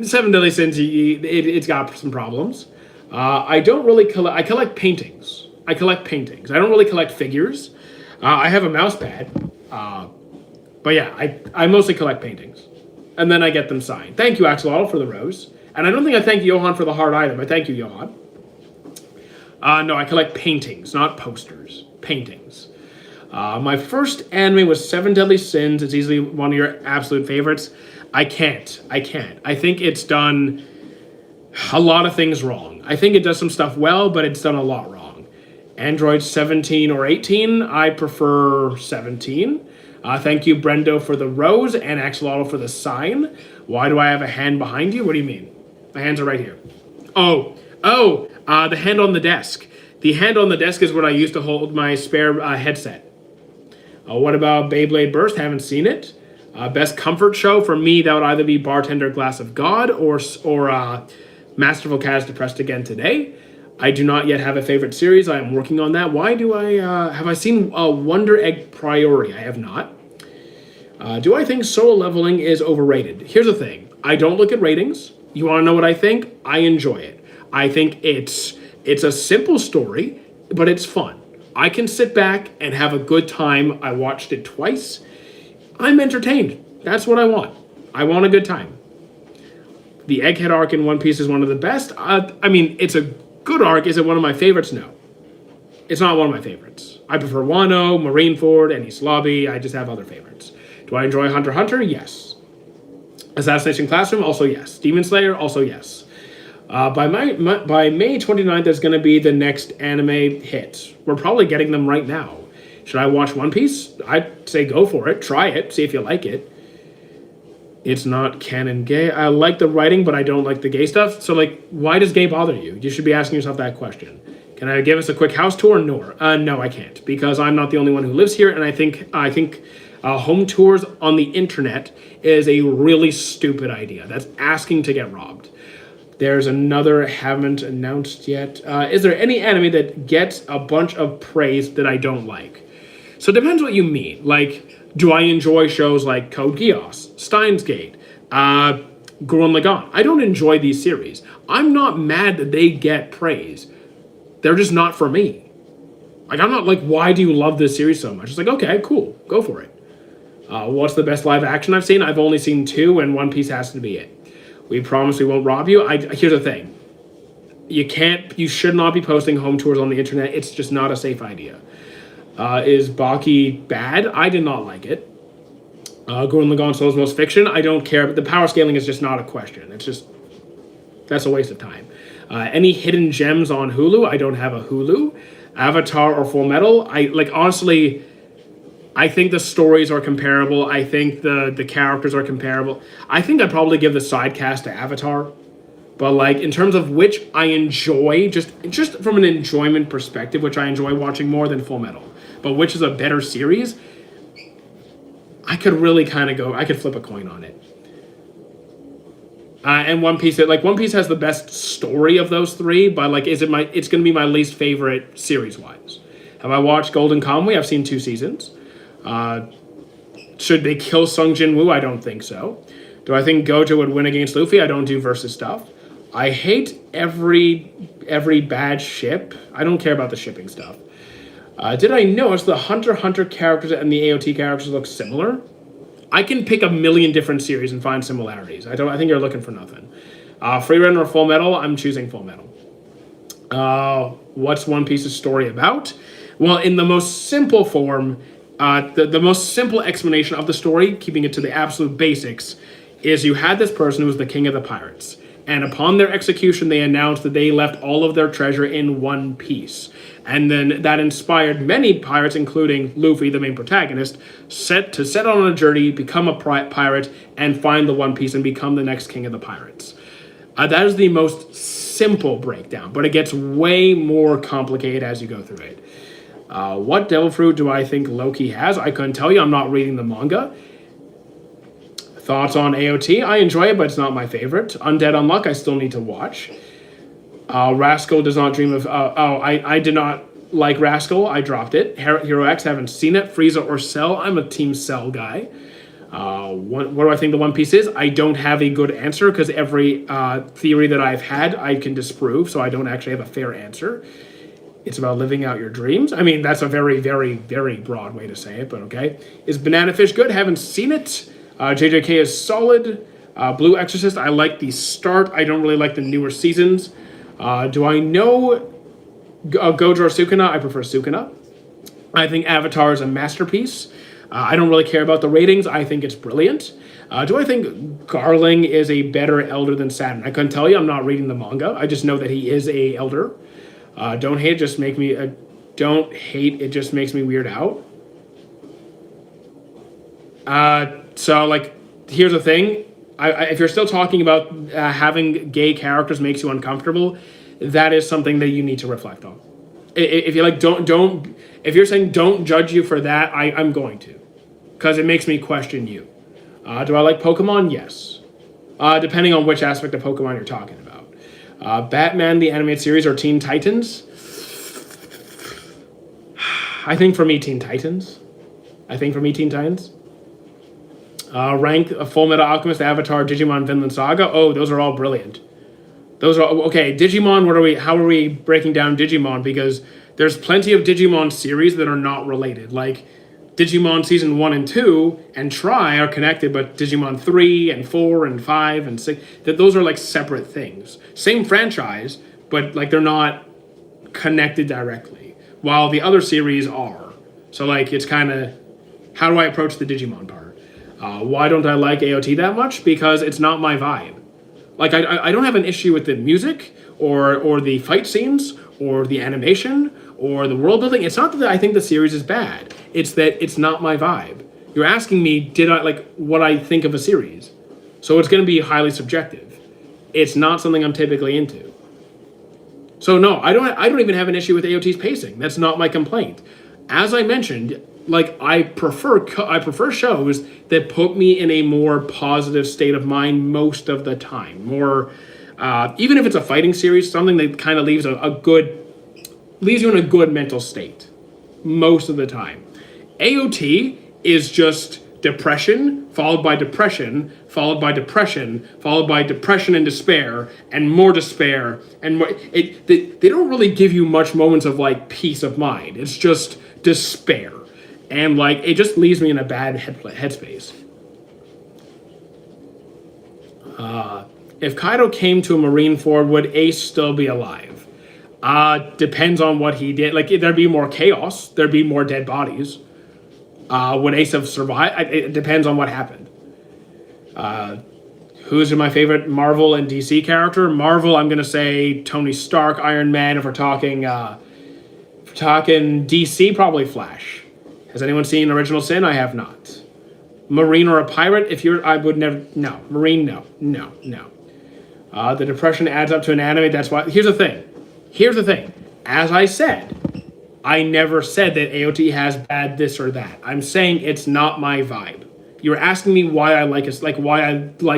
Seven Deadly Sins, it's got some problems. I don't really collect. I collect paintings. I don't really collect figures. I have a mouse pad. But yeah, I mostly collect paintings. And then I get them signed. Thank you, Axolotl, for the rose. And I don't think I thank Johan for the heart either, but thank you, Johan. No, I collect paintings, not posters. Paintings. My first anime was Seven Deadly Sins. It's easily one of your absolute favorites. I can't. I think it's done a lot of things wrong. I think it does some stuff well, but it's done a lot wrong. Android 17 or 18, I prefer 17. Thank you, Brendo, for the rose and Axolotl for the sign. Why do I have a hand behind you? What do you mean? My hands are right here. The hand on the desk. The hand on the desk is what I use to hold my spare headset. What about Beyblade Burst? Haven't seen it. Best comfort show for me, that would either be Bartender Glass of God or Masterful Cat is Depressed Again Today. I do not yet have a favorite series. I am working on that. Why do I have I seen Wonder Egg Priority? I have not. Do I think Solo Leveling is overrated? Here's the thing. I don't look at ratings. You want to know what I think? I enjoy it. I think it's a simple story, but it's fun. I can sit back and have a good time. I watched it twice. I'm entertained. That's what I want. I want a good time. The Egghead arc in One Piece is one of the best. I mean, it's a good arc. Is it one of my favorites? No. It's not one of my favorites. I prefer Wano, Marineford, Enies Lobby. I just have other favorites. Do I enjoy Hunter x Hunter? Yes. Assassination Classroom? Also yes. Demon Slayer? Also yes. By May 29th, there's going to be the next anime hit. We're probably getting them right now. Should I watch One Piece? I'd say go for it. Try it. See if you like it. It's not canon gay. I like the writing, but I don't like the gay stuff. So, like, why does gay bother you? You should be asking yourself that question. Can I give us a quick house tour? No, I can't. Because I'm not the only one who lives here, and I think home tours on the internet is a really stupid idea. That's asking to get robbed. There's another, haven't announced yet. Is there any anime that gets a bunch of praise that I don't like? So it depends what you mean. Like, do I enjoy shows like Code Geass, Steins Gate, Gurren Lagann? I don't enjoy these series. I'm not mad that they get praise. They're just not for me. Like, I'm not like, why do you love this series so much? It's like, okay, cool, go for it. What's the best live action I've seen? I've only seen 2, and One Piece has to be it. We promise we won't rob you. Here's the thing. You should not be posting home tours on the internet. It's just not a safe idea. Is Baki bad? I did not like it. Gurren Lagann Solo's Most Fiction? I don't care, but the power scaling is just not a question. That's a waste of time. Any hidden gems on Hulu? I don't have a Hulu. Avatar or Full Metal? Honestly, I think the stories are comparable. I think the characters are comparable. I think I'd probably give the side cast to Avatar. But, like, in terms of which I enjoy, just from an enjoyment perspective, which I enjoy watching more than Full Metal, but which is a better series, I could really I could flip a coin on it. And One Piece has the best story of those 3, but, like, it's going to be my least favorite series-wise. Have I watched Golden Kamuy? I've seen 2 seasons. Should they kill Sung Jin Woo? I don't think so. Do I think Gojo would win against Luffy? I don't do versus stuff. I hate every bad ship. I don't care about the shipping stuff. Did I notice the Hunter x Hunter characters and the AOT characters look similar? I can pick a million different series and find similarities. I think you're looking for nothing. Freerun or Full Metal? I'm choosing Full Metal. What's One Piece's story about? Well, in the most simple form, the most simple explanation of the story, keeping it to the absolute basics, is you had this person who was the king of the pirates. And upon their execution, they announced that they left all of their treasure in one piece. And then that inspired many pirates, including Luffy, the main protagonist, set on a journey, become a pirate, and find the One Piece and become the next king of the pirates. That is the most simple breakdown, but it gets way more complicated as you go through it. What devil fruit do I think Loki has? I couldn't tell you. I'm not reading the manga. Thoughts on AOT? I enjoy it, but it's not my favorite. Undead Unluck, I still need to watch. Rascal does not dream of... I did not like Rascal. I dropped it. Hero X, haven't seen it. Frieza or Cell? I'm a Team Cell guy. What do I think the One Piece is? I don't have a good answer because every theory that I've had I can disprove, so I don't actually have a fair answer. It's about living out your dreams. I mean, that's a very, very, very broad way to say it, but okay. Is Banana Fish good? Haven't seen it. JJK is solid. Blue Exorcist, I like the start. I don't really like the newer seasons. Do I know Gojo or Sukuna? I prefer Sukuna. I think Avatar is a masterpiece. I don't really care about the ratings. I think it's brilliant. Do I think Garling is a better elder than Saturn? I couldn't tell you. I'm not reading the manga. I just know that he is a elder. Don't hate it, just make me... don't hate it, just makes me weird out. So, like, here's the thing. If you're still talking about having gay characters makes you uncomfortable, that is something that you need to reflect on. If you're like, if you're saying don't judge you for that, I'm going to. Because it makes me question you. Do I like Pokemon? Yes. Depending on which aspect of Pokemon you're talking about. Batman, the animated series, or Teen Titans? I think for me, Teen Titans. Rank Full Metal Alchemist, Avatar, Digimon, Vinland Saga. Oh, those are all brilliant. Those are okay. Digimon. How are we breaking down Digimon? Because there's plenty of Digimon series that are not related. Like Digimon season 1 and 2 and Tri are connected, but Digimon 3 and 4 and 5 and 6, those are like separate things. Same franchise, but like they're not connected directly. While the other series are. So like it's kind of, how do I approach the Digimon part? Why don't I like AOT that much? Because it's not my vibe. Like I don't have an issue with the music or the fight scenes or the animation or the world building. It's not that I think the series is bad. It's that it's not my vibe. You're asking me, did I like what I think of a series? So it's going to be highly subjective. It's not something I'm typically into. So no, I don't even have an issue with AOT's pacing. That's not my complaint. As I mentioned, like I prefer shows that put me in a more positive state of mind most of the time. More, even if it's a fighting series, something that kind of leaves you in a good mental state most of the time. AOT is just depression, followed by depression, followed by depression, followed by depression and despair, and more despair, and more. They don't really give you much moments of like peace of mind. It's just despair, and like it just leaves me in a bad headspace. If Kaido came to a Marineford, would Ace still be alive? Depends on what he did. Like there'd be more chaos, there'd be more dead bodies. Would Ace have survived? It depends on what happened. Who's my favorite Marvel and DC character? Marvel, I'm gonna say Tony Stark, Iron Man. If we're talking DC, probably Flash. Has anyone seen Original Sin? I have not. Marine or a pirate? I would never. No, Marine. No. The depression adds up to an anime. That's why. Here's the thing. As I said, I never said that AOT has bad this or that. I'm saying it's not my vibe. You're asking me why I like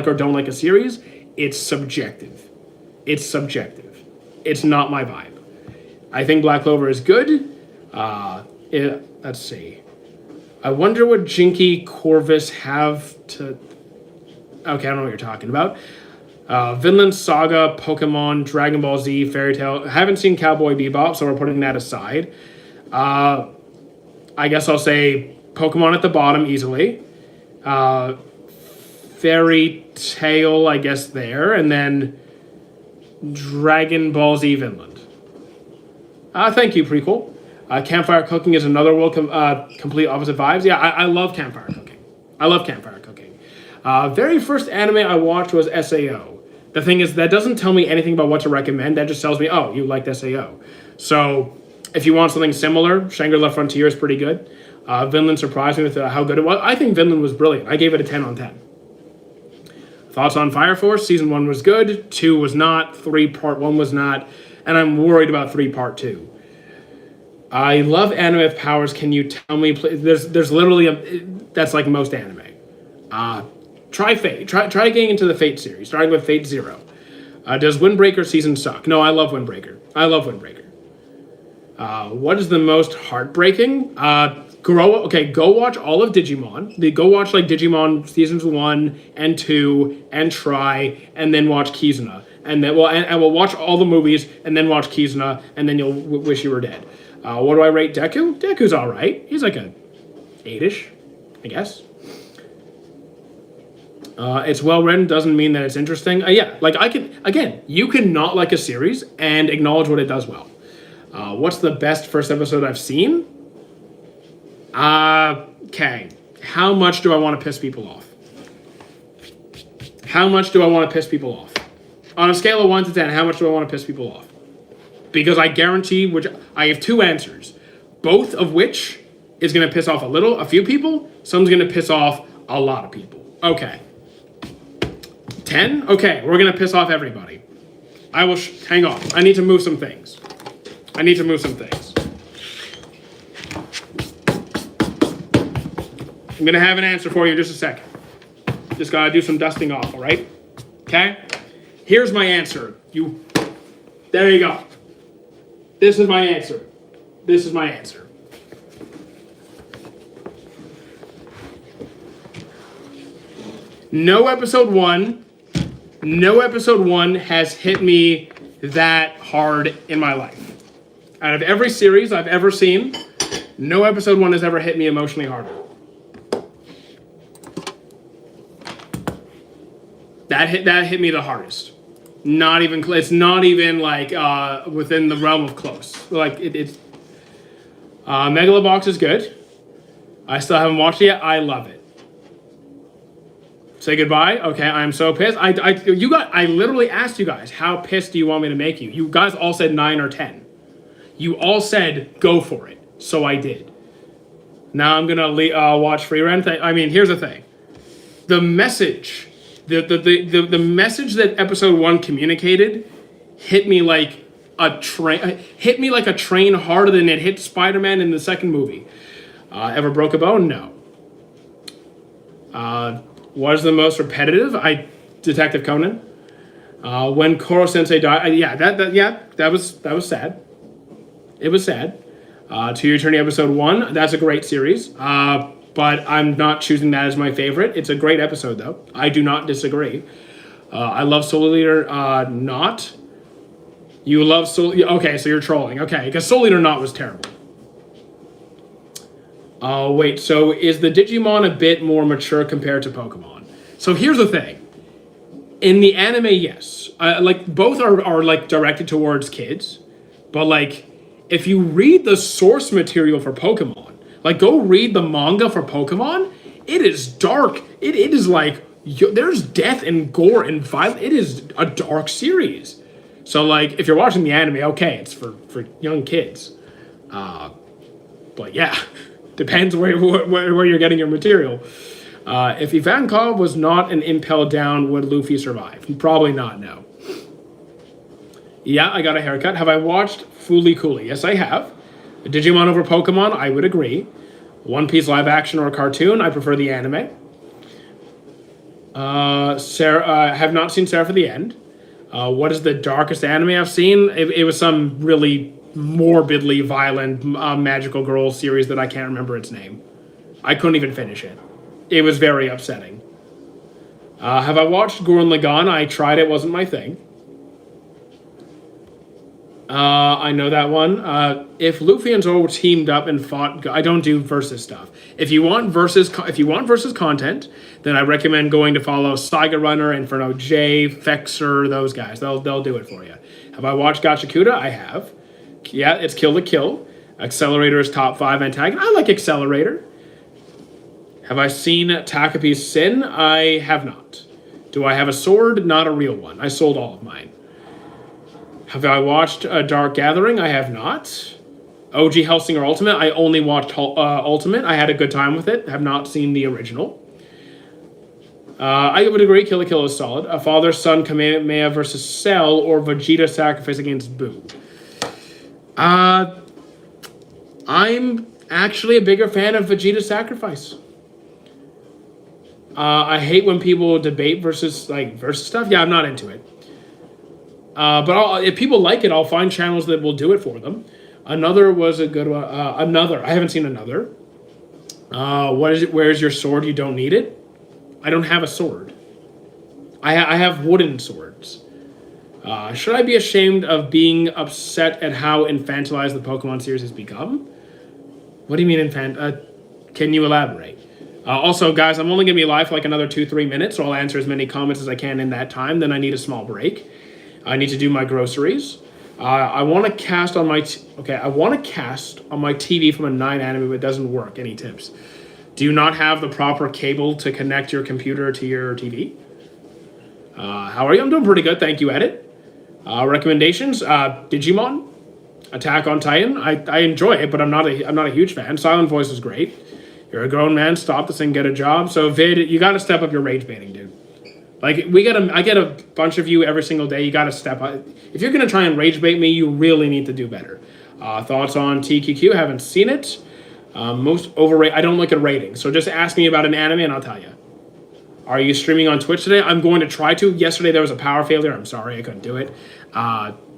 or don't like a series. It's subjective. It's not my vibe. I think Black Clover is good. Let's see. I wonder what Jinky Corvus have to... Okay, I don't know what you're talking about. Vinland Saga, Pokemon, Dragon Ball Z, Fairy Tail. I haven't seen Cowboy Bebop, so we're putting that aside. I guess I'll say Pokemon at the bottom easily. Fairy Tail, I guess, there. And then Dragon Ball Z Vinland. Thank you, prequel. Campfire Cooking is another world complete opposite vibes. Yeah, I love Campfire Cooking. Very first anime I watched was SAO. The thing is, that doesn't tell me anything about what to recommend. That just tells me, oh, you liked SAO. So if you want something similar, Shangri-La Frontier is pretty good. Vinland surprised me with how good it was. I think Vinland was brilliant. I gave it a 10 on 10. Thoughts on Fire Force? Season 1 was good. 2 was not. 3 part 1 was not. And I'm worried about 3 part 2. I love anime with powers. Can you tell me, please? There's literally that's like most anime. Try Fate. Try getting into the Fate series, starting with Fate Zero. Does Windbreaker season suck? No, I love Windbreaker. What is the most heartbreaking? Go watch all of Digimon. Go watch like Digimon seasons 1 and 2 and Tri, and then watch Kizuna. And then we'll watch all the movies and then watch Kizuna, and then you'll wish you were dead. What do I rate Deku? Deku's all right. He's like a 8-ish, I guess. It's well written doesn't mean that it's interesting. You can not like a series and acknowledge what it does well. What's the best first episode I've seen? Okay. How much do I want to piss people off? On a scale of 1 to 10, how much do I want to piss people off? Because I guarantee, I have 2 answers, both of which is going to piss off a few people. Some's going to piss off a lot of people. Okay. 10? Okay, we're going to piss off everybody. I will... hang on. I need to move some things. I'm going to have an answer for you in just a second. Just got to do some dusting off, all right? Okay? Here's my answer, you There you go. This is my answer. This is my answer. No episode one has hit me that hard in my life. Out of every series I've ever seen, no episode one has ever hit me emotionally harder. That hit me the hardest. Not even close. It's not even like within the realm of close. Like it's Megalobox is good. I still haven't watched it yet. I love it. Say goodbye. Okay, I'm so pissed. I literally asked you guys, how pissed do you want me to make you? You guys all said 9 or 10. You all said go for it. So I did. Now I'm gonna watch Free Rent. I mean, here's the thing. The message, the message that episode 1 communicated, hit me like a train. Hit me like a train harder than it hit Spider-Man in the second movie. Ever broke a bone? No. Was the most repetitive? Detective Conan. When Koro Sensei died, that was sad. It was sad. To Your Eternity episode 1, that's a great series. But I'm not choosing that as my favorite. It's a great episode though. I do not disagree. I love Soul Eater Not. You love Soul. Okay, so you're trolling. Okay, because Soul Eater Not was terrible. Oh, wait, so is the Digimon a bit more mature compared to Pokemon? So here's the thing. In the anime, yes. Like, both are like, directed towards kids. But, like, if you read the source material for Pokemon, like, go read the manga for Pokemon, it is dark. It is like, there's death and gore and violence. It is a dark series. So, like, if you're watching the anime, okay, it's for young kids. But, yeah. Depends where you're getting your material. If Ivankov was not an Impel Down, would Luffy survive? Probably not, no. Yeah, I got a haircut. Have I watched Fooly Cooly? Yes, I have. Digimon over Pokemon? I would agree. One Piece live action or cartoon? I prefer the anime. Sarah, have not seen Sarah for the End. What is the darkest anime I've seen? It was some really morbidly violent magical girl series that I can't remember its name. I couldn't even finish it. It was very upsetting. Have I watched Gurren Lagann? I tried it, wasn't my thing. I know that one. If Luffy and Zoro teamed up and fought, I don't do versus stuff. If you want versus content, then I recommend going to follow Saiga Runner, Inferno J, Fexer, those guys. They'll do it for you. Have I watched Gachakuta? I have. Yeah, it's Kill la Kill. Accelerator is top 5 antagonist. I like Accelerator. Have I seen Takapi's Sin? I have not. Do I have a sword? Not a real one. I sold all of mine. Have I watched Dark Gathering? I have not. OG Hellsinger Ultimate? I only watched Ultimate. I had a good time with it. Have not seen the original. I would agree Kill la Kill is solid. A father-son Kamehameha versus Cell or Vegeta sacrifice against Boo. I'm actually a bigger fan of Vegeta Sacrifice. I hate when people debate versus stuff. Yeah, I'm not into it. But if people like it, I'll find channels that will do it for them. Another was a good one. Another. I haven't seen Another. What is it? Where's your sword? You don't need it. I don't have a sword. I have wooden swords. Should I be ashamed of being upset at how infantilized the Pokemon series has become? What do you mean can you elaborate? Also, guys, I'm only going to be live for like another 2-3 minutes, so I'll answer as many comments as I can in that time. Then I need a small break. I need to do my groceries. I want to cast on my TV from a 9 anime, but it doesn't work. Any tips? Do you not have the proper cable to connect your computer to your TV? How are you? I'm doing pretty good, thank you, Edit. Recommendations: Digimon, Attack on Titan. I enjoy it, but I'm not a huge fan. Silent Voice is great. You're a grown man. Stop this and get a job. So Vid, you got to step up your rage baiting, dude. Like I get a bunch of you every single day. You got to step up. If you're gonna try and rage bait me, you really need to do better. Thoughts on TQQ? Haven't seen it. Most overrated. I don't look at ratings, so just ask me about an anime and I'll tell you. Are you streaming on Twitch today? I'm going to try to. Yesterday there was a power failure. I'm sorry I couldn't do it.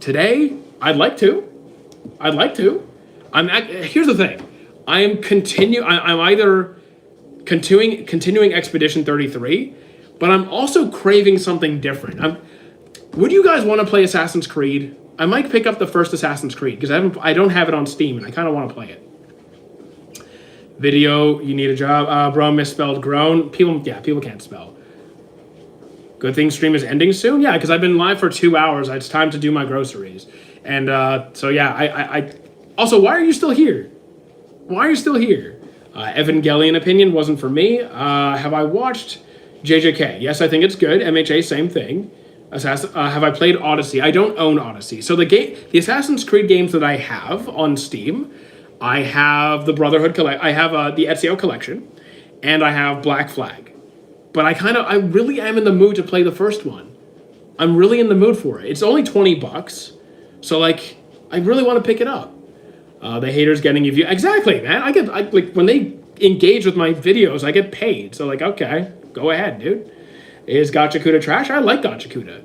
Today, I'd like to. Here's the thing. I'm either continuing Expedition 33, but I'm also craving something different. Would you guys want to play Assassin's Creed? I might pick up the first Assassin's Creed because I don't have it on Steam and I kind of want to play it. Video, you need a job. Bro, misspelled grown. People can't spell. Good thing stream is ending soon. Yeah, because I've been live for 2 hours. It's time to do my groceries. And so yeah, I also, why are you still here? Why are you still here? Evangelion opinion wasn't for me. Have I watched JJK? Yes, I think it's good. MHA, same thing. Have I played Odyssey? I don't own Odyssey. So the Assassin's Creed games that I have on Steam, I have the Brotherhood I have the Ezio collection, and I have Black Flag. But I really am in the mood to play the first one. I'm really in the mood for it. It's only $20, so like I really want to pick it up. The haters getting you view exactly, man. I like when they engage with my videos, I get paid. So like, okay, go ahead, dude. Is Gachakuda trash? I like Gachakuda.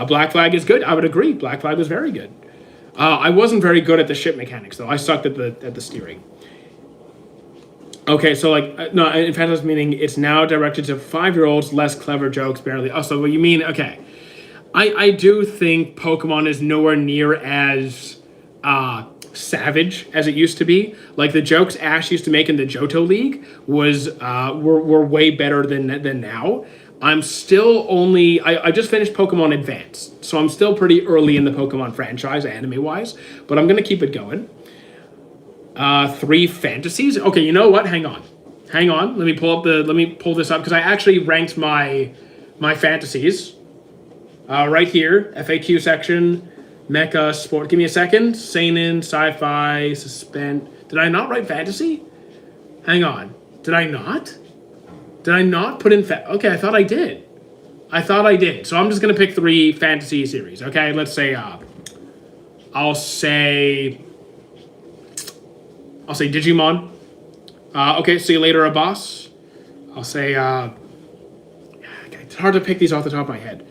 Black Flag is good. I would agree. Black Flag was very good. I wasn't very good at the ship mechanics though. I sucked at the steering. Okay, so like, no, in fact, I was meaning it's now directed to 5-year-olds, less clever jokes, barely. Oh, so what you mean, okay. I do think Pokemon is nowhere near as savage as it used to be. Like the jokes Ash used to make in the Johto League were way better than now. I'm still only, I just finished Pokemon Advanced, so I'm still pretty early in the Pokemon franchise, anime-wise, but I'm going to keep it going. 3 fantasies. Okay, you know what? Hang on. Let me pull this up because I actually ranked my fantasies right here. FAQ section, Mecha, Sport. Give me a second. Seinen, Sci-Fi, Suspense. Did I not write fantasy? Hang on. Did I not? Did I not put in okay, I thought I did. So I'm just gonna pick 3 fantasy series. Okay, let's say I'll say Digimon. Okay, see you later, Abbas. I'll say, it's hard to pick these off the top of my head.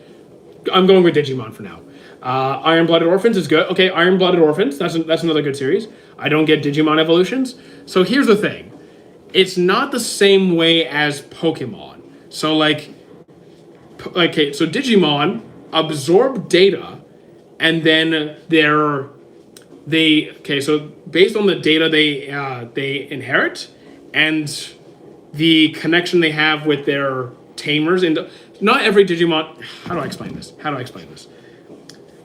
I'm going with Digimon for now. Iron-Blooded Orphans is good. Okay, Iron-Blooded Orphans, that's another good series. I don't get Digimon evolutions. So here's the thing. It's not the same way as Pokemon. So okay, so Digimon absorb data and then so based on the data they inherit and the connection they have with their tamers, and not every Digimon. How do I explain this?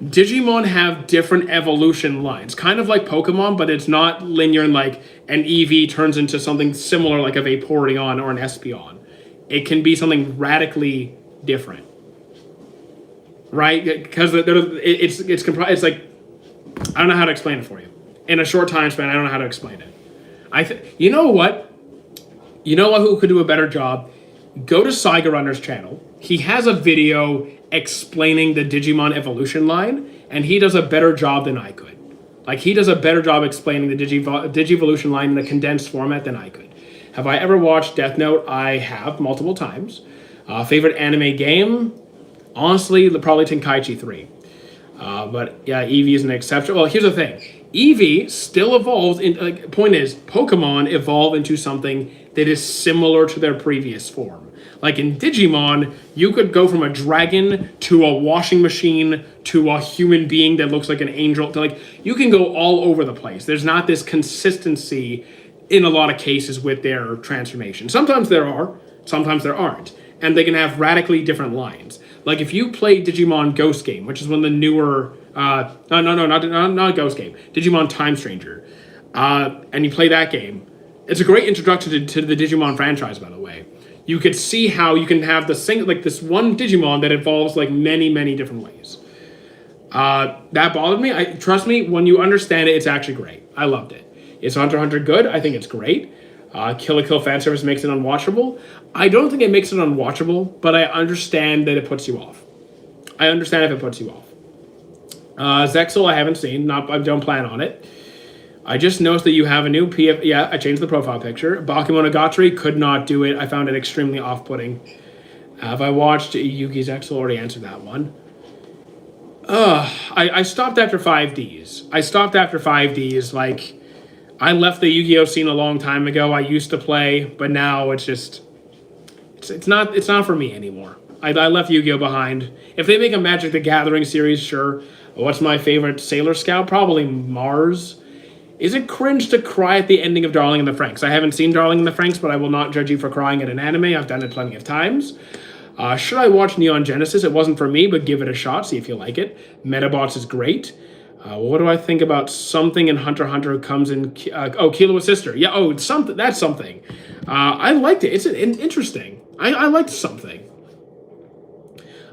Digimon have different evolution lines, kind of like Pokemon, but it's not linear and like an Eevee turns into something similar like a Vaporeon or an Espeon. It can be something radically different, right? Because it's like, I don't know how to explain it for you. In a short time span, I don't know how to explain it. You know what? Who could do a better job? Go to Saiga Runner's channel. He has a video explaining the Digimon evolution line, and he does a better job than I could. Like, he does a better job explaining the Digivolution line in a condensed format than I could. Have I ever watched Death Note? I have, multiple times. Favorite anime game? Honestly, probably Tenkaichi 3. But yeah, Eevee is an exception. Well, here's the thing. Eevee still evolves. Point is, Pokemon evolve into something that is similar to their previous form. Like in Digimon, you could go from a dragon to a washing machine to a human being that looks like an angel. You can go all over the place. There's not this consistency in a lot of cases with their transformation. Sometimes there are, sometimes there aren't. And they can have radically different lines. Like if you play Digimon Ghost Game, which is one of the newer, not Ghost Game, Digimon Time Stranger, and you play that game, it's a great introduction to the Digimon franchise, by the way. You could see how you can have this one Digimon that evolves like many, many different ways. That bothered me. Trust me, when you understand it, it's actually great. I loved it. Is Hunter x Hunter good? I think it's great. Kill la Kill fan service makes it unwatchable. I don't think it makes it unwatchable, but I understand that it puts you off. I understand if it puts you off. Zexal I haven't seen. I don't plan on it. I just noticed that you have a new PF. Yeah, I changed the profile picture. Bakemonogatari could not do it. I found it extremely off-putting. Have I watched Yuki's Zexal? Already answered that one. I stopped after 5Ds. I stopped after 5Ds. Like, I left the Yu-Gi-Oh scene a long time ago. I used to play, but now it's just it's not for me anymore. I left Yu-Gi-Oh behind. If they make a Magic the Gathering series, sure. What's my favorite Sailor Scout? Probably Mars. Is it cringe to cry at the ending of Darling in the Franxx? I haven't seen Darling in the Franxx, but I will not judge you for crying at an anime. I've done it plenty of times. Should I watch Neon Genesis? It wasn't for me, but give it a shot. See if you like it. Metabots is great. What do I think about something in Hunter x Hunter who comes in? Kilo's sister. Yeah. Oh, it's something. That's something. I liked it. It's interesting. I liked something.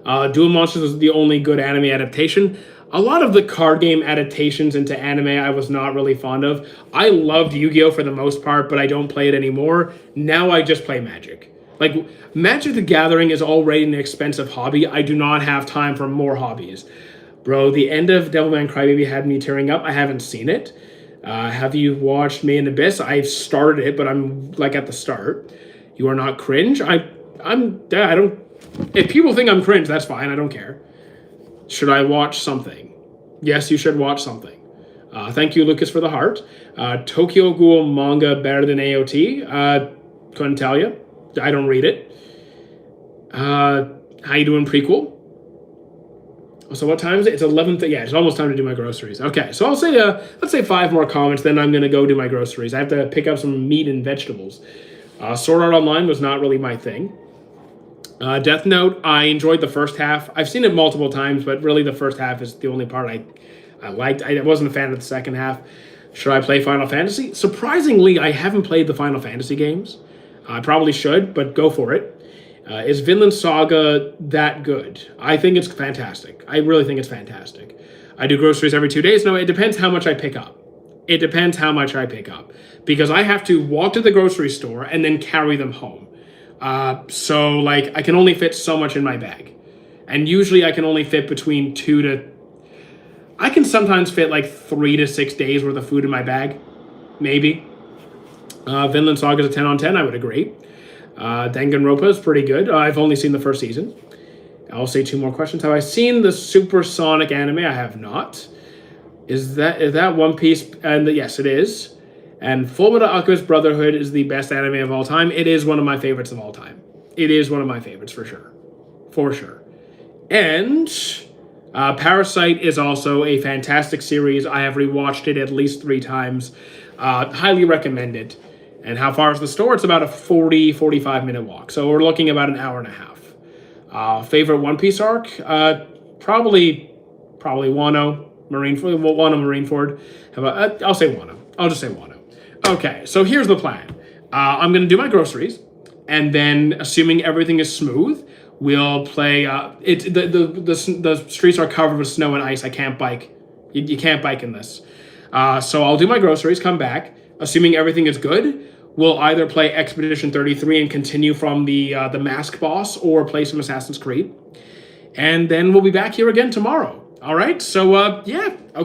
Duel Monsters was the only good anime adaptation. A lot of the card game adaptations into anime I was not really fond of. I loved Yu-Gi-Oh for the most part, but I don't play it anymore. Now I just play Magic. Like, Magic the Gathering is already an expensive hobby. I do not have time for more hobbies. Bro, the end of Devilman Crybaby had me tearing up. I haven't seen it. Have you watched Made in Abyss? I've started it, but I'm like at the start. You are not cringe? I don't... If people think I'm cringe, that's fine. I don't care. Should I watch something? Yes, you should watch something. Thank you, Lucas, for the heart. Tokyo Ghoul manga better than AOT? Couldn't tell you. I don't read it. How you doing, prequel? So what time is it? It's 11. Yeah, it's almost time to do my groceries. Okay, so I'll say let's say 5 more comments, then I'm gonna go do my groceries. I have to pick up some meat and vegetables. Sword Art Online was not really my thing. Death Note, I enjoyed the first half. I've seen it multiple times, but really the first half is the only part I liked. I wasn't a fan of the second half. Should I play Final Fantasy? Surprisingly, I haven't played the Final Fantasy games. I probably should, but go for it. Is Vinland Saga that good? I think it's fantastic. I really think it's fantastic. I do groceries every 2 days. No, it depends how much I pick up. It depends how much I pick up. Because I have to walk to the grocery store and then carry them home. So, like, I can only fit so much in my bag. And usually I can only fit between 2 to... I can sometimes fit, like, 3 to 6 days worth of food in my bag. Maybe. Vinland Saga is a 10 on 10, I would agree. Danganronpa is pretty good. I've only seen the first season. I'll say 2 more questions. Have I seen the Supersonic anime? I have not. Is that One Piece? And yes, it is. And Fullmetal Alchemist Brotherhood is the best anime of all time. It is one of my favorites of all time. It is one of my favorites for sure. For sure. And Parasite is also a fantastic series. I have rewatched it at least 3 times. Highly recommend it. And how far is the store? It's about a 45 minute walk. So we're looking about an hour and a half. Favorite One Piece arc? Probably Wano, Marineford. How about, I'll say Wano. I'll just say Wano. Okay, so here's the plan. I'm going to do my groceries. And then, assuming everything is smooth, we'll play... The streets are covered with snow and ice. I can't bike. You can't bike in this. So I'll do my groceries, come back. Assuming everything is good, we'll either play Expedition 33 and continue from the Mask Boss, or play some Assassin's Creed. And then we'll be back here again tomorrow. All right? So, yeah. Okay.